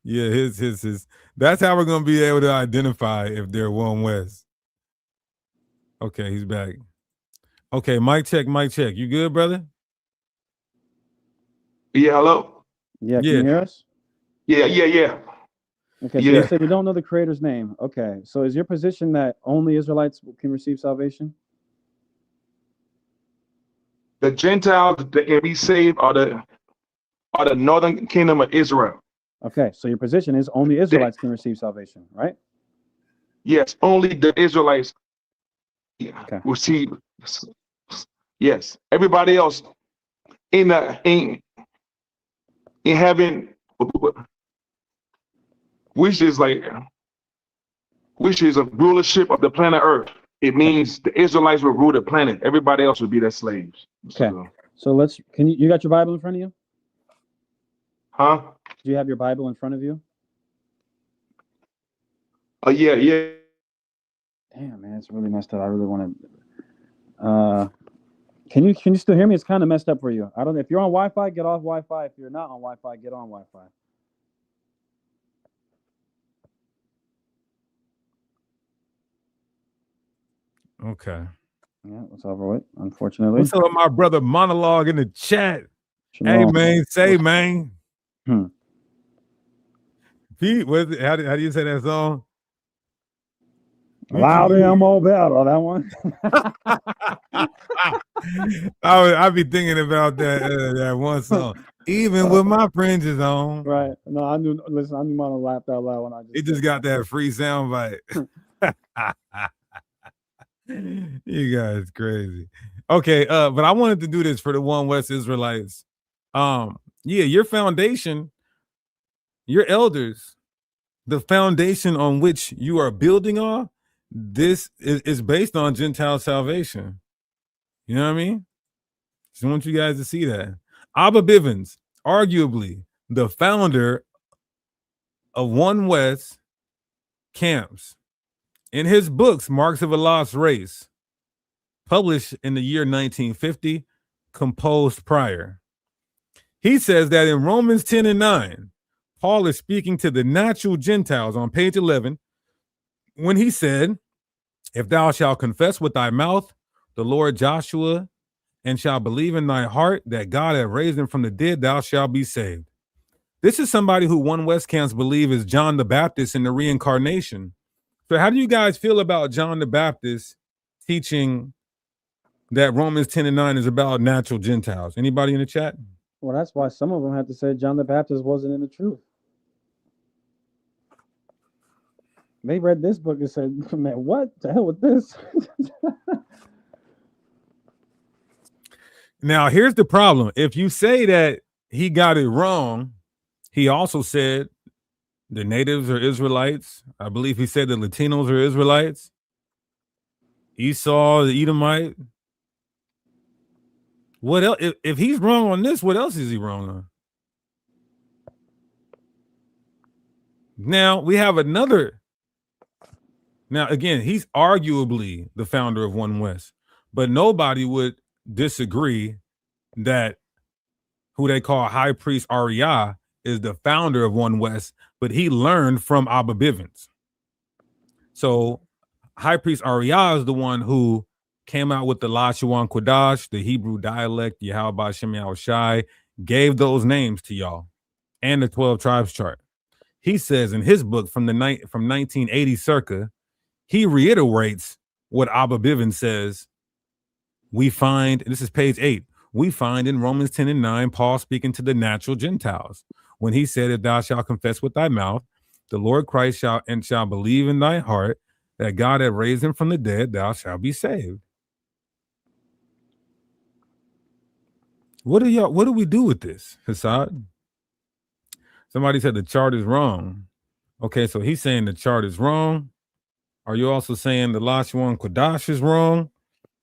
Yeah, his. That's how we're gonna be able to identify if they're One West. Okay, he's back. Okay, mic check. You good, brother? Yeah, hello? Yeah, can you hear us? Yeah. Okay, so you said we don't know the creator's name. Okay, so is your position that only Israelites can receive salvation? The Gentiles that can be saved are the northern kingdom of Israel. Okay, so your position is only Israelites can receive salvation, right? Yes, only the Israelites Okay. will see. Yes, everybody else in heaven, which is a rulership of the planet Earth. It means the Israelites will rule the planet. Everybody else will be their slaves. Okay. So let's. Can you got your Bible in front of you? Huh? Do you have your Bible in front of you? Yeah. Damn, man, it's really messed up. I really want to. Can you still hear me? It's kind of messed up for you. I don't know if you're on Wi-Fi, get off Wi-Fi. If you're not on Wi-Fi, get on Wi-Fi. Okay. Yeah, it's over with. Unfortunately. What's up with my brother Monologue in the chat? Shalom. Hey man, say man. Hmm. Pete, what is it? How do you say that song? Loud ammo battle. That one. I be thinking about that one song. Even with my fringes on. Right. No, I knew. Listen, I knew Mono laughed out loud when I just. It just got that free sound bite. You guys crazy. Okay, but I wanted to do this for the One West Israelites. Yeah, your foundation, your elders, the foundation on which you are building on, this is based on Gentile salvation. You know what I mean? Just want you guys to see that. Abba Bivens, arguably the founder of One West camps, in his books, Marks of a Lost Race, published in the year 1950, composed prior, he says that in Romans 10 and 9, Paul is speaking to the natural Gentiles on page 11 when he said, if thou shalt confess with thy mouth the Lord Joshua and shalt believe in thy heart that God hath raised him from the dead, thou shalt be saved. This is somebody who One West camps believe is John the Baptist in the reincarnation. So how do you guys feel about John the Baptist teaching that Romans 10 and 9 is about natural Gentiles? Anybody in the chat? Well, that's why some of them had to say John the Baptist wasn't in the truth. They read this book and said, man, what the hell with this? Now, here's the problem. If you say that he got it wrong, he also said the natives are Israelites. I believe he said the Latinos are Israelites. Esau, the Edomite. What else? If he's wrong on this, what else is he wrong on? Now, we have another. Now, again, he's arguably the founder of One West, but nobody would disagree that who they call High Priest Ariah is the founder of One West, but he learned from Abba Bivens. So High Priest Ariah is the one who came out with the Lashawan Kodash, the Hebrew dialect, Yahweh Shem Shai, gave those names to y'all, and the 12 tribes chart. He says in his book from 1980 circa, he reiterates what Abba Bivens says. We find, this is page 8, we find in Romans 10 and 9, Paul speaking to the natural Gentiles when he said, if thou shalt confess with thy mouth the Lord Christ shall believe in thy heart that God hath raised him from the dead, thou shalt be saved. What do we do with this, Hassad? Somebody said the chart is wrong. Okay, so he's saying the chart is wrong. Are you also saying the Lashawan Kodash is wrong?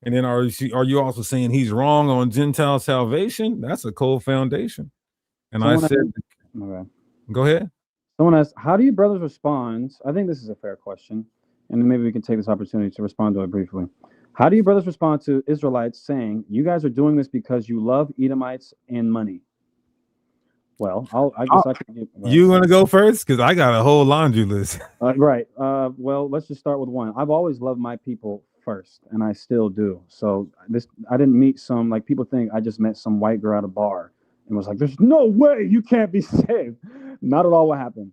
And then are you also saying he's wrong on Gentile salvation? That's a cold foundation. And I said, go ahead. Someone asked, how do you brothers respond? I think this is a fair question, and maybe we can take this opportunity to respond to it briefly. How do you brothers respond to Israelites saying, you guys are doing this because you love Edomites and money? Well, I guess I can give. Right. You want to go first? Because I got a whole laundry list. Right. Well, let's just start with one. I've always loved my people first, and I still do. So I didn't meet some, like, people think I just met some white girl at a bar and was like, there's no way you can't be saved. Not at all what happened.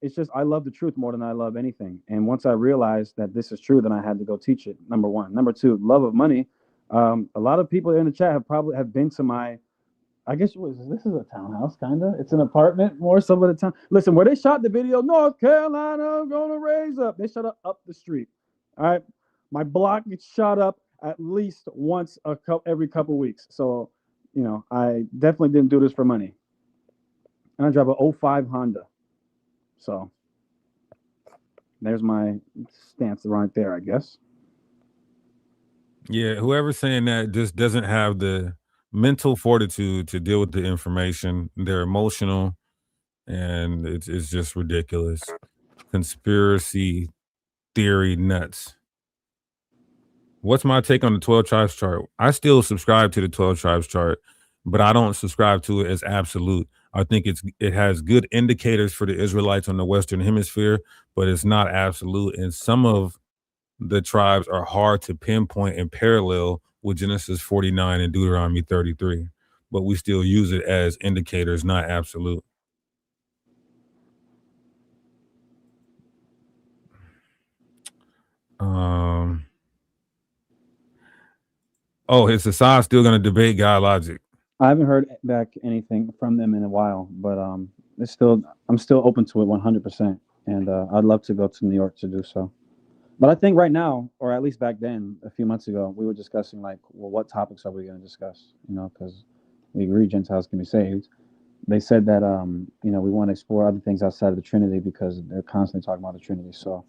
It's just I love the truth more than I love anything. And once I realized that this is true, then I had to go teach it. Number one. Number two, love of money. A lot of people in the chat have been to my I guess this is a townhouse, kind of. It's an apartment more so of the town. Listen, where they shot the video, North Carolina, gonna raise up. They shot up the street. All right, my block gets shot up at least once every couple weeks. So, you know, I definitely didn't do this for money. And I drive a 05 Honda. So there's my stance right there, I guess. Yeah, whoever's saying that just doesn't have the mental fortitude to deal with the information. They're emotional, and it's just ridiculous. Conspiracy theory nuts. What's my take on the 12 tribes chart? I still subscribe to the 12 tribes chart, but I don't subscribe to it as absolute. I think it has good indicators for the Israelites on the Western Hemisphere, but it's not absolute. And some of the tribes are hard to pinpoint and parallel with Genesis 49 and Deuteronomy 33, but we still use it as indicators, not absolute. Oh, is Assad still going to debate God logic? I haven't heard back anything from them in a while, but I'm still open to it 100%, and I'd love to go to New York to do so. But I think right now, or at least back then, a few months ago, we were discussing like, well, what topics are we going to discuss? You know, because we agree Gentiles can be saved. They said that you know, we want to explore other things outside of the Trinity because they're constantly talking about the Trinity. So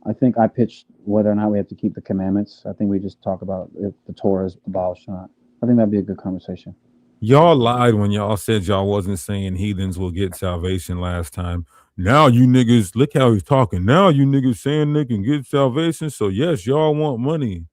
I think I pitched whether or not we have to keep the commandments. I think we just talk about if the Torah is abolished or not. I think that'd be a good conversation. Y'all lied when y'all said y'all wasn't saying heathens will get salvation last time. Now you niggas, look how he's talking. Now you niggas saying they can get salvation. So yes, y'all want money.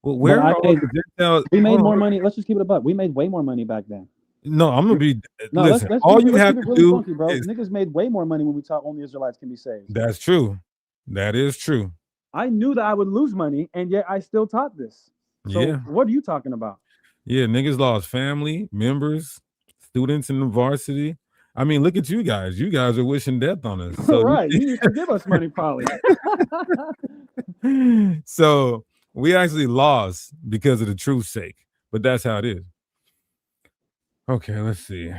Well, where are the Gentiles? We made more money. Let's just keep it a buck. We made way more money back then. No, I'm gonna be. No, listen, let's all you have to really do, funky, bro. is, Niggas made way more money when we taught only Israelites can be saved. That's true. That is true. I knew that I would lose money, and yet I still taught this. So yeah. What are you talking about? Yeah, niggas lost family, members, students in the varsity. I mean, look at you guys. You guys are wishing death on us. So right. You used to give us money, probably. So we actually lost because of the truth's sake, but that's how it is. Okay, let's see.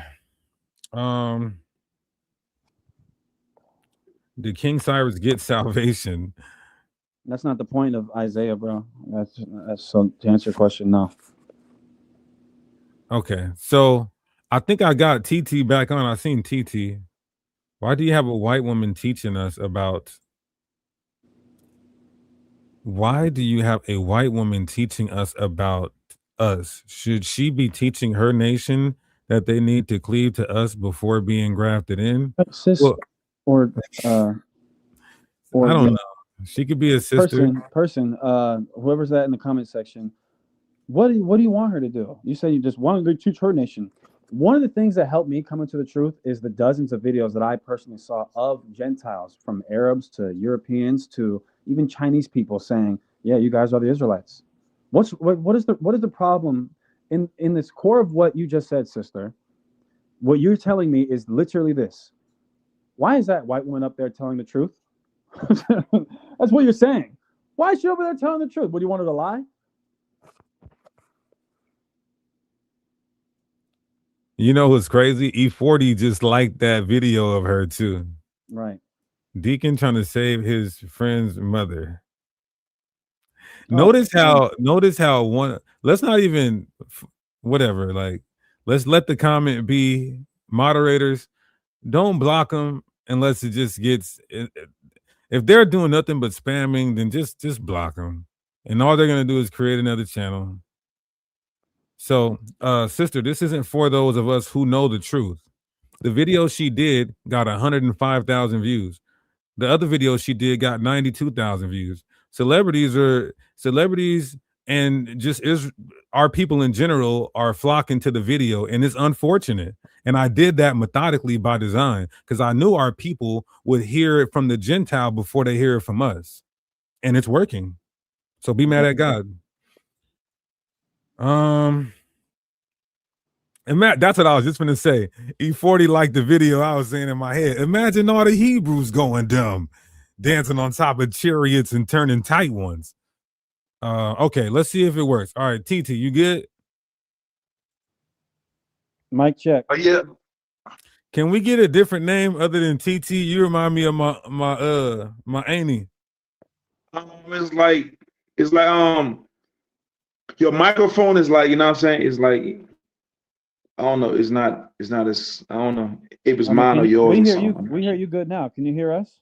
Did King Cyrus get salvation? That's not the point of Isaiah, bro. That's so to answer your question, no. Okay, so I think I got TT back on. I seen TT. Why do you have a white woman teaching us about? Why do you have a white woman teaching us about us? Should she be teaching her nation that they need to cleave to us before being grafted in? Sis, well, or I don't know. She could be a sister. Person, whoever's that in the comment section. What do you want her to do? You say you just wanted to teach her nation. One of the things that helped me come into the truth is the dozens of videos that I personally saw of Gentiles, from Arabs to Europeans to even Chinese people, saying, "Yeah, you guys are the Israelites." What is the problem in this core of what you just said, sister? What you're telling me is literally this. Why is that white woman up there telling the truth? That's what you're saying. Why is she over there telling the truth? What, do you want her to lie? You know what's crazy? E40 just liked that video of her too. Right. Deacon trying to save his friend's mother. Notice how one, let's not even, whatever, like, let's let the comment be. Moderators, don't block them unless it just gets, if they're doing nothing but spamming, then just block them. And all they're going to do is create another channel. So, sister, this isn't for those of us who know the truth. The video she did got 105,000 views. The other video she did got 92,000 views. Celebrities and just our people in general are flocking to the video, and it's unfortunate. And I did that methodically by design because I knew our people would hear it from the Gentile before they hear it from us. And it's working. So be mad at God. And Matt, that's what I was just gonna say. E40 liked the video I was saying in my head. Imagine all the Hebrews going dumb, dancing on top of chariots and turning tight ones. Okay, let's see if it works. All right, TT, you good? Mic check. Yeah. Can we get a different name other than TT? You remind me of my auntie. It's like your microphone is like, you know what I'm saying? It's like, I don't know. It's not as, I don't know if it's mine or yours. We hear you good now. Can you hear us?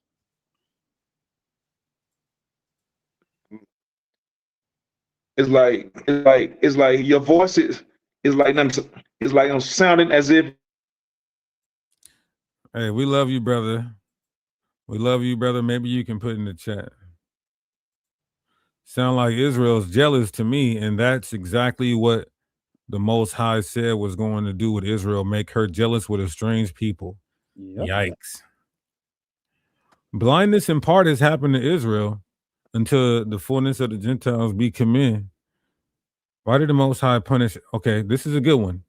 It's like your voice is like I'm sounding as if. Hey, we love you, brother. We love you, brother. Maybe you can put in the chat. Sound like Israel's jealous to me, and that's exactly what the Most High said was going to do with Israel, make her jealous with a strange people. Yep. Yikes. Blindness in part has happened to Israel until the fullness of the Gentiles be come in. Why did the Most High punish? Okay, this is a good one.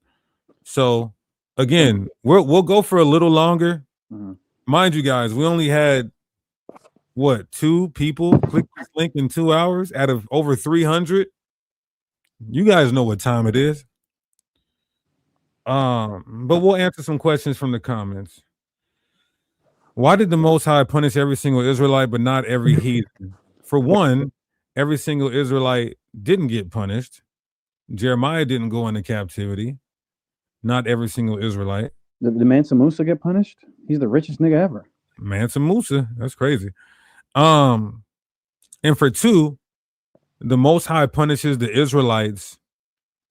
So, again, we'll go for a little longer. Mm-hmm. Mind you guys, we only had, 2 people click this link in 2 hours out of over 300. You guys know what time it is. But we'll answer some questions from the comments. Why did the Most High punish every single Israelite, but not every heathen? For one, every single Israelite didn't get punished. Jeremiah didn't go into captivity. Not every single Israelite. Did Mansa Musa get punished? He's the richest nigga ever. Mansa Musa, that's crazy. And for 2, the Most High punishes the Israelites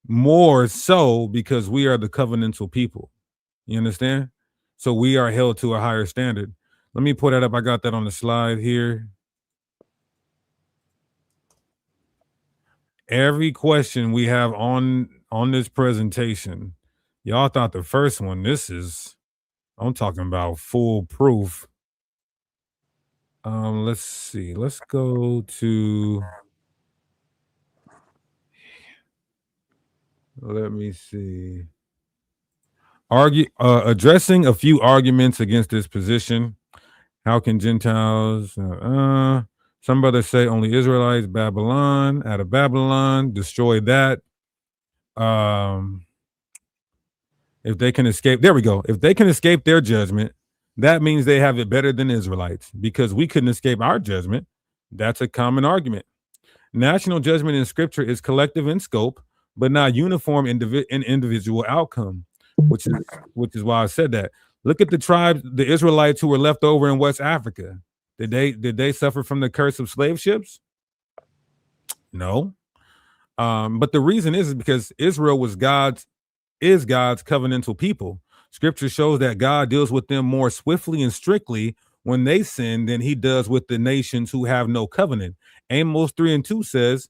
more so because we are the covenantal people. You understand? So we are held to a higher standard. Let me pull that up. I got that on the slide here. Every question we have on this presentation, y'all thought the first one, I'm talking about full proof. Let's see. Let's go to, let me see. Addressing a few arguments against this position. How can Gentiles, some brothers say only Israelites, Babylon, out of Babylon, destroy that. If they can escape, there we go. If they can escape their judgment, that means they have it better than Israelites because we couldn't escape our judgment. That's a common argument. National judgment in scripture is collective in scope, but not uniform in individual outcome, which is why I said that. Look at the tribes, the Israelites who were left over in West Africa. Did they suffer from the curse of slave ships? No. But the reason is because Israel is God's covenantal people. Scripture shows that God deals with them more swiftly and strictly when they sin than he does with the nations who have no covenant. Amos 3:2 says,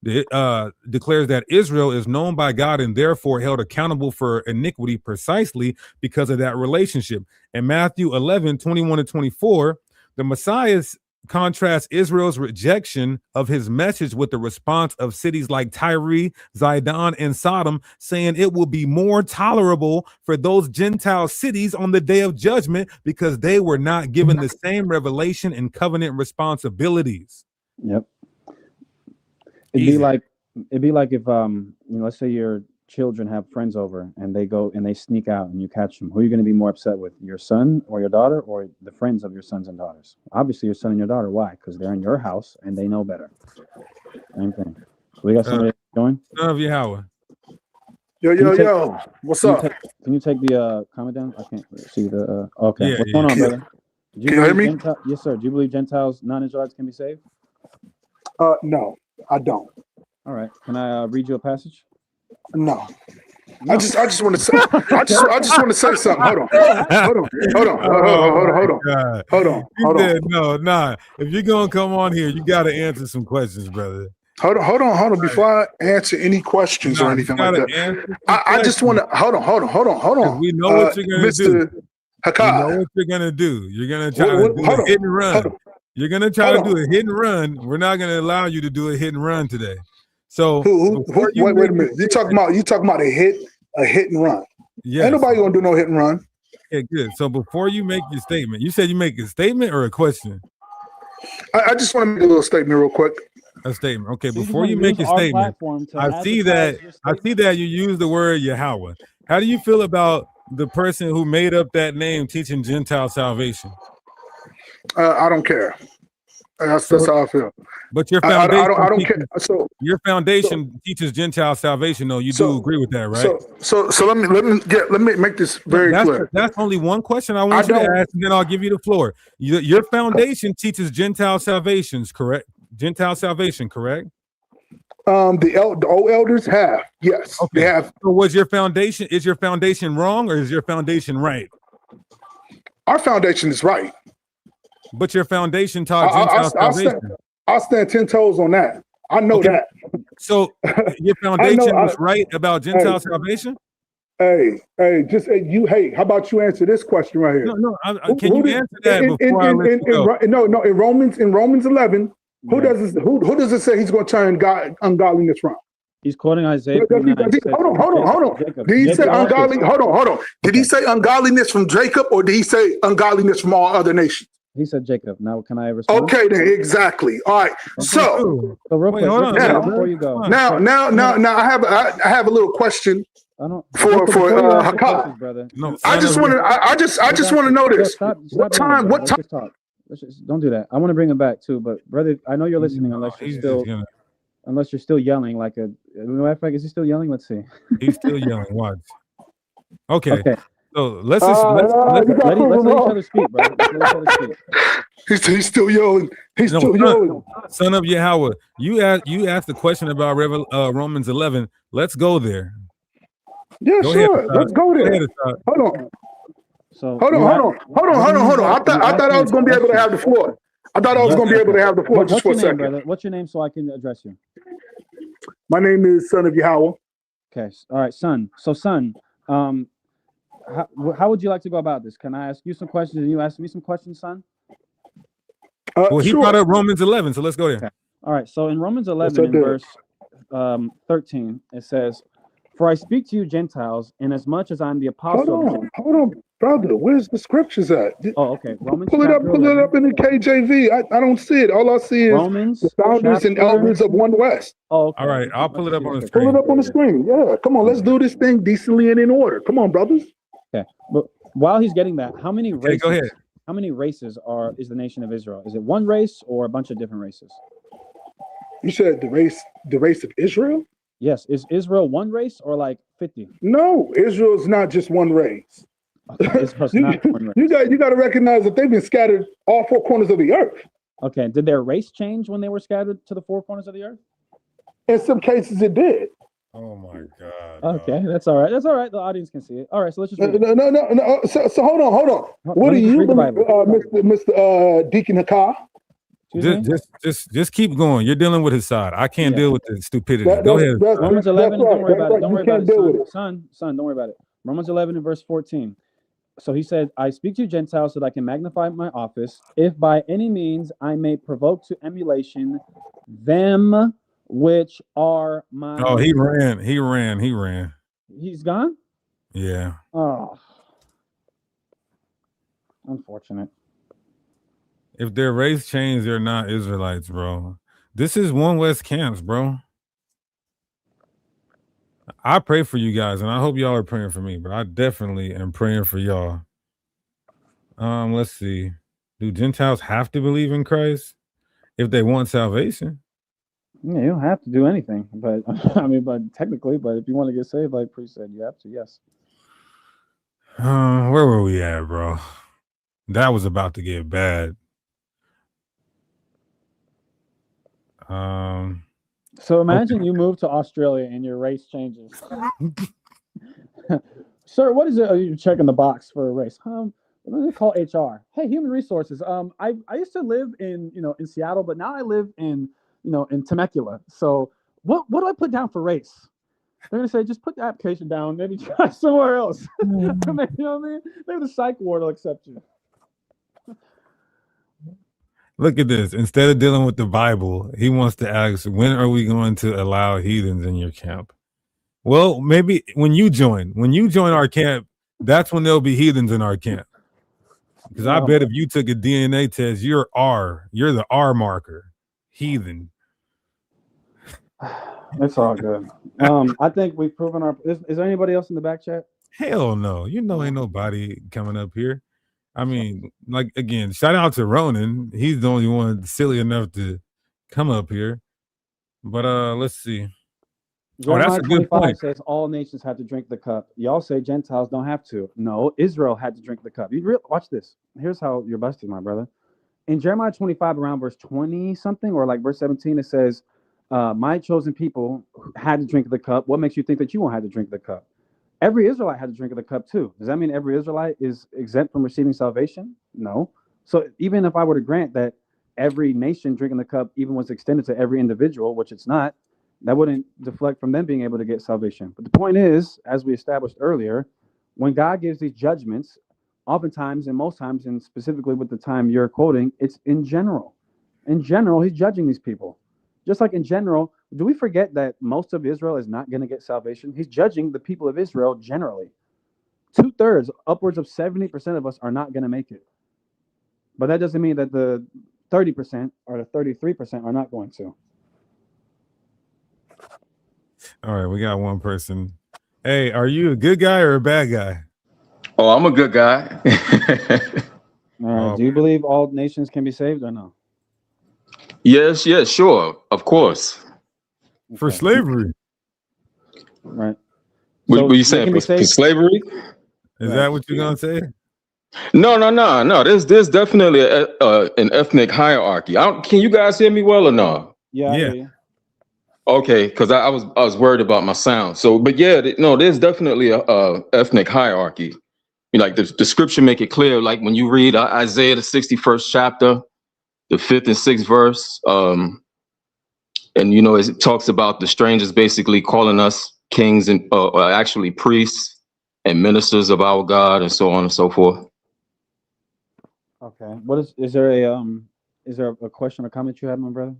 declares that Israel is known by God and therefore held accountable for iniquity precisely because of that relationship. In Matthew 11:21-24, the Messiah contrasts Israel's rejection of his message with the response of cities like Tyre, Zidon, and Sodom, saying it will be more tolerable for those Gentile cities on the day of judgment because they were not given the same revelation and covenant responsibilities. Yep. It'd be like if let's say your children have friends over and they go and they sneak out and you catch them. Who are you going to be more upset with, your son or your daughter, or the friends of your sons and daughters? Obviously your son and your daughter. Why? Because they're in your house and they know better. Same thing. So we got somebody going. Son of Yahweh. Yo, what's up? Can you take the comment down? I can't see the okay. Yeah, what's going on, brother? Can you hear me? Yes, sir. Do you believe Gentiles, non-Israelites, can be saved? No, I don't. All right. Can I read you a passage? No. I just want to say I just want to say something. Hold on. No. If you're gonna come on here, you gotta answer some questions, brother. Hold on. Before I answer any questions or anything like that, I just want to hold on. We know what you're gonna do. Hakai. We know what you're gonna do. You're gonna try to do a hit and run. You're gonna try to do a hit and run. We're not gonna allow you to do a hit and run today. So wait a minute. You talking about a hit and run? Yeah. Ain't nobody gonna do no hit and run. Okay, good. So before you make your statement, you said you make a statement or a question? I just want to make a little statement real quick. A statement. Okay, before you make your statement, I see that you use the word Yahweh. How do you feel about the person who made up that name teaching Gentile salvation? I don't care. That's how I feel. But your foundation, I don't care. So your foundation teaches Gentile salvation, though. You do agree with that, right? So let me make this very clear. That's only one question I want you to ask, and then I'll give you the floor. Your foundation teaches Gentile salvations, correct? Gentile salvation, correct? The old elders have, yes, they have. So is your foundation wrong, or is your foundation right? Our foundation is right. But your foundation taught Gentile salvation. I'll stand 10 toes on that. I know that. So your foundation was right about Gentile salvation? Hey, how about you answer this question right here? No, can you answer that before I let you go? No, in Romans 11, who does it say he's going to turn ungodliness from? He's quoting Isaiah. Hold on. Did he say ungodly? Hold on. Did he say ungodliness from Jacob, or did he say ungodliness from all other nations? He said Jacob. Now, can I respond? Okay, then exactly. All right. So real quick, before you go. Now, I have a little question for Hakah. No, I just want to know this. What time? Don't do that. I want to bring him back too, but brother, I know you're listening. Unless you're still yelling like a. Matter of fact, is he still yelling? Let's see. He's still yelling. Watch. Okay. So let's let each other speak, bro. Let each other speak. He's still yelling. He's still yelling. Son of Yahweh, you asked the question about Romans 11. Let's go there. Yeah, sure. Let's go there. Hold on. Hold on. I thought I was going to be able to have the floor. Just for a second. Brother? What's your name so I can address you? My name is Son of Yahweh. Okay. All right, son. So, son, how would you like to go about this? Can I ask you some questions and you ask me some questions, son? He brought up Romans 11, so let's go there. Okay. All right. So in Romans 11, in verse 13, it says, "For I speak to you Gentiles, inasmuch as I'm the apostle." Hold on, brother. Where's the scriptures at? Oh, okay. Romans. Pull it up in the KJV. I don't see it. All I see is Romans, the founders and elders of One West. Oh, okay. All right. I'll pull it up on the screen. Pull it up on the screen. Yeah. Come on. Let's do this thing decently and in order. Come on, brothers. Okay. But while he's getting that, how many races? Go ahead. How many races is the nation of Israel? Is it one race or a bunch of different races? You said the race of Israel? Yes. Is Israel one race or like 50? No, Israel's not just one race. Okay, Israel's not one race. You got to recognize that they've been scattered all four corners of the earth. Okay. Did their race change when they were scattered to the four corners of the earth? In some cases, it did. Oh my God. Okay, that's all right. That's all right. The audience can see it. All right, so let's just read No. So hold on. What do you believe, Mr. Deacon Hakah? Just keep going. You're dealing with his side. I can't deal with the stupidity. Go ahead. Romans 11. Don't worry about it. Don't worry about it, son. Don't worry about it. Romans 11 and verse 14. So he said, "I speak to Gentiles so that I can magnify my office, if by any means I may provoke to emulation them which are my." Oh, he ran. He's gone? Yeah. Oh. Unfortunate. If their race changed, they're not Israelites, bro. This is One West camps, bro. I pray for you guys, and I hope y'all are praying for me, but I definitely am praying for y'all. Let's see. Do Gentiles have to believe in Christ if they want salvation? Yeah, you don't have to do anything, but but technically, but if you want to get saved, like Priest said, you have to, yes. Where were we at, bro? That was about to get bad. So imagine you move to Australia and your race changes. Sir, what is it? You're checking the box for a race. Let me call HR. Hey, human resources. I used to live in Seattle, but now I live in Temecula. So what do I put down for race? They're gonna say just put the application down, maybe try somewhere else. Maybe, you know what I mean? Maybe the psych ward will accept you. Look at this. Instead of dealing with the Bible, he wants to ask, when are we going to allow heathens in your camp? Well, maybe when you join our camp, that's when there'll be heathens in our camp. Because I bet if you took a DNA test, you're the R marker, heathen. It's all good. I think we've proven our. Is there anybody else in the back chat? Hell no. You know, ain't nobody coming up here. I mean, like, again, shout out to Ronan. He's the only one silly enough to come up here. But let's see. Jeremiah that's a good 25 point. says all nations have to drink the cup. Y'all say Gentiles don't have to. No, Israel had to drink the cup. Watch this. Here's how you're busted, my brother. In Jeremiah 25, around verse 20 something, or like verse 17, it says, my chosen people had to drink the cup. What makes you think that you won't have to drink the cup? Every Israelite had to drink of the cup too. Does that mean every Israelite is exempt from receiving salvation? No. So even if I were to grant that every nation drinking the cup even was extended to every individual, which it's not, that wouldn't deflect from them being able to get salvation. But the point is, as we established earlier, when God gives these judgments, oftentimes and most times, and specifically with the time you're quoting, it's in general. In general, he's judging these people. Just like in general, do we forget that most of Israel is not going to get salvation? He's judging the people of Israel generally. 2/3, upwards of 70% of us are not going to make it. But that doesn't mean that the 30% or the 33% are not going to. All right, we got one person. Hey, are you a good guy or a bad guy? Oh, I'm a good guy. All right. Do you believe all nations can be saved or no? Yes, sure, of course. For slavery. Right. What are you saying? For slavery? Is that what you're gonna say? No. There's definitely an ethnic hierarchy. Can you guys hear me well or no? Yeah. I hear you. Okay, because I was worried about my sound. So, but yeah, there's definitely a ethnic hierarchy. You know, like the scripture make it clear. Like when you read Isaiah the 61st chapter, the 5th and 6th verse, and it talks about the strangers basically calling us kings and actually priests and ministers of our God, and so on and so forth. Okay. What is there a question or comment you have, my brother?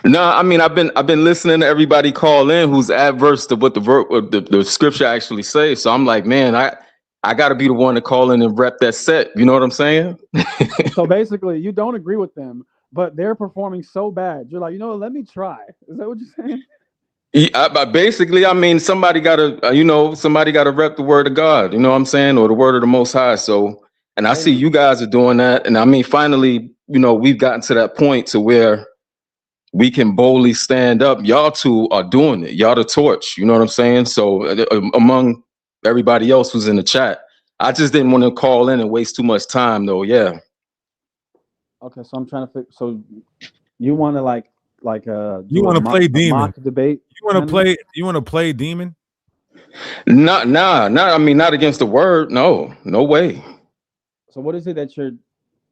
No, I mean I've been listening to everybody call in who's adverse to what the scripture actually says. So I'm like, man, I got to be the one to call in and rep that set. You know what I'm saying? So basically, you don't agree with them, but they're performing so bad. You're like, let me try. Is that what you're saying? Basically, I mean, somebody got to rep the word of God. You know what I'm saying, or the word of the Most High. So, and I see you guys are doing that, and I mean, finally, we've gotten to that point to where we can boldly stand up. Y'all two are doing it. Y'all the torch. You know what I'm saying? So among everybody else who's in the chat, I just didn't want to call in and waste too much time though. Yeah. Okay. So I'm trying to fix. So you want to you want to play demon? Mock debate? You want to play demon? Nah. I mean, not against the word. No way. So what is it that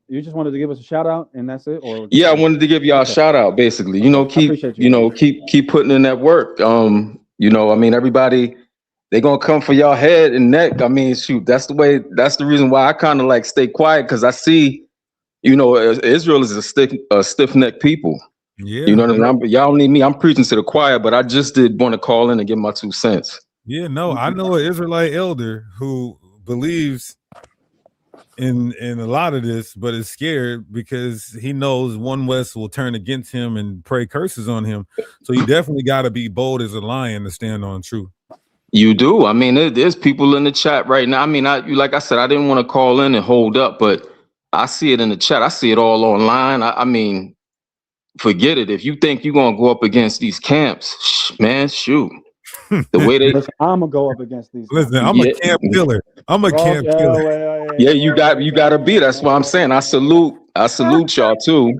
you just wanted to give us a shout out and that's it? Or yeah, I wanted to give y'all a shout out basically. Keep putting in that work. I mean, everybody, they're gonna come for y'all head and neck. I mean, shoot, that's the reason why I kind of like stay quiet, because I see, Israel is a stiff-necked people. Yeah. You know what I mean? Y'all need me. I'm preaching to the choir, but I just did want to call in and give my 2 cents. Yeah, no, I know an Israelite elder who believes in a lot of this, but is scared because he knows One West will turn against him and pray curses on him. So you definitely got to be bold as a lion to stand on truth. You do. I mean, there's people in the chat right now. I mean, like I said, I didn't want to call in and hold up, but I see it in the chat. I see it all online. I mean, forget it. If you think you're going to go up against these camps, man, shoot. The way they, I'm gonna go up against these. Listen, I'm a camp killer. I'm a camp killer. Yeah, you got to be. That's what I'm saying. I salute y'all too.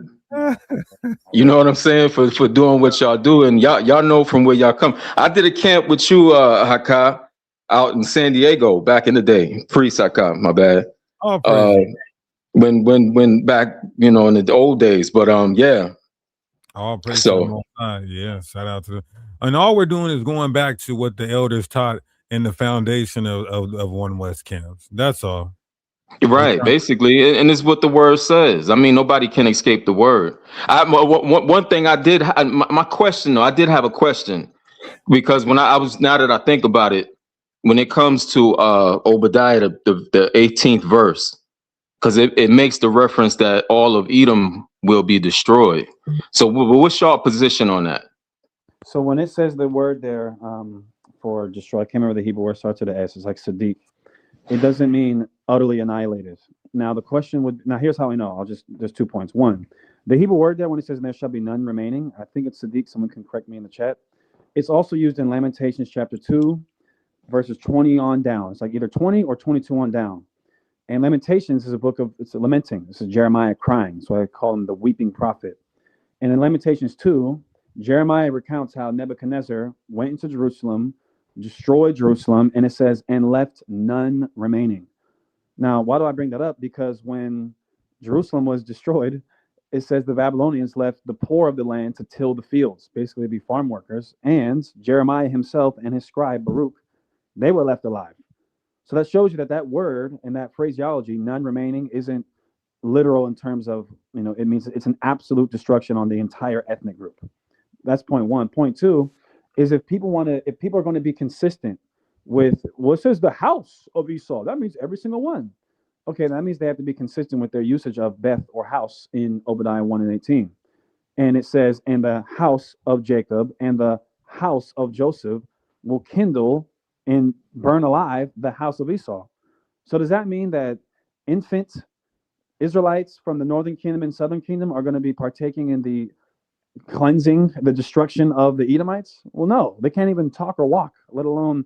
You know what I'm saying, for doing what y'all do, and y'all know from where y'all come. I did a camp with you, Haka, out in San Diego back in the day. Haka, my bad. Oh, when back, in the old days. But yeah. All praise to the Most High. Yeah, shout out to them. And all we're doing is going back to what the elders taught in the foundation of One West camps. That's all. Right, basically, and it's what the word says. I mean, nobody can escape the word. One thing I did, my question though, I did have a question, because when now that I think about it, when it comes to Obadiah, the 18th verse, because it makes the reference that all of Edom will be destroyed. So what's your position on that? So when it says the word there, for destroy. I can't remember the Hebrew word, starts with an S. It's like Sadiq. It doesn't mean utterly annihilated. Now the question would, now here's how I know. There's 2 points. One, the Hebrew word there when it says there shall be none remaining, I think it's Sadiq. Someone can correct me in the chat. It's also used in Lamentations chapter 2, verses 20 on down. It's like either 20 or 22 on down. And Lamentations is a book of, it's a lamenting. This is Jeremiah crying. So I call him the weeping prophet. And in Lamentations 2, Jeremiah recounts how Nebuchadnezzar went into Jerusalem, destroyed Jerusalem, and it says, and left none remaining. Now, why do I bring that up? Because when Jerusalem was destroyed, it says the Babylonians left the poor of the land to till the fields, basically be farm workers. And Jeremiah himself and his scribe Baruch, they were left alive. So that shows you that that word and that phraseology, none remaining, isn't literal in terms of, it means it's an absolute destruction on the entire ethnic group. That's point one. Point two is if people are going to be consistent with what says the house of Esau, that means every single one. Okay, that means they have to be consistent with their usage of Beth or house in Obadiah 1 and 18. And it says, and the house of Jacob and the house of Joseph will kindle and burn alive the house of Esau. So does that mean that infant Israelites from the northern kingdom and southern kingdom are going to be partaking in the cleansing, the destruction of the Edomites? Well, no, they can't even talk or walk, let alone,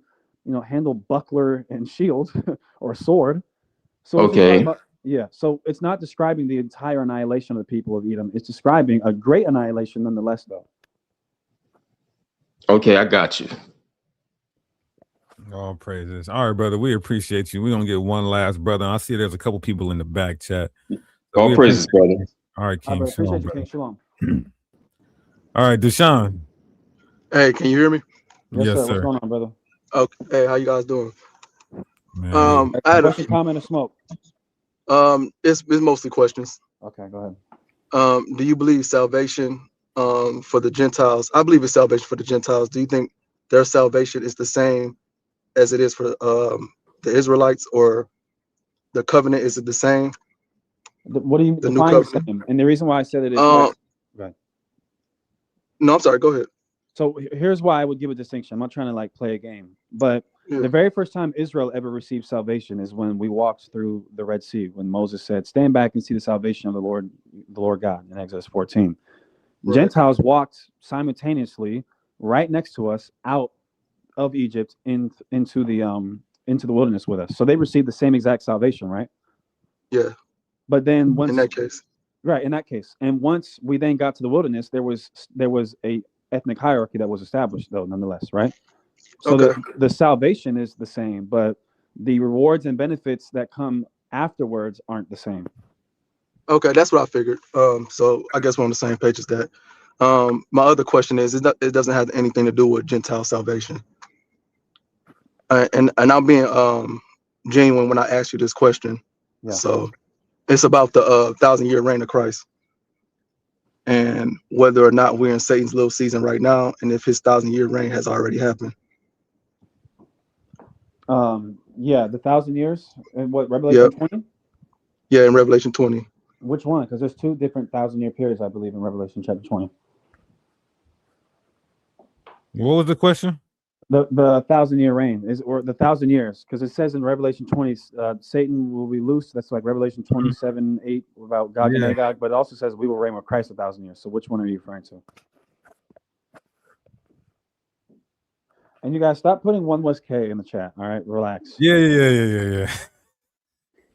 handle buckler and shield or sword. So okay. So it's not describing the entire annihilation of the people of Edom. It's describing a great annihilation nonetheless, though. Okay, I got you. All praises. All right, brother. We appreciate you. We're going to get one last brother. I see there's a couple people in the back chat. All praises, brother. All right, King. Shalom, King. Shalom. All right, Deshaun. Hey, can you hear me? Yes, sir. Sir. What's going on, brother? Okay. Hey, how you guys doing? Man, I had a comment or smoke. It's mostly questions. Okay, go ahead. Do you believe salvation for the Gentiles? I believe it's salvation for the Gentiles. Do you think their salvation is the same as it is for the Israelites, or the covenant, is it the same? What do you define the same? And the reason why I said it is right. No, I'm sorry, go ahead. So here's why I would give a distinction. I'm not trying to play a game, but the very first time Israel ever received salvation is when we walked through the Red Sea, when Moses said, stand back and see the salvation of the Lord God in Exodus 14. Right. Gentiles walked simultaneously right next to us out of Egypt into the wilderness with us. So they received the same exact salvation, right? Yeah. But then in that case. Right, in that case. And once we then got to the wilderness, there was a ethnic hierarchy that was established, though, nonetheless, right? So the salvation is the same, but the rewards and benefits that come afterwards aren't the same. Okay, that's what I figured. So I guess we're on the same page as that. My other question is it doesn't have anything to do with Gentile salvation. And I'm being genuine when I ask you this question. Yeah. So it's about the 1,000-year reign of Christ, and whether or not we're in Satan's little season right now, and if his 1,000-year reign has already happened. Yeah, the 1,000 years. And what, Revelation 20? Yeah, in Revelation 20. Which one? Because there's two different 1,000-year periods, I believe, in Revelation chapter 20. What was the question? The 1,000-year reign or the 1,000 years, because it says in Revelation 20, Satan will be loose. That's like Revelation 27:8 about Gog and Magog, but it also says we will reign with Christ 1,000 years. So which one are you referring to? And you guys stop putting 1 West K in the chat. All right, relax. Yeah.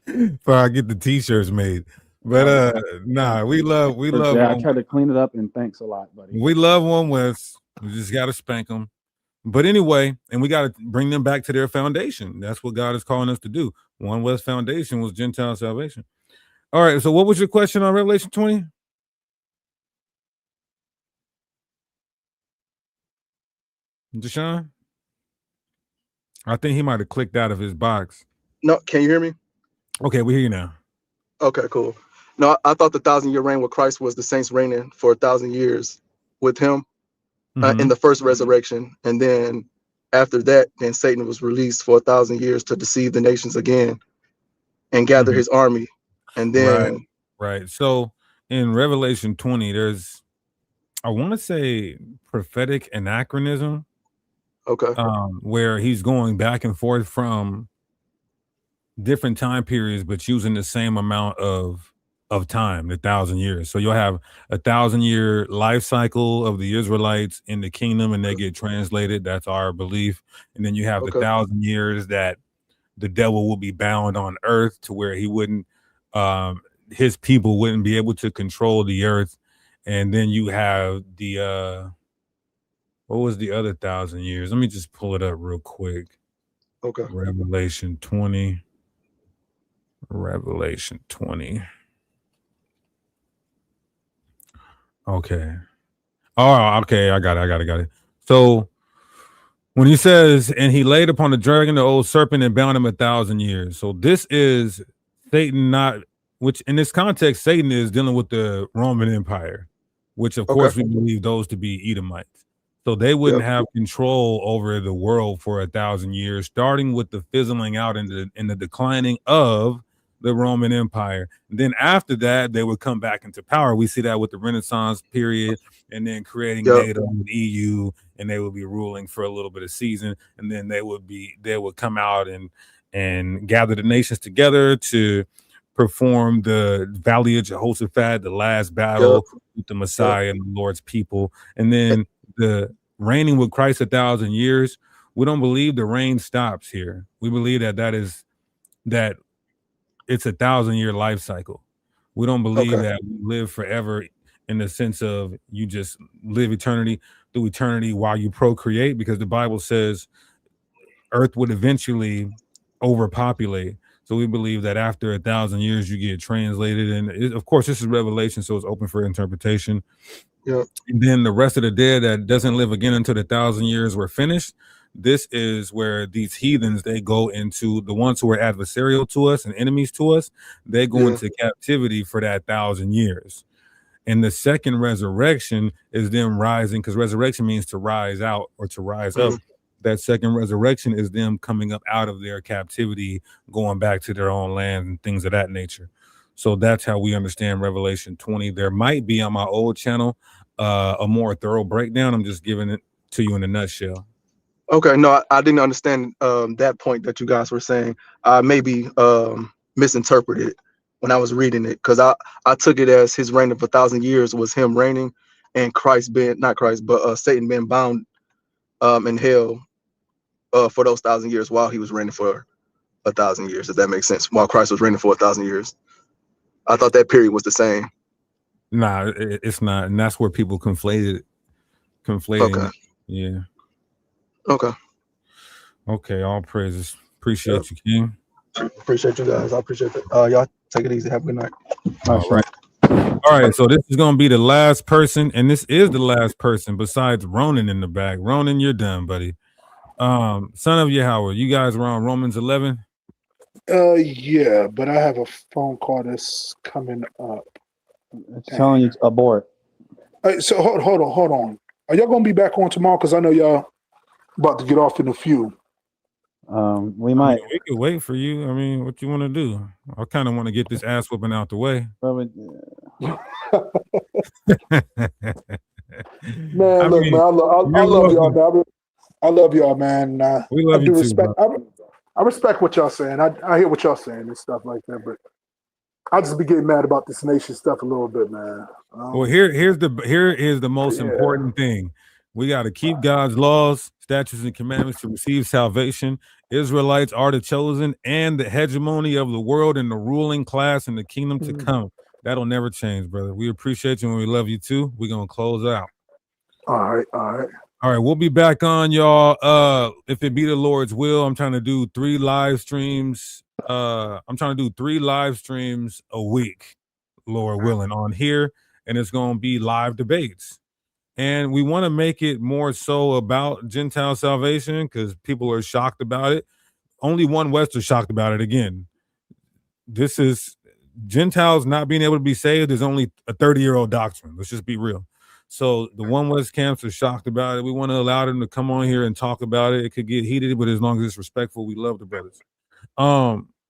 So I get the t-shirts made. But nah, we love. Yeah, I tried to clean it up, and thanks a lot, buddy. We love 1 West. We just got to spank them. But anyway, and we got to bring them back to their foundation. That's what God is calling us to do. 1 West foundation was Gentile salvation. All right. So what was your question on Revelation 20? Deshaun? I think he might have clicked out of his box. No, can you hear me? Okay, we hear you now. Okay, cool. No, I thought the 1,000-year reign with Christ was the saints reigning for 1,000 years with him in the first resurrection, and then after that, then Satan was released for 1,000 years to deceive the nations again and gather his army, and then right. So in Revelation 20, there's, I want to say, prophetic anachronism. Okay. Where he's going back and forth from different time periods, but using the same amount of time, 1,000 years. So you'll have 1,000-year life cycle of the Israelites in the kingdom, and they get translated. That's our belief. And then you have the 1,000 years that the devil will be bound on earth, to where he wouldn't, his people wouldn't be able to control the earth. And then you have the what was the other 1,000 years? Let me just pull it up real quick. Okay. Revelation 20. Revelation 20. Okay. Oh, okay. I got it. So when he says, and he laid upon the dragon, the old serpent, and bound him 1,000 years. So this is Satan, not, which in this context, Satan is dealing with the Roman Empire, which of course we believe those to be Edomites. So they wouldn't have control over the world for 1,000 years, starting with the fizzling out and the declining of the Roman Empire. And then after that, they would come back into power. We see that with the Renaissance period, and then creating NATO and EU, and they would be ruling for a little bit of season, and then they would come out and gather the nations together to perform the Valley of Jehoshaphat, the last battle with the Messiah and the Lord's people. And then the reigning with Christ 1,000 years, we don't believe the reign stops here. We believe that it's 1,000-year life cycle. We don't believe that we live forever in the sense of you just live eternity through eternity while you procreate, because the Bible says earth would eventually overpopulate. So we believe that after 1,000 years, you get translated. And of course, this is Revelation, so it's open for interpretation. And then the rest of the dead that doesn't live again until the 1,000 years were finished. This is where these heathens, they go into, the ones who are adversarial to us and enemies to us, they go into captivity for that 1,000 years. And the second resurrection is them rising, because resurrection means to rise out or to rise up. That second resurrection is them coming up out of their captivity, going back to their own land and things of that nature. So that's how we understand Revelation 20. There might be on my old channel a more thorough breakdown. I'm just giving it to you in a nutshell. Okay, no, I didn't understand that point that you guys were saying. I maybe misinterpreted when I was reading it, because I took it as his reign of 1,000 years was him reigning, and Christ being, not Christ, but Satan being bound in hell for those 1,000 years while he was reigning for 1,000 years. If that makes sense, while Christ was reigning for 1,000 years. I thought that period was the same. Nah, it's not, and that's where people conflating. Okay. Yeah. Okay. Okay. All praises. Appreciate you, King. Appreciate you guys. I appreciate it. Y'all take it easy. Have a good night. All right. All right. So this is going to be the last person, and this is the last person besides Ronan in the back. Ronan, you're done, buddy. Son of Yahweh, you guys were on Romans 11. Yeah, but I have a phone call that's coming up. It's telling you to abort. So hold on. Are y'all gonna be back on tomorrow? Because I know y'all about to get off in a few. We might. We could wait for you. I mean, what you want to do? I kind of want to get this ass whooping out the way. Man, look, man, I love y'all, man. I love y'all, man. We love you too. I respect what y'all saying. I hear what y'all saying and stuff like that, but I just be getting mad about this nation stuff a little bit, man. Well, here is the most important thing. We got to keep God's laws, statutes, and commandments to receive salvation. Israelites are the chosen and the hegemony of the world and the ruling class in the kingdom to come. That'll never change, brother. We appreciate you and we love you too. We're gonna close out. All right. We'll be back on, y'all. If it be the Lord's will, I'm trying to do 3 live streams. I'm trying to do 3 live streams a week, Lord willing, on here, and it's gonna be live debates. And we want to make it more so about Gentile salvation because people are shocked about it. Only one West are shocked about it. Again, this is Gentiles not being able to be saved is only a 30-year-old doctrine. Let's just be real. So the one West camps are shocked about it. We want to allow them to come on here and talk about it. It could get heated, but as long as it's respectful, we love the brothers.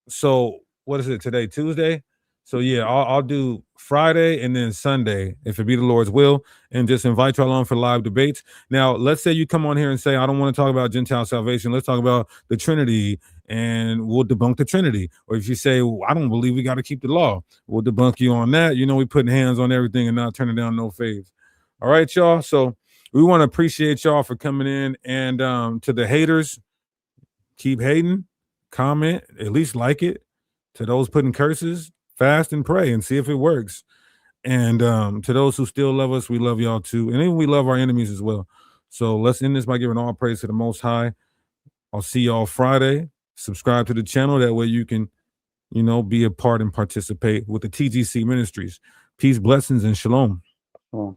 So what is it today? Tuesday? So yeah, I'll do Friday and then Sunday, if it be the Lord's will, and just invite y'all on for live debates. Now, let's say you come on here and say, I don't want to talk about Gentile salvation. Let's talk about the Trinity, and we'll debunk the Trinity. Or if you say, well, I don't believe we got to keep the law, we'll debunk you on that. You know, we putting hands on everything and not turning down no faves. All right, y'all. So we want to appreciate y'all for coming in, and to the haters, keep hating, comment, at least like it. To those putting curses, fast and pray and see if it works. And to those who still love us, we love y'all too. And even we love our enemies as well. So let's end this by giving all praise to the Most High. I'll see y'all Friday. Subscribe to the channel. That way you can, you know, be a part and participate with the TGC Ministries. Peace, blessings, and shalom. Oh.